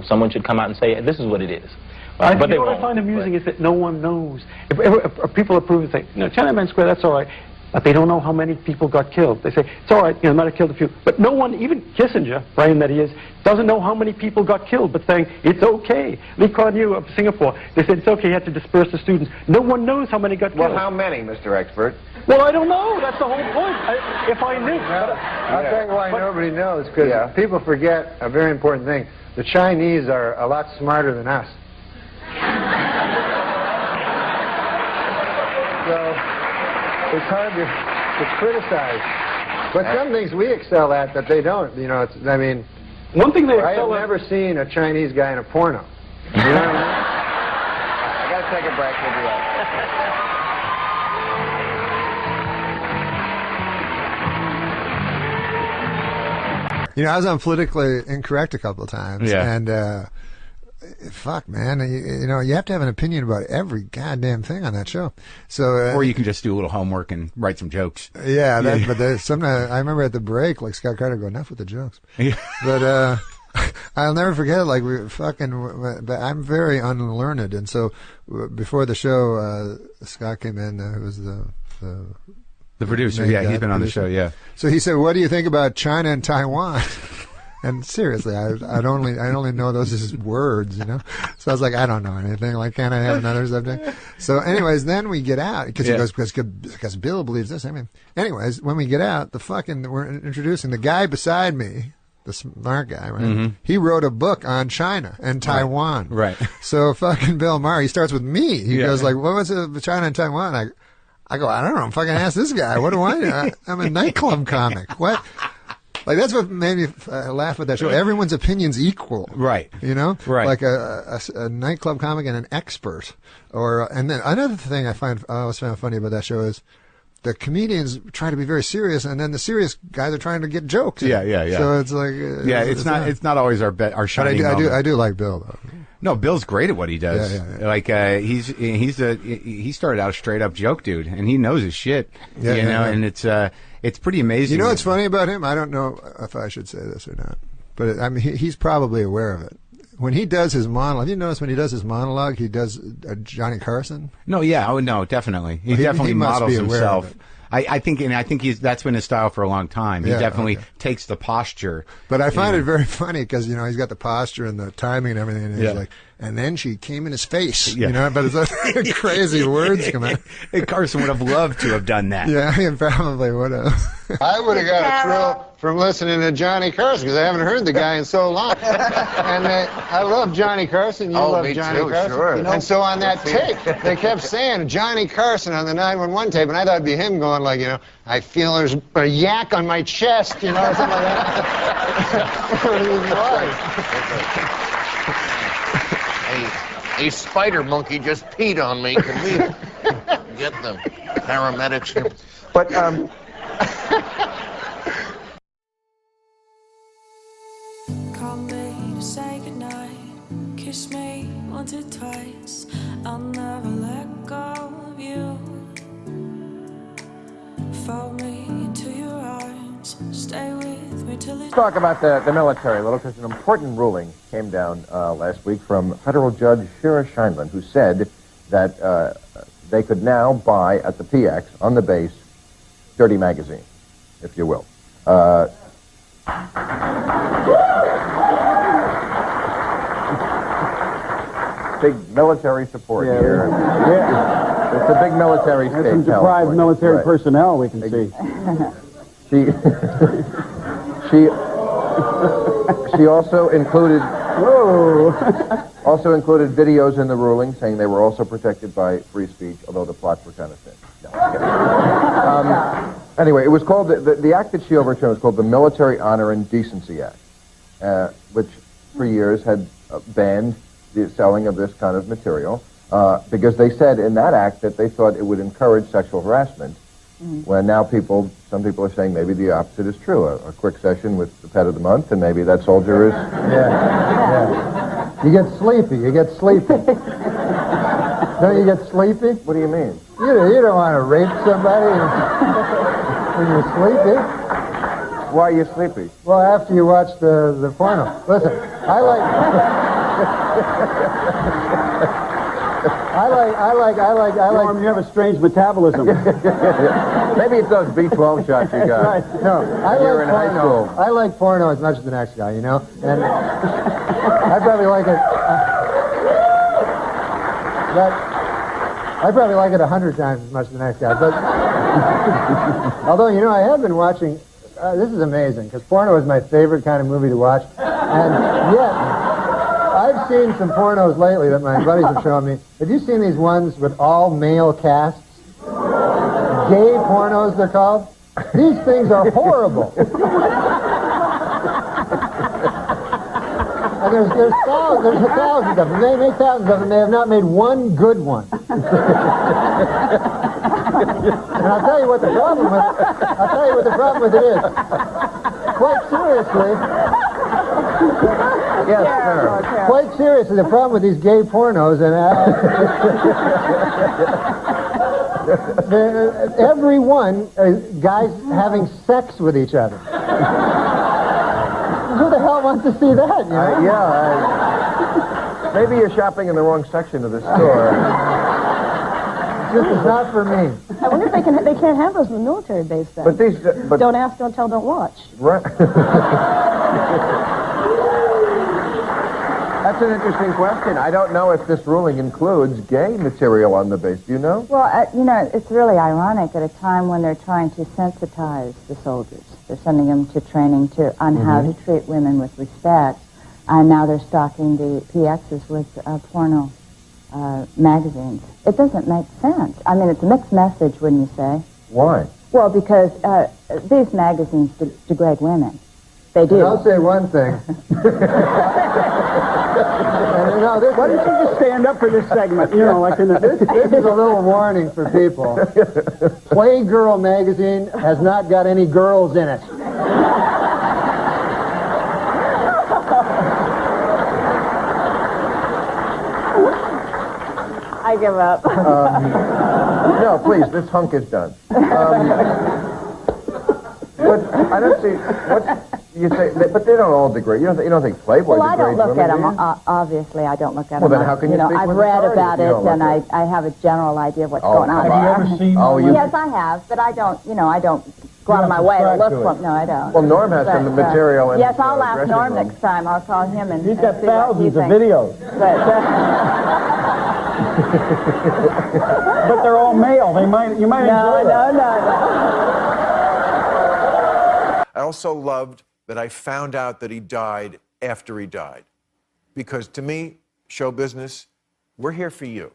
Speaker 6: someone should come out and say this is what it is. But
Speaker 27: what I find amusing is that no one knows. If people approve and say, Tiananmen Square, that's all right. But they don't know how many people got killed. They say, it's all right, might have killed a few. But no one, even Kissinger, brain that he is, doesn't know how many people got killed, but saying, it's okay. Lee Kuan Yew of Singapore, they said, it's okay, he had to disperse the students. No one knows how many got killed.
Speaker 26: Well, how many, Mr. Expert?
Speaker 27: Well, I don't know. That's the whole point. If I knew.
Speaker 5: I'll tell you why nobody knows, because people forget a very important thing. The Chinese are a lot smarter than us. So it's hard to criticize, but some things we excel at that they don't.
Speaker 27: One thing they
Speaker 5: excel at. I've never seen a Chinese guy in a porno. You know what I mean?
Speaker 26: I gotta take a break. We'll be right back.
Speaker 22: I was on Politically Incorrect a couple of times, and fuck, man, you have to have an opinion about every goddamn thing on that show. So,
Speaker 7: or you can just do a little homework and write some jokes.
Speaker 22: Yeah, but sometimes I remember at the break, like Scott Carter go, enough with the jokes. But I'll never forget it. Like but I'm very unlearned, and so before the show, Scott came in, who was the
Speaker 7: producer. Yeah, he's been on the show. Yeah.
Speaker 22: So he said, "What do you think about China and Taiwan?" And seriously, I only know those as words, So I was like, I don't know anything. Like, can't I have another subject? So, anyways, then we get out because he goes because Bill believes this. Anyways, when we get out, we're introducing the guy beside me, the smart guy, right? Mm-hmm. He wrote a book on China and Taiwan.
Speaker 7: Right.
Speaker 22: So fucking Bill Maher, he starts with me. He goes like, what was it, China and Taiwan? I go, I don't know. I'm fucking ask this guy. What do I know? I'm a nightclub comic. What? Like, that's what made me laugh at that show. Everyone's opinion's equal.
Speaker 7: Right.
Speaker 22: Right. Like a nightclub comic and an expert. And then another thing I always found funny about that show is the comedians try to be very serious, and then the serious guys are trying to get jokes.
Speaker 7: Yeah.
Speaker 22: So it's like...
Speaker 7: it's not always our shining moment.
Speaker 22: I do like Bill, though.
Speaker 7: No, Bill's great at what he does.
Speaker 22: Yeah.
Speaker 7: Like he started out a straight up joke dude, and he knows his shit. And it's pretty amazing.
Speaker 22: You know what's funny about him? I don't know if I should say this or not, but he's probably aware of it. When he does his monologue, have you noticed when he does his monologue, he does Johnny Carson?
Speaker 7: No, no, definitely. He definitely models himself. I think that's been his style for a long time. He definitely takes the posture.
Speaker 22: But I find it very funny because he's got the posture and the timing and everything, and he's like, and then she came in his face, but it's like crazy words come out.
Speaker 7: Carson would have loved to have done that.
Speaker 22: Yeah, he probably would have.
Speaker 5: I would have got a from listening to Johnny Carson because I haven't heard the guy in so long. And I love Johnny Carson. You love
Speaker 9: me
Speaker 5: Johnny
Speaker 9: too,
Speaker 5: Carson.
Speaker 9: sure.
Speaker 5: And so on that tape, they kept saying Johnny Carson on the 911 tape, and I thought it'd be him going like, you know, I feel there's a yak on my chest, you know, or something like that.
Speaker 9: A spider monkey just peed on me. Can we get the paramedics here?
Speaker 18: But,
Speaker 8: Call me to say goodnight, kiss me once or twice, I'll never let go of you. Fold me into your arms, stay with me till
Speaker 6: Let's talk about the military a little, because an important ruling came down last week from federal judge Shira Scheindlin, who said that they could now buy at the PX on the base dirty magazine, if you will. Big military support here. Yeah. It's a big military state.
Speaker 10: Some deprived military personnel we can see.
Speaker 6: She also included videos in the ruling saying they were also protected by free speech, although the plots were kind of thin. No. Anyway, it was called the act that she overturned was called the Military Honor and Decency Act, which for years had banned the selling of this kind of material because they said in that act that they thought it would encourage sexual harassment. When now some people are saying maybe the opposite is true. A quick session with the pet of the month, and maybe that soldier is...
Speaker 10: Yeah. You get sleepy. Don't you get sleepy?
Speaker 6: What do you mean?
Speaker 10: You don't want to rape somebody when you're sleepy.
Speaker 6: Why are you sleepy?
Speaker 10: Well, after you watch the porno. Listen, I like... Norm, you have a strange metabolism.
Speaker 6: Maybe it's those B12 shots you got.
Speaker 10: Right. No,
Speaker 6: You're in high school.
Speaker 10: I like porno as much as the next guy, you know? And I probably like it... I probably like it 100 times as much as the next guy. But although, you know, I have been watching... this is amazing, because porno is my favorite kind of movie to watch. And yet... I've seen some pornos lately that my buddies have shown me. Have you seen these ones with all male casts? Gay pornos, they're called. These things are horrible. And there's thousands of them. They make thousands of them. They have not made one good one. And I'll tell you what the problem with it is. Quite seriously.
Speaker 6: Yes, sir.
Speaker 10: Quite seriously, the problem with these gay pornos and every one guys having sex with each other. Who the hell wants to see that? You know?
Speaker 6: Maybe you're shopping in the wrong section of the store.
Speaker 10: This is not for me.
Speaker 11: I wonder if they can't have those in the military base then.
Speaker 6: But these,
Speaker 11: don't ask, don't tell, don't watch.
Speaker 6: Right. That's an interesting question. I don't know if this ruling includes gay material on the base. Do you know?
Speaker 11: Well, you know, it's really ironic at a time when they're trying to sensitize the soldiers. They're sending them to training on how to treat women with respect, and now they're stocking the PXs with porno magazines. It doesn't make sense. I mean, it's a mixed message, wouldn't you say?
Speaker 6: Why?
Speaker 11: Well, because these magazines degrade women. They do.
Speaker 10: And I'll say one thing. Why don't you just stand up for this segment? You know, like this is a little warning for people. Playgirl magazine has not got any girls in it.
Speaker 11: I give up.
Speaker 6: No, please, this hunk is done. But I don't see what you say. But they don't all degrade. You don't think Playboy
Speaker 11: well,
Speaker 6: degrades
Speaker 11: I don't look
Speaker 6: women,
Speaker 11: at
Speaker 6: do
Speaker 11: them.
Speaker 6: you?
Speaker 11: Obviously, I don't look at
Speaker 6: Well,
Speaker 11: them.
Speaker 6: then how can you speak
Speaker 11: I've
Speaker 6: with
Speaker 11: read
Speaker 6: authority
Speaker 11: about
Speaker 6: if you
Speaker 11: it,
Speaker 6: don't
Speaker 11: and
Speaker 6: look
Speaker 11: I have a general idea of what's going on.
Speaker 6: Have you ever seen?
Speaker 11: Yes, I have, but I don't. I don't go out of my way to look for them. No, I don't.
Speaker 6: Well, Norm has some material in
Speaker 11: yes,
Speaker 6: his,
Speaker 11: I'll ask
Speaker 6: dressing
Speaker 11: Norm
Speaker 6: room.
Speaker 11: next time. I'll call him and
Speaker 10: he's got
Speaker 11: see what
Speaker 10: thousands
Speaker 11: he
Speaker 10: of
Speaker 11: thinks.
Speaker 10: videos. But they're all male. You might enjoy that.
Speaker 11: No.
Speaker 18: I also loved that I found out that he died after he died. Because to me, show business, we're here for you.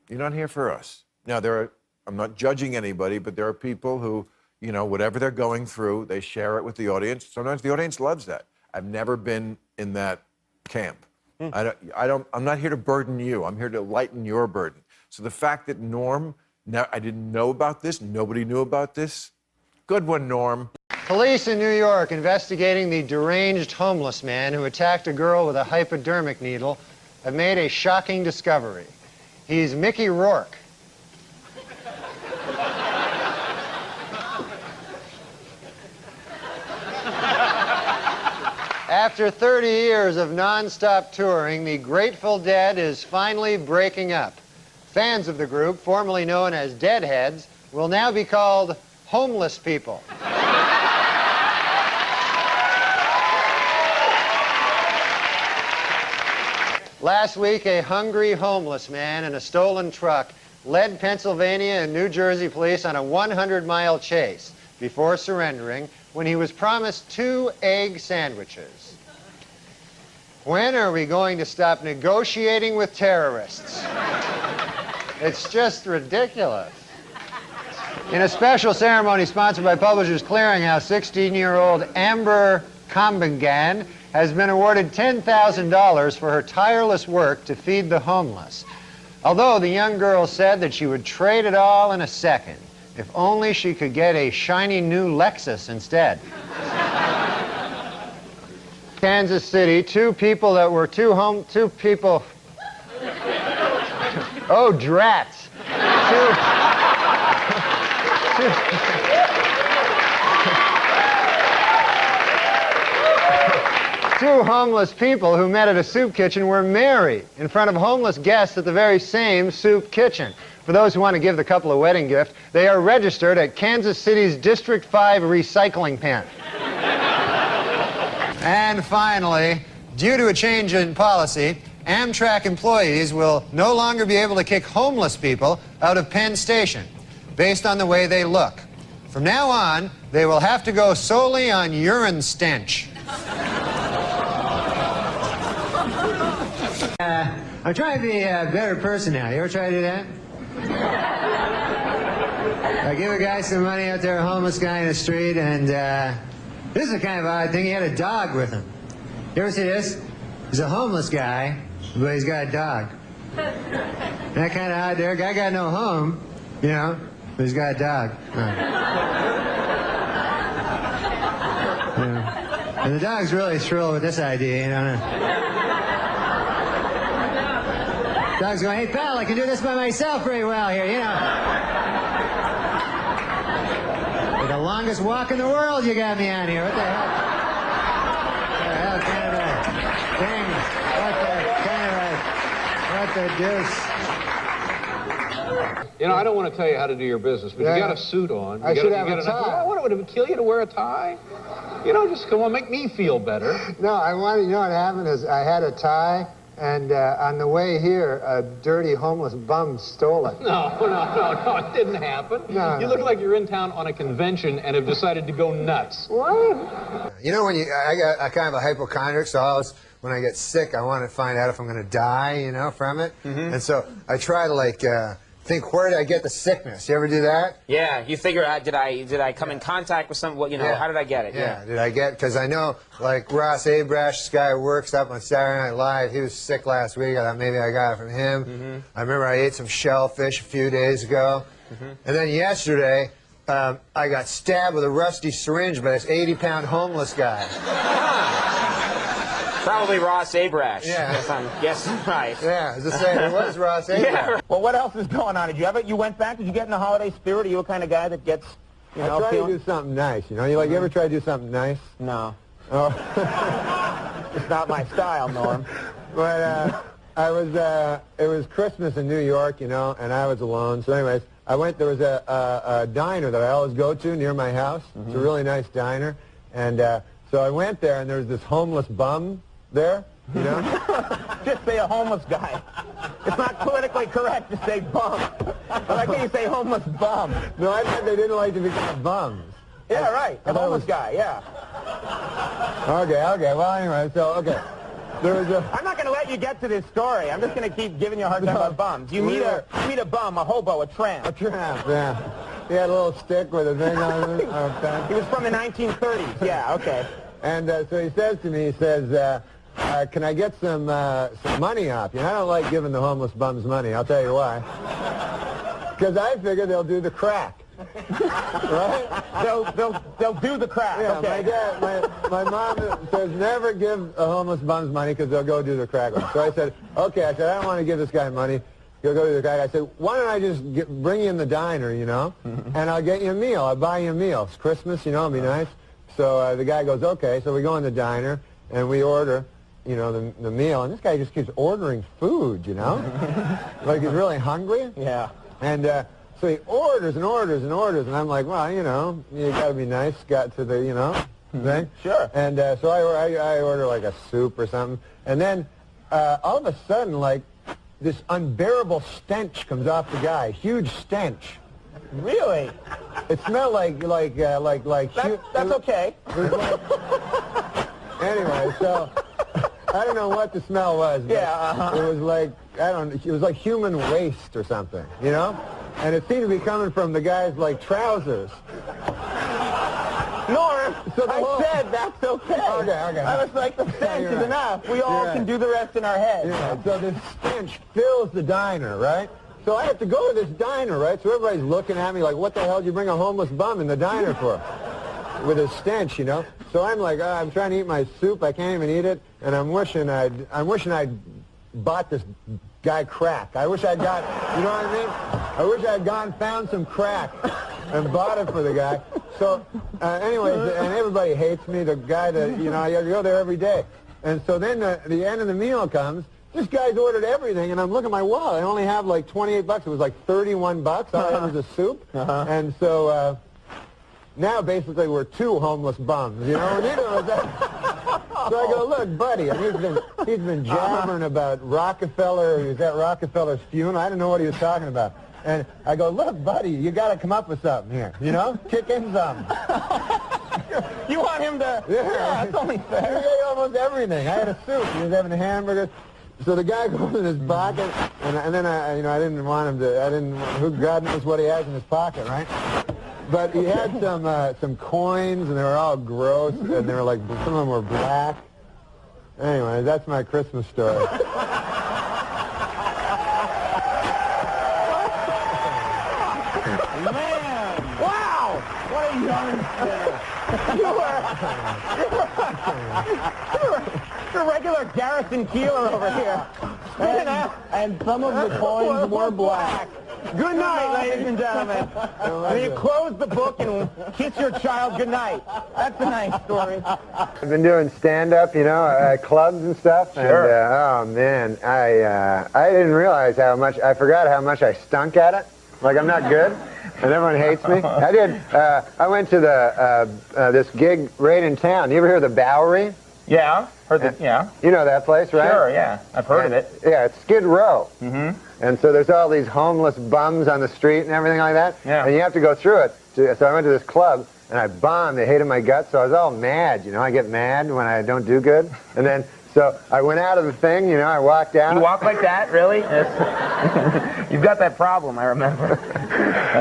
Speaker 18: You're not here for us. Now, I'm not judging anybody, but there are people who, you know, whatever they're going through, they share it with the audience. Sometimes the audience loves that. I've never been in that camp. I'm not here to burden you. I'm here to lighten your burden. So the fact that Norm, I didn't know about this, nobody knew about this. Good one, Norm.
Speaker 10: Police in New York investigating the deranged homeless man who attacked a girl with a hypodermic needle have made a shocking discovery. He's Mickey Rourke. After 30 years of non-stop touring, the Grateful Dead is finally breaking up. Fans of the group, formerly known as Deadheads, will now be called homeless people. Last week, a hungry homeless man in a stolen truck led Pennsylvania and New Jersey police on a 100-mile chase before surrendering when he was promised 2 egg sandwiches. When are we going to stop negotiating with terrorists? It's just ridiculous. In a special ceremony sponsored by Publishers Clearinghouse, 16-year-old Amber Kombangan has been awarded $10,000 for her tireless work to feed the homeless. Although the young girl said that she would trade it all in a second, if only she could get a shiny new Lexus instead. Kansas City, two people. Oh, drats. Two homeless people who met at a soup kitchen were married in front of homeless guests at the very same soup kitchen. For those who want to give the couple a wedding gift, they are registered at Kansas City's District 5 recycling pen. And finally, due to a change in policy, Amtrak employees will no longer be able to kick homeless people out of Penn Station based on the way they look. From now on, they will have to go solely on urine stench. I'm trying to be a better person now. You ever try to do that? I give a guy some money out there, a homeless guy in the street, and this is a kind of odd thing. He had a dog with him. You ever see this? He's a homeless guy, but he's got a dog. That kind of odd there. Guy got no home, you know, but he's got a dog. Yeah. And the dog's really thrilled with this idea, you know. Dog's going, hey, pal, I can do this by myself pretty well here, you know. The longest walk in the world you got me on here. What the hell? What the hell kind of a thing? What the deuce?
Speaker 3: You know, I don't want to tell you how to do your business, but you got a suit on.
Speaker 10: I should have a tie.
Speaker 3: Would it kill you to wear a tie? You know, just come on, make me feel better.
Speaker 10: No, you know what happened is I had a tie, and on the way here, a dirty homeless bum stole it.
Speaker 3: No, it didn't happen.
Speaker 10: No,
Speaker 3: you look like you're in town on a convention and have decided to go nuts.
Speaker 10: What? You know, I got kind of a hypochondriac, so when I get sick, I want to find out if I'm going to die, you know, from it. Mm-hmm. And so I try to, like, think, where did I get the sickness? You ever do that?
Speaker 4: Yeah, you figure out, did I come in contact with some, you know, how did I get it?
Speaker 10: Yeah, did I get, because I know, like, Ross Abrash, this guy who works up on Saturday Night Live, he was sick last week. I thought maybe I got it from him. Mm-hmm. I remember I ate some shellfish a few days ago. Mm-hmm. And then yesterday, I got stabbed with a rusty syringe by this 80-pound homeless guy.
Speaker 4: Probably Ross Abrash.
Speaker 10: Yeah.
Speaker 4: If I'm guessing right.
Speaker 10: Yeah, as I say, it was Ross Abrash.
Speaker 4: Yeah.
Speaker 13: Well, what else is going on? You went back? Did you get in the holiday spirit? Are you a kind of guy that gets, you know,
Speaker 10: I try to do something nice, you know? You ever try to do something nice?
Speaker 13: No.
Speaker 10: Oh.
Speaker 13: It's not my style, Norm.
Speaker 10: But it was Christmas in New York, you know, and I was alone. So anyways, there was a diner that I always go to near my house. Mm-hmm. It's a really nice diner. And so I went there, and there was this homeless bum there, you know?
Speaker 13: Just say a homeless guy. It's not politically correct to say bum. But I can't you say homeless bum.
Speaker 10: No, I thought they didn't like to be called bums.
Speaker 13: Yeah, right. A homeless guy, yeah.
Speaker 5: Okay. Well, anyway, so, okay. There was a...
Speaker 13: I'm not going to let you get to this story. I'm just going to keep giving you a hard time about bums. You meet a bum, a hobo, a tramp.
Speaker 5: A tramp, yeah. He had a little stick with a thing on it.
Speaker 13: He was from the 1930s. Yeah, okay.
Speaker 5: And so he says to me, he says, can I get some money off you? And I don't like giving the homeless bums money. I'll tell you why. Because I figure they'll do the crack. Right?
Speaker 13: They'll do the crack.
Speaker 5: Yeah,
Speaker 13: okay.
Speaker 5: my mom says never give a homeless bums money because they'll go do the crack. So I said, okay. I said, I don't want to give this guy money. He'll go do the crack. I said, why don't I just bring you in the diner, you know, and I'll get you a meal. I'll buy you a meal. It's Christmas, you know, it'll be nice. So the guy goes, okay. So we go in the diner and we order, you know, the meal. And this guy just keeps ordering food, you know, like he's really hungry.
Speaker 13: Yeah.
Speaker 5: And so he orders and orders and orders, and I'm like, well, you know, you got to be nice, got to the, you know, thing.
Speaker 13: Sure.
Speaker 5: And so I order like a soup or something, and then all of a sudden, like, this unbearable stench comes off the guy, huge stench.
Speaker 13: Really?
Speaker 5: It smelled like
Speaker 13: That's okay.
Speaker 5: Anyway, so I don't know what the smell was, but it was like, it was like human waste or something, you know? And it seemed to be coming from the guy's, like, trousers.
Speaker 13: Norm, I said that's okay.
Speaker 5: Okay.
Speaker 13: I was like, the stench is enough. We all can do the rest in our heads.
Speaker 5: Yeah, so this stench fills the diner, right? So I have to go to this diner, right? So everybody's looking at me like, what the hell did you bring a homeless bum in the diner for? With his stench, you know? So I'm like, I'm trying to eat my soup. I can't even eat it. And I'm wishing I'd bought this guy crack. I wish I'd got, you know what I mean? I wish I'd gone found some crack and bought it for the guy. So, anyways, and everybody hates me. The guy that, you know, I go there every day. And so then the end of the meal comes. This guy's ordered everything, and I'm looking at my wallet. I only have like 28 bucks. It was like 31 bucks. All I had was a soup. And so now basically we're two homeless bums, you know? And neither of us. So I go, look, buddy, and he's been jabbering about Rockefeller. He was at Rockefeller's funeral. I didn't know what he was talking about. And I go, look, buddy, you got to come up with something here, you know? Kick in something.
Speaker 13: You want him to? Yeah, that's only fair.
Speaker 5: He ate almost everything. I had a soup. He was having a hamburger. So the guy goes in his pocket, and then I didn't want him to. Who God knows what he has in his pocket, right? But he had some coins, and they were all gross, and they were like, some of them were black. Anyway, that's my Christmas story.
Speaker 13: Man, wow! What a young You're a regular Garrison Keeler over here.
Speaker 5: And some of the coins were black.
Speaker 13: Good night, ladies and gentlemen. And you close the book and kiss your child good night. That's a nice story.
Speaker 5: I've been doing stand-up, you know, at clubs and stuff.
Speaker 13: Sure.
Speaker 5: And, oh, man, I didn't realize how much, I forgot how much I stunk at it. Like, I'm not good, and everyone hates me. I went to this gig right in town. You ever hear of the Bowery?
Speaker 4: Yeah, yeah.
Speaker 5: You know that place, right?
Speaker 4: Sure, yeah. I've heard of it.
Speaker 5: Yeah, it's Skid Row. Mm-hmm. And so there's all these homeless bums on the street and everything like that.
Speaker 4: Yeah.
Speaker 5: And you have to go through it. So I went to this club, and I bombed. They hated my guts, so I was all mad. You know, I get mad when I don't do good. And then, so I went out of the thing, you know, I walked out.
Speaker 4: You walk like that, really? You've got that problem, I remember.
Speaker 5: So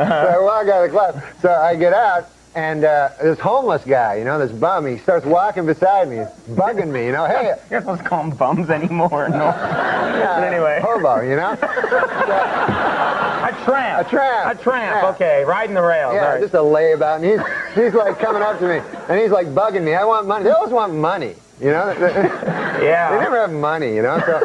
Speaker 5: I walk out of the club. So I get out, and this homeless guy, you know, this bum, he starts walking beside me, bugging me, you know, hey.
Speaker 4: You're not supposed to call them bums anymore, no.
Speaker 5: Yeah,
Speaker 4: but anyway.
Speaker 5: Hobo, you know?
Speaker 4: A tramp.
Speaker 5: A tramp.
Speaker 4: A tramp,
Speaker 5: yeah.
Speaker 4: Okay, riding the rails.
Speaker 5: Yeah,
Speaker 4: right.
Speaker 5: Just a layabout, and he's like coming up to me, and he's like bugging me. I want money. They always want money, you know?
Speaker 4: Yeah.
Speaker 5: They never have money, you know? So,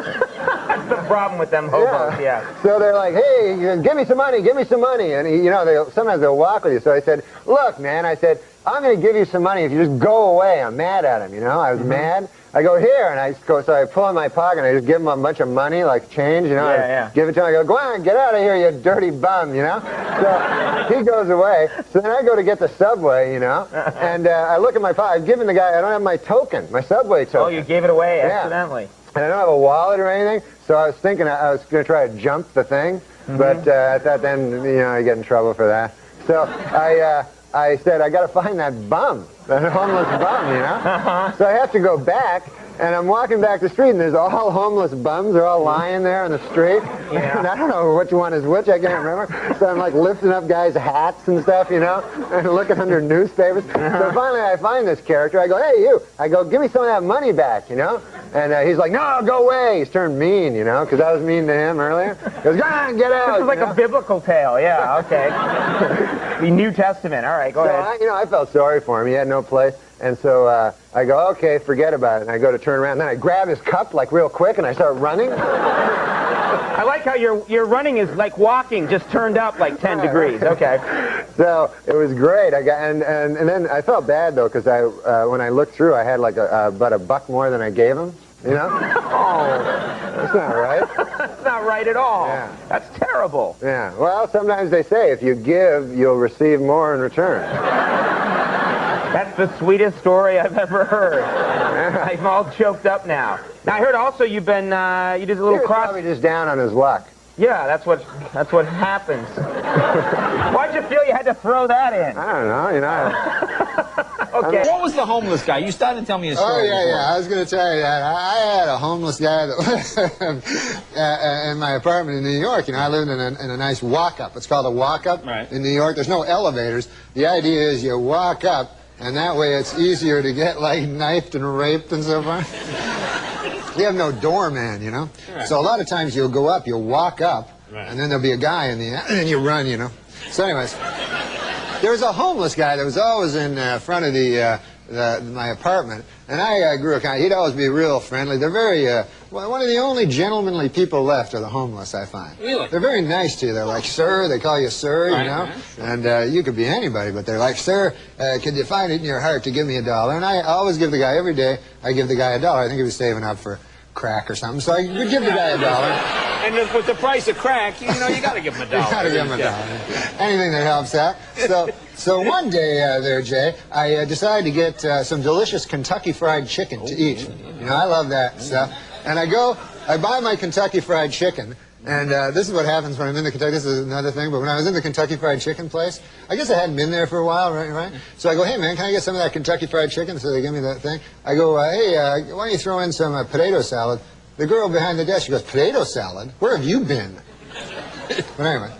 Speaker 4: that's the problem with them hobos, yeah.
Speaker 5: So they're like, hey, give me some money, give me some money. And, you know, sometimes they'll walk with you. So I said, look, man, I said, I'm going to give you some money if you just go away. I'm mad at him, you know? I was mad. I go, here, and so I pull in my pocket, and I just give him a bunch of money, like change, you know?
Speaker 4: Yeah.
Speaker 5: Give it to him. I go, go on, get out of here, you dirty bum, you know? So he goes away. So then I go to get the subway, you know? And I look at my pocket. I've given the guy, I don't have my token, my subway token.
Speaker 4: Oh, you gave it away accidentally.
Speaker 5: And I don't have a wallet or anything, so I was thinking I was going to try to jump the thing, but I thought then, you know, I get in trouble for that. So I said, I got to find that bum. The homeless bum, you know? So I have to go back, and I'm walking back the street, and there's all homeless bums. They're all lying there on the street.
Speaker 4: Yeah.
Speaker 5: And I don't know which one is which. I can't remember. So I'm like lifting up guys' hats and stuff, you know, and looking under newspapers. So finally I find this character. I go, hey, you. I go, give me some of that money back, you know? And he's like, no, go away. He's turned mean, you know, because I was mean to him earlier. He goes, go on, get out.
Speaker 4: This is like a biblical tale. Yeah, okay. The New Testament. All right, go ahead.
Speaker 5: I felt sorry for him. He had no place. And so I go, okay, forget about it. And I go to turn around. Then I grab his cup like real quick and I start running.
Speaker 4: I like how your running is like walking, just turned up like 10 degrees. Okay.
Speaker 5: So it was great. And then I felt bad though because when I looked through, I had like about $1 more than I gave him. You know?
Speaker 4: Oh,
Speaker 5: that's not right.
Speaker 4: That's not right at all.
Speaker 5: Yeah.
Speaker 4: That's terrible.
Speaker 5: Yeah. Well, sometimes they say if you give, you'll receive more in return.
Speaker 4: That's the sweetest story I've ever heard. I'm all choked up now. Now I heard also you've been you did a little cross.
Speaker 5: Probably just down on his luck.
Speaker 4: Yeah, that's what happens. Why'd you feel you had to throw that in?
Speaker 5: I don't know. You know.
Speaker 4: Okay.
Speaker 1: What was the homeless guy? You started to tell me a story.
Speaker 2: Oh, yeah,
Speaker 1: before.
Speaker 2: I was going to tell you that. I had a homeless guy that in my apartment in New York. You know, I lived in a nice walk-up. It's called a walk-up in New York. There's no elevators. The idea is you walk up, and that way it's easier to get, like, knifed and raped and so forth. We have no doorman, you know. Right. So a lot of times you'll go up, you'll walk up, and then there'll be a guy in the end, and then you run, you know. So anyways, there was a homeless guy that was always in front of my apartment, and I grew a kind of, he'd always be real friendly. They're very, one of the only gentlemanly people left are the homeless, I find.
Speaker 1: Really?
Speaker 2: They're very nice to you. They're like, sir, they call you sir, you know, and you could be anybody, but they're like, sir, could you find it in your heart to give me $1? And I always give the guy, every day, I give the guy $1. I think he was saving up for crack or something, so I would give the guy $1.
Speaker 1: And with the price of crack, you know, you got to give him $1.
Speaker 2: You got to give him $1. Anything that helps out. So one day there, Jay, I decided to get some delicious Kentucky Fried Chicken to eat. You know, I love that stuff. And I buy my Kentucky Fried Chicken, and this is what happens when I'm in the Kentucky. This is another thing, but when I was in the Kentucky Fried Chicken place, I guess I hadn't been there for a while, right? So I go, hey, man, can I get some of that Kentucky Fried Chicken? So they give me that thing. I go, hey, why don't you throw in some potato salad? The girl behind the desk, she goes, potato salad? Where have you been? But anyway.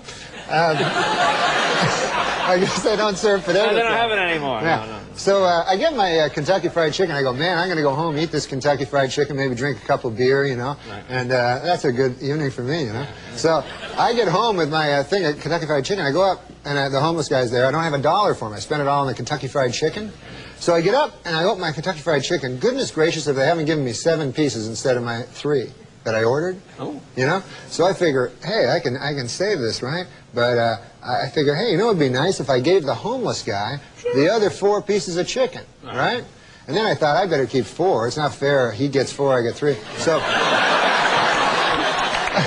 Speaker 2: I guess they don't serve potato salad.
Speaker 1: They don't have it anymore.
Speaker 2: Yeah.
Speaker 1: No.
Speaker 2: So I get my Kentucky Fried Chicken. I go, man, I'm going to go home, eat this Kentucky Fried Chicken, maybe drink a cup of beer, you know. And that's a good evening for me, you know. So I get home with my thing of Kentucky Fried Chicken. I go up, and the homeless guy's there. I don't have $1 for him. I spend it all on the Kentucky Fried Chicken. So I get up, and I open my Kentucky Fried Chicken. Goodness gracious if they haven't given me 7 pieces instead of my 3 that I ordered. Oh. You know? So I figure, hey, I can save this, right? But I figure, hey, you know what would be nice if I gave the homeless guy the other 4 pieces of chicken, right? And then I thought, I better keep 4. It's not fair. He gets 4, I get 3. So,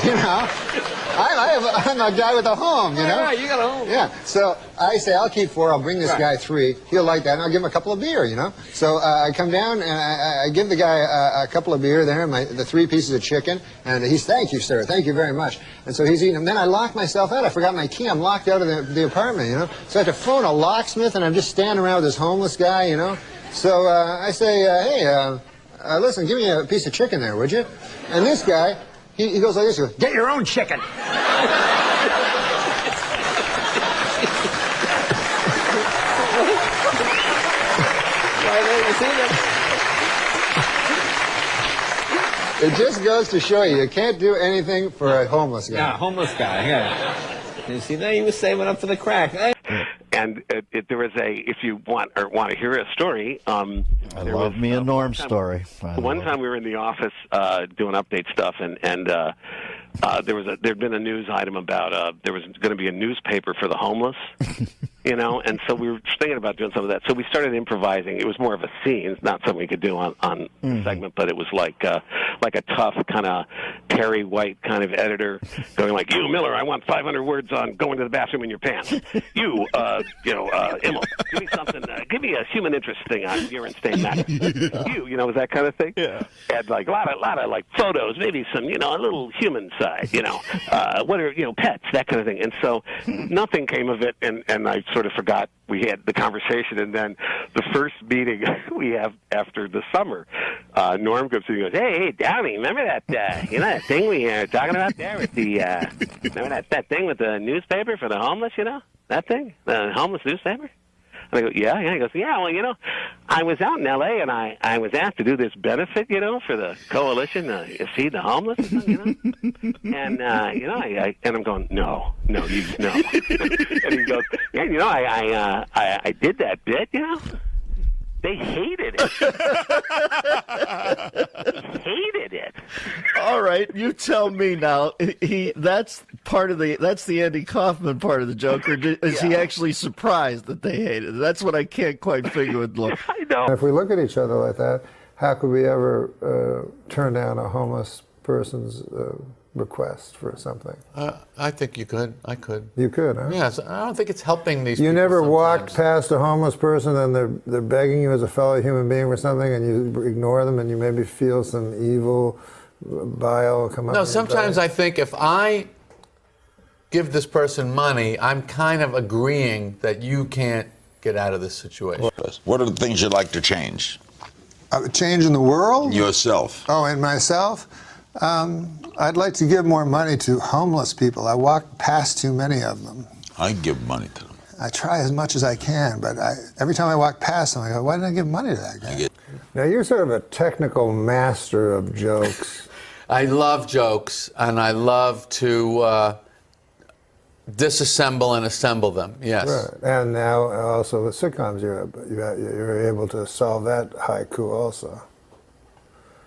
Speaker 2: you know, I'm a guy with a home, you know?
Speaker 1: Right, you got a home.
Speaker 2: Yeah, so I say, I'll keep 4, I'll bring this guy 3. He'll like that, and I'll give him a couple of beer, you know? So I come down, and I give the guy a couple of beer there, the 3 pieces of chicken, and he's, thank you, sir, thank you very much. And so he's eating them. Then I lock myself out. I forgot my key. I'm locked out of the apartment, you know? So I have to phone a locksmith, and I'm just standing around with this homeless guy, you know? So I say, hey, listen, give me a piece of chicken there, would you? And this guy, he goes like this, he goes, get your own chicken. It just goes to show you can't do anything for a homeless guy.
Speaker 1: Yeah, homeless guy, yeah. You see, there he was saving up for the crack.
Speaker 12: And there was if you want to hear a story.
Speaker 14: I love me a Norm story.
Speaker 12: One time we were in the office doing update stuff, and there'd been a news item about there was going to be a newspaper for the homeless, you know, and so we were thinking about doing some of that. So we started improvising. It was more of a scene, it's not something we could do on the segment, but it was like a tough kind of Perry White kind of editor going like, you, Miller, I want 500 words on going to the bathroom in your pants. You, Immel, give me something, give me a human interest thing on urine stain matter. You know, that kind of thing. Yeah. And like a lot of like photos, maybe some, you know, a little human side, you know, what are, you know, pets, that kind of thing. And so nothing came of it, and I sort of forgot we had the conversation. And then the first meeting we have after the summer, Norm comes in and goes, hey, Downey, remember that, that thing we were talking about there with the, remember that thing with the newspaper for the homeless, that thing, the homeless newspaper? And I go, yeah. He goes, yeah, well, I was out in L.A. and I was asked to do this benefit, for the coalition to feed the homeless, and, and I'm going, no. And he goes, yeah, I did that bit, They hated it. Hated it.
Speaker 14: All right, you tell me now. That's the Andy Kaufman part of the joke, or is he actually surprised that they hated it? That's what I can't quite figure with look.
Speaker 12: I know.
Speaker 22: If we look at each other like that, how could we ever turn down a homeless person's request for something?
Speaker 9: I think you could. I could.
Speaker 22: You could, huh?
Speaker 9: Yes. I don't think it's helping these
Speaker 22: You
Speaker 9: people
Speaker 22: never
Speaker 9: sometimes.
Speaker 22: walked past a homeless person and they're begging you as a fellow human being for something, and you ignore them, and you maybe feel some evil bile come up?
Speaker 9: No, sometimes I think if I give this person money, I'm kind of agreeing that you can't get out of this situation.
Speaker 25: What are the things you'd like to change?
Speaker 22: Change in the world?
Speaker 25: Yourself.
Speaker 22: Oh, in myself? I'd like to give more money to homeless people. I walk past too many of them.
Speaker 25: I give money to them.
Speaker 22: I try as much as I can, but every time I walk past them, I go, why didn't I give money to that guy? Now, you're sort of a technical master of jokes.
Speaker 9: I love jokes, and I love to disassemble and assemble them, yes.
Speaker 22: Right. And now also with sitcoms, you're able to solve that haiku also.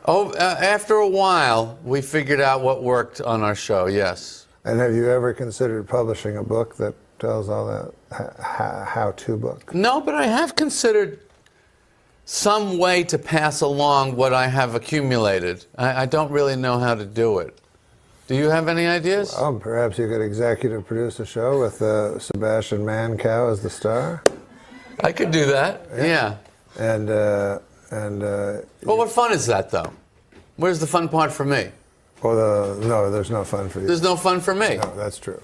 Speaker 9: Oh, after a while, we figured out what worked on our show, yes.
Speaker 22: And have you ever considered publishing a book that tells all that how-to book?
Speaker 9: No, but I have considered some way to pass along what I have accumulated. I don't really know how to do it. Do you have any ideas?
Speaker 22: Well, perhaps you could executive produce a show with Sebastian Mancow as the star.
Speaker 9: I could do that, yeah.
Speaker 22: And
Speaker 9: well, what fun is that, though? Where's the fun part for me?
Speaker 22: Well, no, there's no fun for you.
Speaker 9: There's no fun for me.
Speaker 22: No, that's true.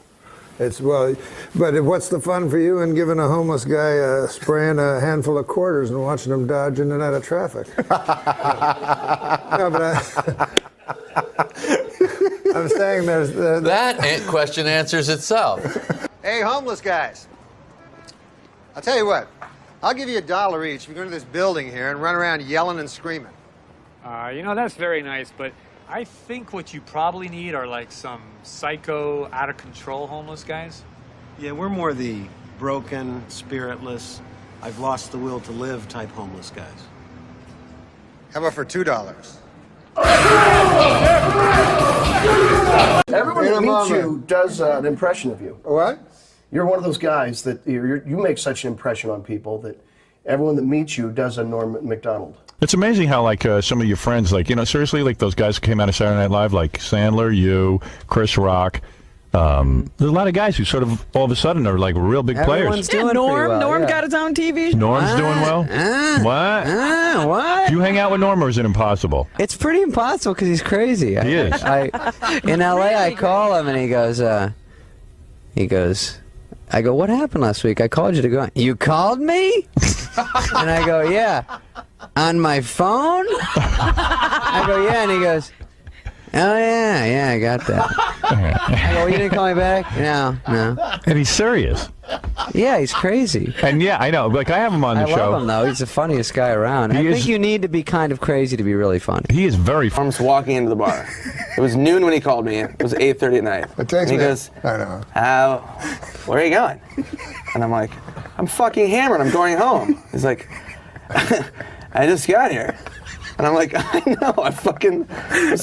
Speaker 22: But what's the fun for you in giving a homeless guy spraying a handful of quarters and watching him dodge in and out of traffic? No, but I'm saying there's...
Speaker 9: That question answers itself.
Speaker 10: Hey, homeless guys. I'll tell you what. I'll give you $1 each if you go into this building here and run around yelling and screaming.
Speaker 15: That's very nice, but I think what you probably need are like some psycho, out-of-control homeless guys.
Speaker 16: Yeah, we're more the broken, spiritless, I've lost the will to live type homeless guys.
Speaker 10: How about for $2?
Speaker 17: Everyone that meets you does an impression of you.
Speaker 22: What?
Speaker 17: You're one of those guys that you make such an impression on people that everyone that meets you does a Norm MacDonald.
Speaker 19: It's amazing how, like, some of your friends, like, seriously, like those guys who came out of Saturday Night Live, like Sandler, you, Chris Rock. There's a lot of guys who sort of all of a sudden are like real big players.
Speaker 20: Yeah, Norm got his own TV show.
Speaker 19: Norm's doing well. What?
Speaker 20: What?
Speaker 19: Do you hang out with Norm, or is it impossible?
Speaker 21: It's pretty impossible because he's crazy.
Speaker 19: He is.
Speaker 21: In L.A., I call him and he goes, I go, what happened last week? I called you to go. You called me? And I go, yeah. On my phone? I go, yeah. And he goes, oh, yeah, I got that. I go, you didn't call me back? No.
Speaker 19: And he's serious.
Speaker 21: Yeah, he's crazy.
Speaker 19: And yeah, I know. Like, I have him on the show.
Speaker 21: I love him, though. He's the funniest guy around. I think you need to be kind of crazy to be really funny.
Speaker 19: He is very funny.
Speaker 23: Norm's walking into the bar. It was noon when he called me. It was 8:30 at night. And he goes,
Speaker 22: I know.
Speaker 23: Where are you going? And I'm like, I'm fucking hammered. I'm going home. He's like, I just got here. And I'm like, I know,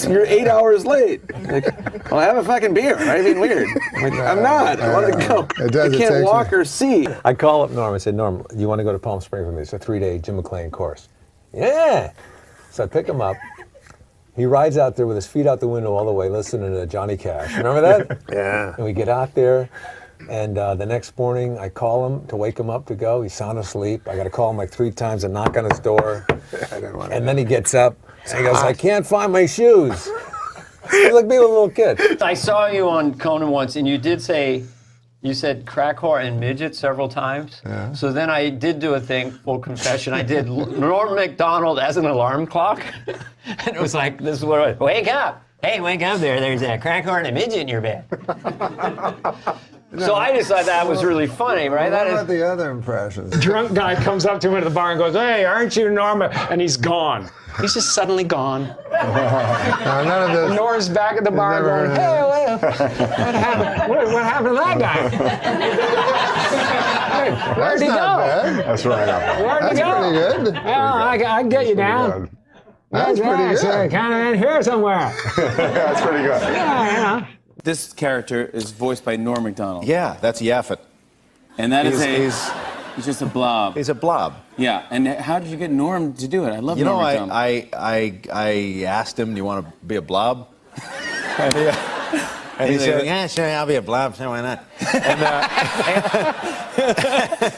Speaker 23: you're 8 hours late. Like, well, have a fucking beer. Why are you being weird? I'm like, I'm not. I want to go. I can't walk or see.
Speaker 24: I call up Norm. I said, Norm, you want to go to Palm Springs with me? It's a 3-day Jim McClain course. Yeah. So I pick him up. He rides out there with his feet out the window all the way, listening to Johnny Cash. Remember that?
Speaker 22: Yeah.
Speaker 24: And we get out there. And the next morning, I call him to wake him up to go. He's sound asleep. I got to call him like 3 times and knock on his door. And then he gets up and he goes, I can't find my shoes. He's like being a little kid.
Speaker 29: I saw you on Conan once, and you did say
Speaker 6: You said crack whore and midget several times.
Speaker 22: Yeah.
Speaker 6: So then I did do a thing, full confession. I did Norm MacDonald as an alarm clock. And it was like, this is what I was, wake up. Hey, wake up there. There's a crack whore and a midget in your bed. So I just thought that was really funny, right?
Speaker 22: What about the other impressions?
Speaker 7: Drunk guy comes up to him at the bar and goes, hey, aren't you Norma? And he's gone. He's just suddenly gone.
Speaker 22: None of this.
Speaker 7: Norma's back at the bar going, hey, what happened? What happened to that guy? Hey, where'd he go?
Speaker 22: That's right.
Speaker 7: Where'd he go?
Speaker 22: That's pretty good.
Speaker 7: Well, I can get you down.
Speaker 22: That's pretty good.
Speaker 7: Kind of in here somewhere.
Speaker 22: That's pretty good.
Speaker 7: Yeah.
Speaker 8: This character is voiced by Norm MacDonald.
Speaker 11: Yeah, that's Yaphet.
Speaker 8: And that he's just a blob.
Speaker 11: He's a blob.
Speaker 8: Yeah, and how did you get Norm to do it? I love Norm MacDonald.
Speaker 11: I asked him, do you want to be a blob? And he said, yeah, sure, I'll be a blob, sure, why not?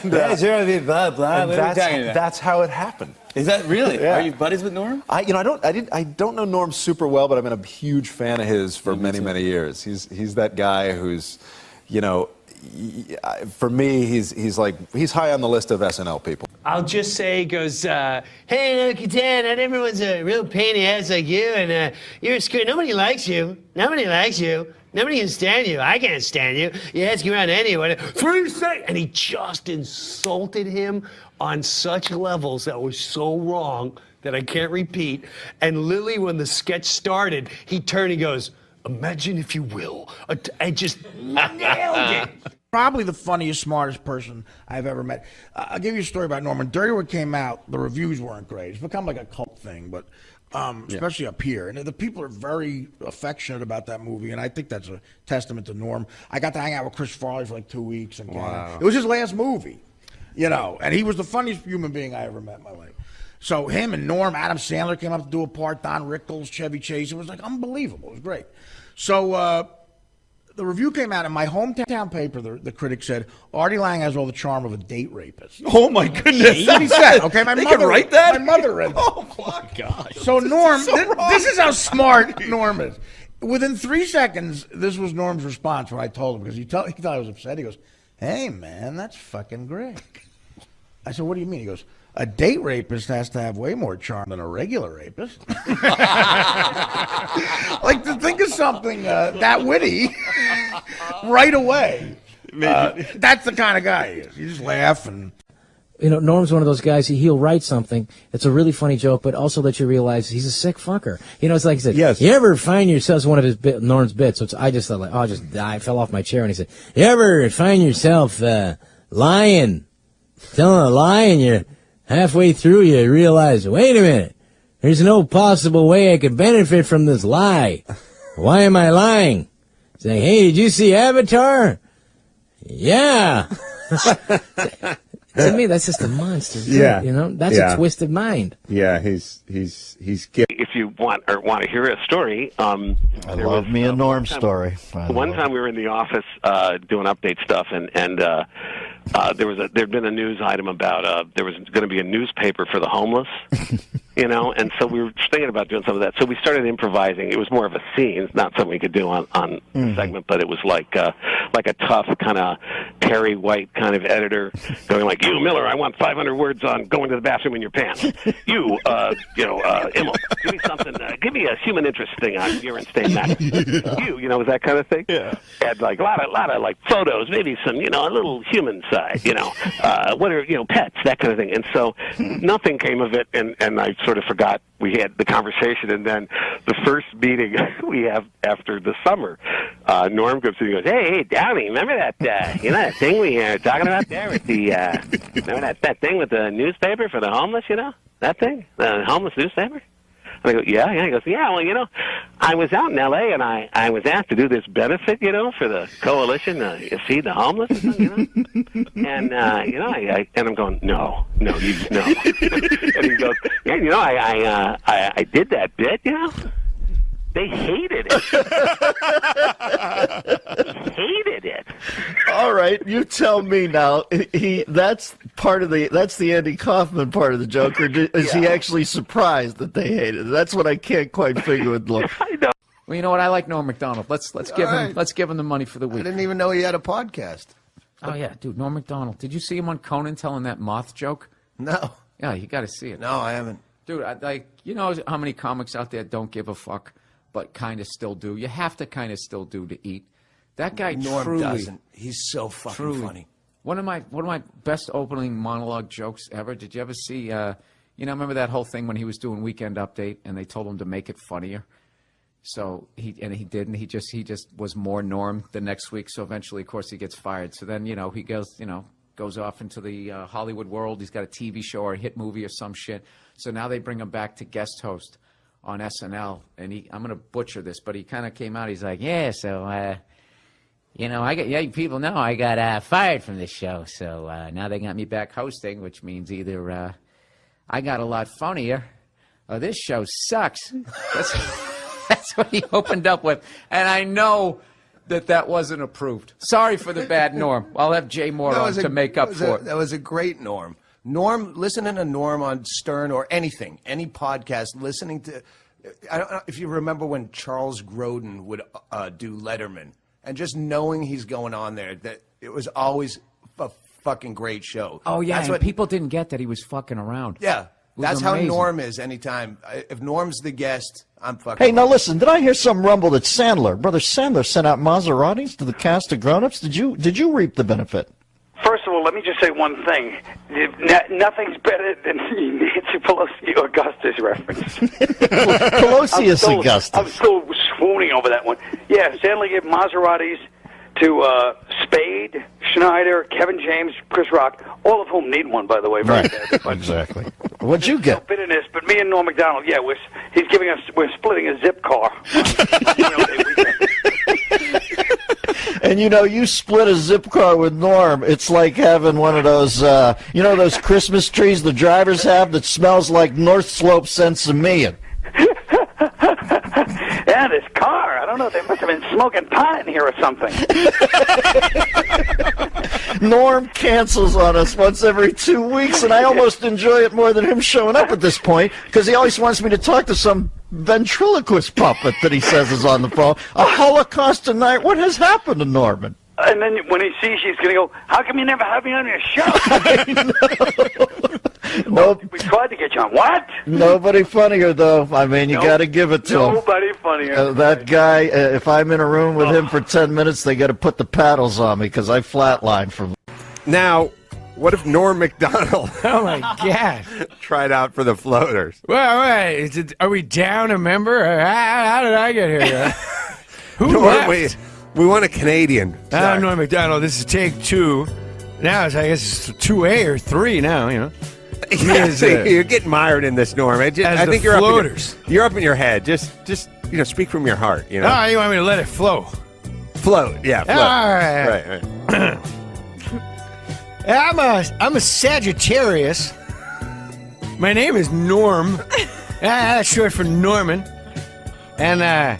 Speaker 8: Yeah, sure, I'll be a blob.
Speaker 11: That's how it happened.
Speaker 8: Is that really?
Speaker 11: Yeah.
Speaker 8: Are you buddies with Norm?
Speaker 11: I don't know Norm super well, but I've been a huge fan of his for many years. He's that guy who's, for me, he's high on the list of SNL people.
Speaker 18: I'll just say, he goes, hey, look, Dan, not everyone's a real pain in the ass like you, and you're screwed. Nobody likes you. Nobody likes you. Nobody can stand you. I can't stand you. You ask around anyone. 3 seconds. And he just insulted him on such levels that was so wrong that I can't repeat. And Lily, when the sketch started, he turned and goes, imagine if you will. I just nailed it.
Speaker 26: Probably the funniest, smartest person I've ever met. I'll give you a story about Norman. Dirty Work came out, the reviews weren't great. It's become like a cult thing, but especially up here. And the people are very affectionate about that movie, and I think that's a testament to Norm. I got to hang out with Chris Farley for like 2 weeks. And it was his last movie, and he was the funniest human being I ever met in my life. So him and Norm, Adam Sandler came up to do a part, Don Rickles, Chevy Chase. It was like unbelievable. It was great. So the review came out in my hometown paper. The critic said, Artie Lang has all the charm of a date rapist.
Speaker 27: Oh, my goodness.
Speaker 26: That's what he said. Okay, my
Speaker 27: They
Speaker 26: mother
Speaker 27: can write that?
Speaker 26: My mother read that.
Speaker 27: Oh, my gosh.
Speaker 26: So Norm, this is how smart Norm is. Within 3 seconds, this was Norm's response when I told him, because he thought I was upset. He goes, hey, man, that's fucking great. I said, what do you mean? He goes, a date rapist has to have way more charm than a regular rapist. Like, to think of something that witty right away. That's the kind of guy he is. You just laugh and...
Speaker 28: Norm's one of those guys, he'll write something, it's a really funny joke, but also let you realize he's a sick fucker. It's like he said, yes. You ever find yourself, one of his Norm's bits, which I just thought like, I fell off my chair, and he said, you ever find yourself lying, telling a lie, and you're halfway through, you realize, wait a minute, there's no possible way I could benefit from this lie. Why am I lying? Saying, hey, did you see Avatar? Yeah. To me, that's just a monster.
Speaker 29: Yeah.
Speaker 28: That's a twisted mind.
Speaker 29: Yeah, he's
Speaker 12: If you want to hear a story,
Speaker 14: I love me a Norm story.
Speaker 12: One time we were in the office doing update stuff, and there'd been a news item about there was going to be a newspaper for the homeless, and so we were thinking about doing some of that. So we started improvising. It was more of a scene, it's not something we could do on the segment, but it was like a tough kind of Perry White kind of editor going like, you, Miller, I want 500 words on going to the bathroom in your pants. You, Immel, give me something, give me a human interest thing on urine stain magazine. You, was that kind of thing? Yeah. And like a lot of like photos, maybe some, a little human side, what are, pets, that kind of thing. And so nothing came of it, and I sort of forgot we had the conversation. And then the first meeting we have after the summer, Norm comes in and goes, hey, Downey, remember that, that thing we were talking about there with the, remember that thing with the newspaper for the homeless, that thing, the homeless newspaper? And I go, yeah. He goes, yeah, well, I was out in L.A. and I was asked to do this benefit, for the coalition to feed the homeless, and, and I'm going, no. And he goes, yeah, I did that bit, They hated it. Hated it.
Speaker 14: All right, you tell me now. That's the Andy Kaufman part of the joke, or is he actually surprised that they hated it? That's what I can't quite figure with Norm.
Speaker 12: I know.
Speaker 1: Well, you know what? I like Norm Macdonald. Let's give him the money for the
Speaker 17: I
Speaker 1: week.
Speaker 17: didn't even know he had a podcast.
Speaker 1: Oh yeah, dude, Norm Macdonald. Did you see him on Conan telling that moth joke?
Speaker 17: No.
Speaker 1: Yeah, you got to see it.
Speaker 17: No, I haven't.
Speaker 1: Dude, you know how many comics out there don't give a fuck, but kind of still do. You have to kind of still do to eat. That guy
Speaker 17: Norm
Speaker 1: truly
Speaker 17: doesn't. He's so fucking funny.
Speaker 1: One of my best opening monologue jokes ever. Did you ever see? Remember that whole thing when he was doing Weekend Update and they told him to make it funnier. So he didn't. He just was more Norm the next week. So eventually, of course, he gets fired. So then he goes off into the Hollywood world. He's got a TV show or a hit movie or some shit. So now they bring him back to guest host on SNL. And I'm going to butcher this, but he kind of came out. He's like, yeah, so, people know I got fired from this show. So now they got me back hosting, which means either I got a lot funnier or this show sucks. That's what he opened up with. And I know that wasn't approved. Sorry for the bad Norm. I'll have Jay Moore on to make up for it.
Speaker 17: That was a great Norm. Norm, listening to Norm on Stern or anything, any podcast, listening to, I don't know if you remember when Charles Grodin would do Letterman, and just knowing he's going on there, that it was always a fucking great show.
Speaker 1: Oh, yeah,
Speaker 17: that's
Speaker 1: and
Speaker 17: what
Speaker 1: people didn't get that he was fucking around.
Speaker 17: Yeah, that's
Speaker 1: amazing.
Speaker 17: how Norm is anytime. If Norm's the guest, I'm fucking.
Speaker 14: Hey, now listen, did I hear some rumble that Brother Sandler sent out Maseratis to the cast of Grown Ups? Did you reap the benefit?
Speaker 2: First of all, let me just say one thing. Nothing's better than Nancy Pelosi Augustus reference.
Speaker 14: Pelosi Augustus.
Speaker 2: I'm still swooning over that one. Yeah, Sandler gave Maseratis to Spade, Schneider, Kevin James, Chris Rock, all of whom need one, by the way. Very bad. But
Speaker 14: Exactly. What'd you get?
Speaker 2: bitterness, but me and Norm Macdonald, yeah, we're splitting a zip car.
Speaker 14: And you split a zip car with Norm. It's like having one of those, those Christmas trees the drivers have that smells like North Slope Sensimilla.
Speaker 2: Yeah, this car, I don't know, they must have been smoking pot in here or something.
Speaker 14: Norm cancels on us once every 2 weeks, and I almost enjoy it more than him showing up at this point, because he always wants me to talk to some ventriloquist puppet that he says is on the phone. A Holocaust tonight. What has happened to Norman?
Speaker 2: And then when he sees she's going to go, how come you never have me on your show?
Speaker 14: Nope.
Speaker 2: We tried to get you on. What?
Speaker 14: Nobody funnier, though. I mean, you got to give it to him.
Speaker 2: Nobody funnier.
Speaker 14: That guy, if I'm in a room with him for 10 minutes, they got to put the paddles on me because I flatline from.
Speaker 3: Now, what if Norm Macdonald
Speaker 18: Oh, my God.
Speaker 3: tried out for the Floaters?
Speaker 18: Well, wait, are we down a member? How did I get here? Who
Speaker 3: Norm,
Speaker 18: left?
Speaker 3: we want a Canadian.
Speaker 18: I'm Norm Macdonald. This is take 2. Now I guess it's 2A or 3 now,
Speaker 3: Yeah, you're getting mired in this, Norm. I think you're
Speaker 18: Floaters.
Speaker 3: You're up in your head. Just speak from your heart.
Speaker 18: Oh, you want me to let it flow?
Speaker 3: Float, yeah, float.
Speaker 18: All right. I'm a Sagittarius. My name is Norm. That's short for Norman. And I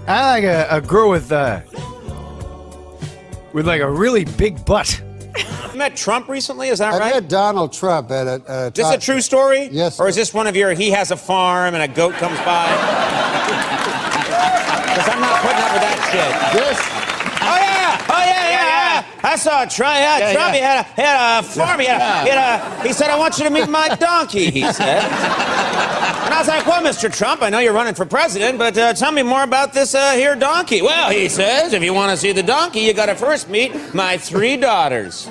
Speaker 18: like a girl with like a really big butt.
Speaker 4: You met Trump recently, is that
Speaker 22: I
Speaker 4: right?
Speaker 22: met Donald Trump at a
Speaker 4: Is this a true story?
Speaker 22: Yes.
Speaker 4: Or is this one of your, he has a farm and a goat comes by? Because I'm not putting up with that shit.
Speaker 22: Yes.
Speaker 4: Oh, yeah. I saw Trump. Trump. He had a farm. He said, I want you to meet my donkey, he said. And I was like, well, Mr. Trump, I know you're running for president, but tell me more about this here donkey. Well, he says, if you want to see the donkey, you got to first meet my 3 daughters.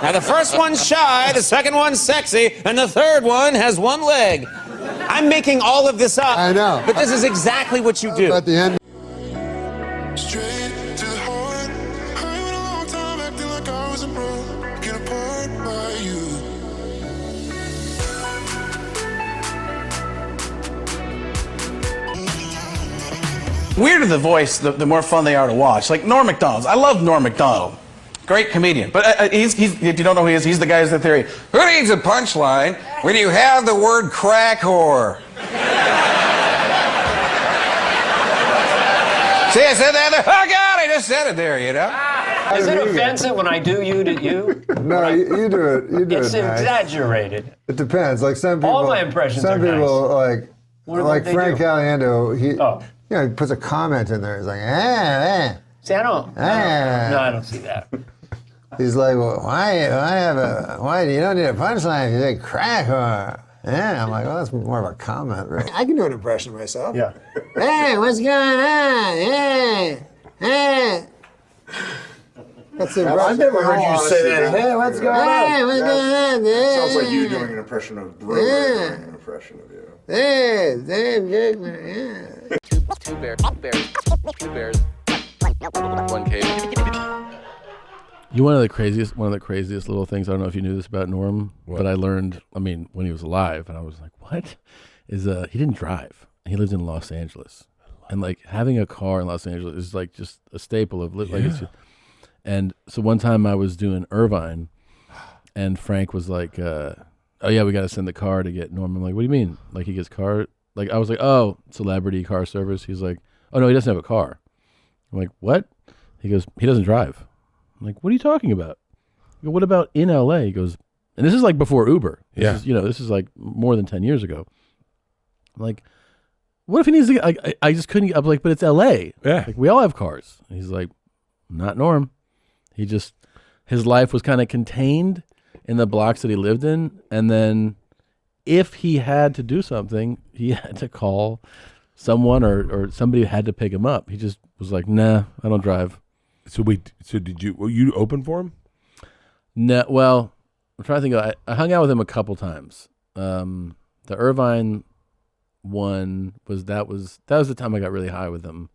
Speaker 4: Now, the first one's shy, the second one's sexy, and the third one has 1 leg. I'm making all of this up.
Speaker 22: I know.
Speaker 4: But this is exactly what you do.
Speaker 22: At the end.
Speaker 5: Weirder the voice, the more fun they are to watch. Like Norm Macdonald. I love Norm Macdonald. Great comedian. But he's if you don't know who he is, he's the guy who's the theory. Who needs a punchline when you have the word crack whore? See, I said that there. Oh, God, I just said it there,
Speaker 6: Is it offensive when I do you to you?
Speaker 22: No, you do it. You do
Speaker 6: It's
Speaker 22: it nice.
Speaker 6: exaggerated.
Speaker 22: It depends. Like some people.
Speaker 6: All my impressions
Speaker 22: Some
Speaker 6: are
Speaker 22: people like Like Frank Caliendo, he puts a comment in there. He's like,
Speaker 6: See, I don't. No, I don't see that.
Speaker 22: He's like, well, why you don't need a punchline if you say crack or I'm like, well, that's more of a comment, right?
Speaker 3: I can do an impression of myself.
Speaker 22: Yeah.
Speaker 3: Hey, what's going on? Hey.
Speaker 22: That's the
Speaker 3: I've never heard you say that. Hey, what's going on?
Speaker 22: Hey, what's going on?
Speaker 3: Sounds like you doing an impression of Brewer doing an impression of you.
Speaker 22: Hey, Dave Jigman,
Speaker 9: Two bears, one cave.
Speaker 10: One of the craziest little things. I don't know if you knew this about Norm, but I learned. I mean, when he was alive, and I was like, "What?" Is he didn't drive. He lived in Los Angeles, and like having a car in Los Angeles is like just a staple of like. And so one time I was doing Irvine, and Frank was like, "Oh yeah, we got to send the car to get Norm." I'm like, "What do you mean? Like he gets car?" Like I was like, "Oh, celebrity car service." He's like, "Oh no, he doesn't have a car." I'm like, "What?" He goes, "He doesn't drive." I'm like, "What are you talking about?" I go, "What about in LA?" He goes, and this is like before Uber. This is like more than 10 years ago. I'm like, what if he needs to I just couldn't. I'm like, but it's LA.
Speaker 13: Yeah.
Speaker 10: Like we all have cars. And he's like, not Norm. His life was kind of contained in the blocks that he lived in. And then if he had to do something, he had to call someone or somebody had to pick him up. He just was like, nah, I don't drive.
Speaker 13: So did you open for him?
Speaker 10: No, well, I'm trying to think. I hung out with him a couple times. The Irvine one was the time I got really high with him.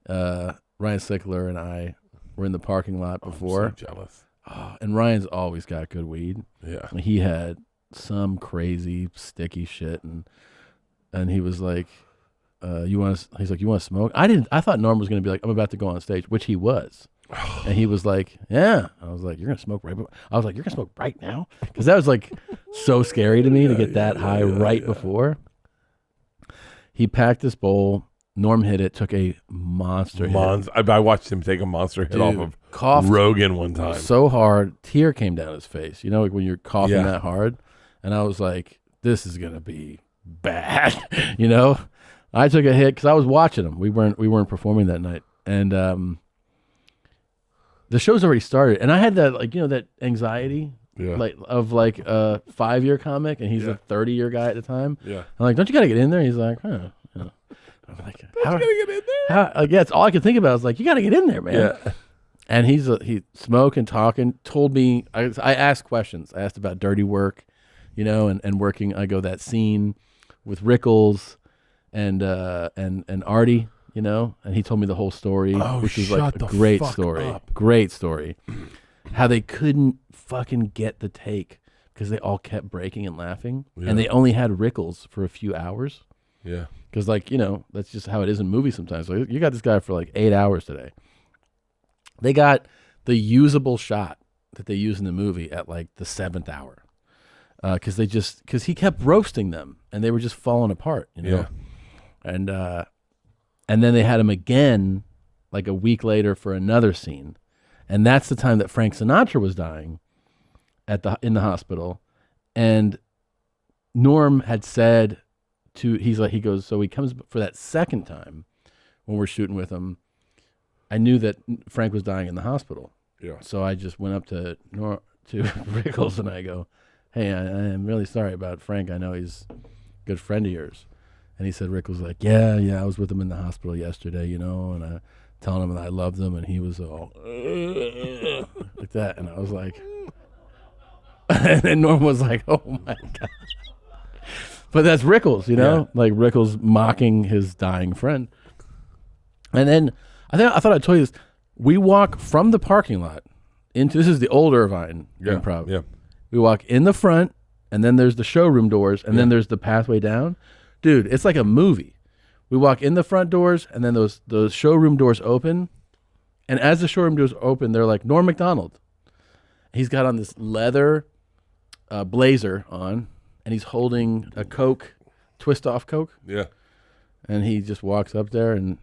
Speaker 10: Ryan Sickler and I were in the parking lot before.
Speaker 13: I'm so jealous.
Speaker 10: Oh, and Ryan's always got good weed.
Speaker 13: Yeah.
Speaker 10: He had some crazy sticky shit and he was like, he's like, you want to smoke? I thought Norm was going to be like, I'm about to go on stage, which he was. And he was like, yeah. I was like, you're going to smoke right I was like, you're going to smoke right now? Because that was like so scary to me to get that high right before. He packed this bowl. Norm hit it, took a monster hit.
Speaker 13: I watched him take a monster hit off of
Speaker 10: coughed
Speaker 13: Rogan one time.
Speaker 10: So hard, tear came down his face. You know, like when you're coughing that hard. And I was like, this is going to be bad. You know? I took a hit because I was watching him. We weren't performing that night. And the show's already started. And I had that, like, you know, that anxiety like of like a 5-year comic, and he's a 30-year guy at the time.
Speaker 13: Yeah.
Speaker 10: I'm like, don't you got to get in there? He's like, huh. You know. I'm like, how, you gotta get in there? It's all I could think about. I was like, you got to get in there, man.
Speaker 13: Yeah.
Speaker 10: And he smoking, talking, told me, I asked questions. I asked about dirty work, you know, and working. I go, that scene with Rickles and Artie, you know, and he told me the whole story, which was like a great story. Great story. How they couldn't fucking get the take because they all kept breaking and laughing.
Speaker 13: Yeah.
Speaker 10: And they only had Rickles for a few hours.
Speaker 13: Yeah.
Speaker 10: Because, like, you know, that's just how it is in movies sometimes. So you got this guy for like 8 hours today. They got the usable shot that they use in the movie at like the 7th hour. Because he kept roasting them and they were just falling apart, you know?
Speaker 13: Yeah.
Speaker 10: And then they had him again like a week later for another scene. And that's the time that Frank Sinatra was dying in the hospital. And Norm had said he goes, so he comes for that second time when we're shooting with him. I knew that Frank was dying in the hospital.
Speaker 13: Yeah.
Speaker 10: So I just went up to Rickles and I go, hey, I am really sorry about Frank. I know he's a good friend of yours. And he said, Rickles, like, yeah, I was with him in the hospital yesterday, you know, and I telling him that I loved him, and he was all like that. And I was like, and then Norm was like, oh my God. But that's Rickles, you know, like Rickles mocking his dying friend. And then I thought I'd tell you this. We walk from the parking lot into, this is the old Irvine Improv.
Speaker 13: Yeah.
Speaker 10: We walk in the front, and then there's the showroom doors, and then there's the pathway down. Dude, it's like a movie. We walk in the front doors, and then those showroom doors open. And as the showroom doors open, they're like, Norm MacDonald. He's got on this leather blazer on, and he's holding a Coke, twist-off Coke.
Speaker 13: Yeah.
Speaker 10: And he just walks up there, and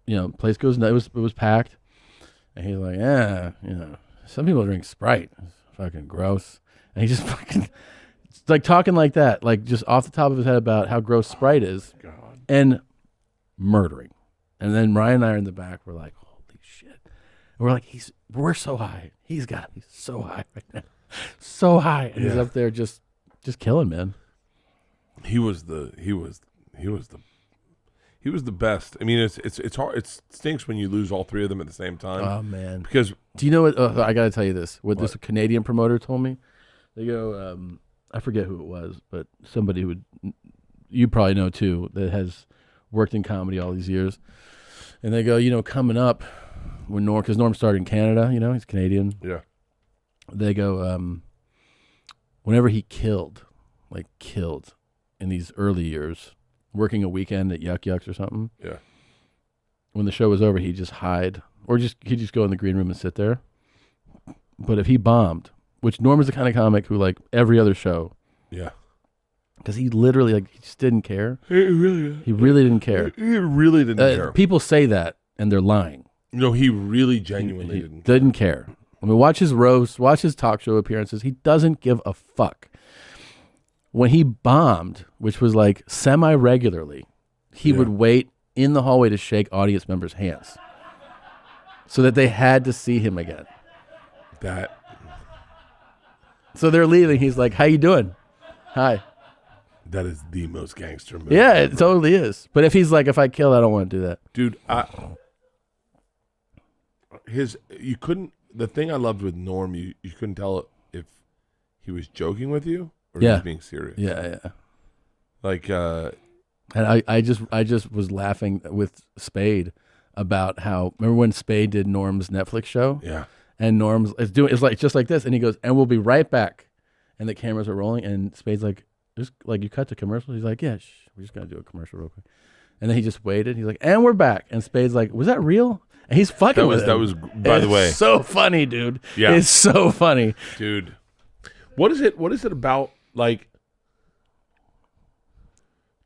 Speaker 10: you know, place goes nuts. It was packed. And he's like, yeah, you know, some people drink Sprite. It's fucking gross. And he just fucking like talking like that, like just off the top of his head about how gross Sprite is, and murdering. And then Ryan and I are in the back. We're like, holy shit. And we're like, we're so high. He's got to be so high right now, so high, and he's up there just killing, man.
Speaker 13: He was the best. I mean, it's hard. It stinks when you lose all three of them at the same time.
Speaker 10: Oh man!
Speaker 13: Because
Speaker 10: do you know what? I got to tell you this. What this Canadian promoter told me. They go, I forget who it was, but somebody who you probably know too, that has worked in comedy all these years. And they go, coming up when because Norm started in Canada, he's Canadian.
Speaker 13: Yeah.
Speaker 10: They go, whenever he killed in these early years, working a weekend at Yuck Yucks or something.
Speaker 13: Yeah.
Speaker 10: When the show was over, he'd just hide, or he'd just go in the green room and sit there. But if he bombed, which Norm is the kind of comic who, like every other show, because he literally he just didn't care. He really didn't care.
Speaker 13: He really didn't care.
Speaker 10: People say that and they're lying.
Speaker 13: No, he really genuinely
Speaker 10: didn't care. I mean, watch his roast, watch his talk show appearances. He doesn't give a fuck. When he bombed, which was like semi-regularly, he would wait in the hallway to shake audience members' hands so that they had to see him again. So they're leaving. He's like, how you doing? Hi.
Speaker 13: That is the most gangster move.
Speaker 10: Yeah, it totally is. But if he's like, if I kill, I don't want to do that.
Speaker 13: Dude, you couldn't, the thing I loved with Norm, you couldn't tell if he was joking with you or he was being serious.
Speaker 10: Yeah.
Speaker 13: Like,
Speaker 10: and I just was laughing with Spade about how, remember when Spade did Norm's Netflix show?
Speaker 13: Yeah.
Speaker 10: And Norm's it's like just like this, and he goes, and we'll be right back. And the cameras are rolling, and Spade's like, just like you cut to commercial. He's like, yeah, we're just gonna do a commercial real quick. And then he just waited. He's like, and we're back. And Spade's like, was that real? And he's fucking with him.
Speaker 13: That was, by the way,
Speaker 10: so funny, dude.
Speaker 13: Yeah,
Speaker 10: it's so funny,
Speaker 13: dude. What is it about? Like,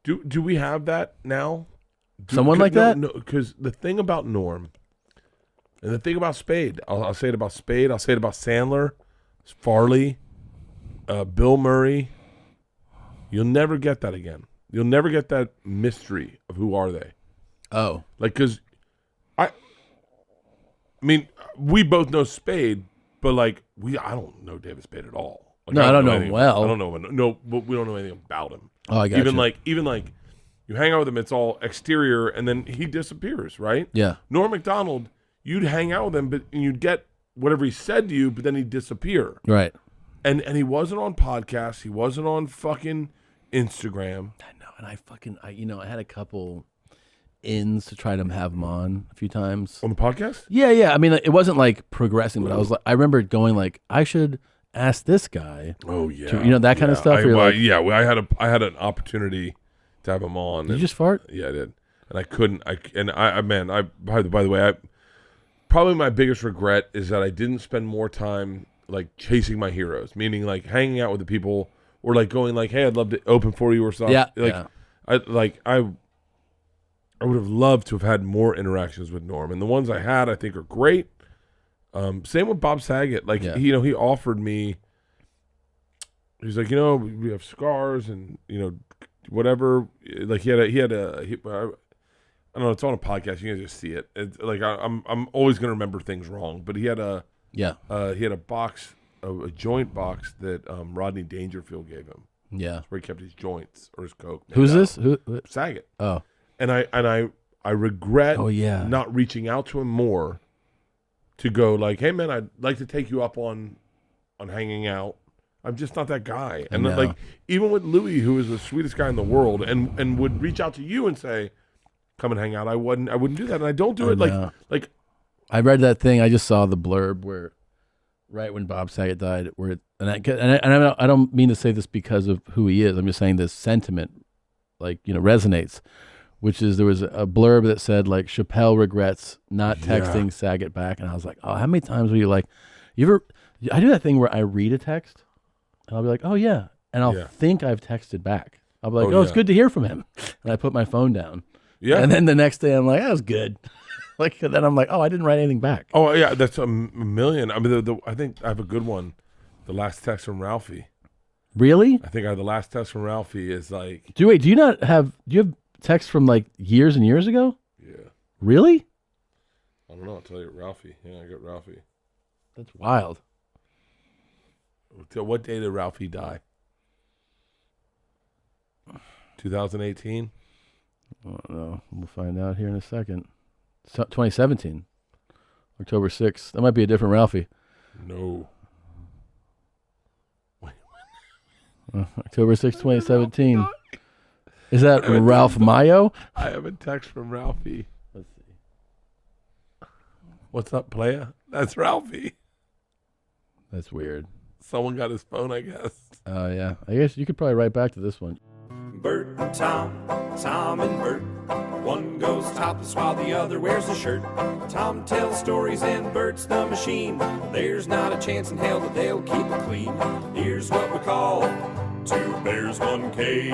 Speaker 13: do we have that now?
Speaker 10: Someone like that?
Speaker 13: No, because the thing about Norm. And the thing about Spade, I'll say it about Spade, I'll say it about Sandler, Farley, Bill Murray. You'll never get that again. You'll never get that mystery of who are they.
Speaker 10: Oh.
Speaker 13: Like, because I mean, we both know Spade, but like, I don't know David Spade at all. Like,
Speaker 10: no, I don't know him well.
Speaker 13: I don't know him. No, but we don't know anything about him.
Speaker 10: Oh, I got
Speaker 13: even like you hang out with him, it's all exterior, and then he disappears, right?
Speaker 10: Yeah.
Speaker 13: Norm MacDonald, you'd hang out with him, and you'd get whatever he said to you, but then he'd disappear.
Speaker 10: Right.
Speaker 13: And he wasn't on podcasts. He wasn't on fucking Instagram.
Speaker 10: I know, and I had a couple ins to try to have him on a few times.
Speaker 13: On the podcast?
Speaker 10: Yeah. I mean, it wasn't like progressing, but I remember going like, I should ask this guy.
Speaker 13: Oh yeah.
Speaker 10: That kind of stuff.
Speaker 13: I had an opportunity to have him on.
Speaker 10: Did you just fart?
Speaker 13: Yeah, I did. And I couldn't. By the way, probably my biggest regret is that I didn't spend more time like chasing my heroes, meaning like hanging out with the people or like going like, hey, I'd love to open for you or something.
Speaker 10: Yeah.
Speaker 13: I would have loved to have had more interactions with Norm, and the ones I had I think are great. Same with Bob Saget. Like he offered me. He's like, we have scars and whatever. Like I don't know. It's on a podcast. You can just see it. It's like I'm always gonna remember things wrong. But he had a box, a joint box that Rodney Dangerfield gave him.
Speaker 10: Yeah,
Speaker 13: where he kept his joints or his coke.
Speaker 10: Who's this? Who?
Speaker 13: Saget.
Speaker 10: Oh,
Speaker 13: and I regret.
Speaker 10: Oh yeah.
Speaker 13: Not reaching out to him more. To go like, hey man, I'd like to take you up on hanging out. I'm just not that guy. And then, like even with Louis, who is the sweetest guy in the world, and would reach out to you and say, come and hang out. I wouldn't do that, and I don't do it. Like
Speaker 10: I read that thing. I just saw the blurb where, right when Bob Saget died, I don't mean to say this because of who he is. I'm just saying this sentiment, resonates. Which is there was a blurb that said like Chappelle regrets not texting Saget back, and I was like, oh, how many times were you like, I do that thing where I read a text, and I'll be like, oh yeah, and I'll think I've texted back. I'll be like, it's good to hear from him, and I put my phone down.
Speaker 13: Yeah.
Speaker 10: And then the next day I'm like, that was good. Then I'm like, oh, I didn't write anything back.
Speaker 13: Oh yeah, that's a million. I mean, I think I have a good one. The last text from Ralphie.
Speaker 10: Really?
Speaker 13: I think the last text from Ralphie is like.
Speaker 10: Do you have texts from like years and years ago?
Speaker 13: Yeah.
Speaker 10: Really?
Speaker 13: I don't know. I'll tell you, Ralphie. Yeah, I got Ralphie.
Speaker 10: That's wild.
Speaker 13: What day did Ralphie die? 2018?
Speaker 10: I don't know. We'll find out here in a second. 2017. October 6th. That might be a different Ralphie.
Speaker 13: No.
Speaker 10: October 6th, 2017. Is that Ralph Mayo?
Speaker 13: I have a text from Ralphie. Let's see. What's up, playa? That's Ralphie.
Speaker 10: That's weird.
Speaker 13: Someone got his phone, I guess.
Speaker 10: Oh, yeah. I guess you could probably write back to this one.
Speaker 15: Bert and Tom, Tom and Bert. One goes topless while the other wears a shirt. Tom tells stories and Bert's the machine. There's not a chance in hell that they'll keep it clean. Here's what we call Two Bears, One Cave.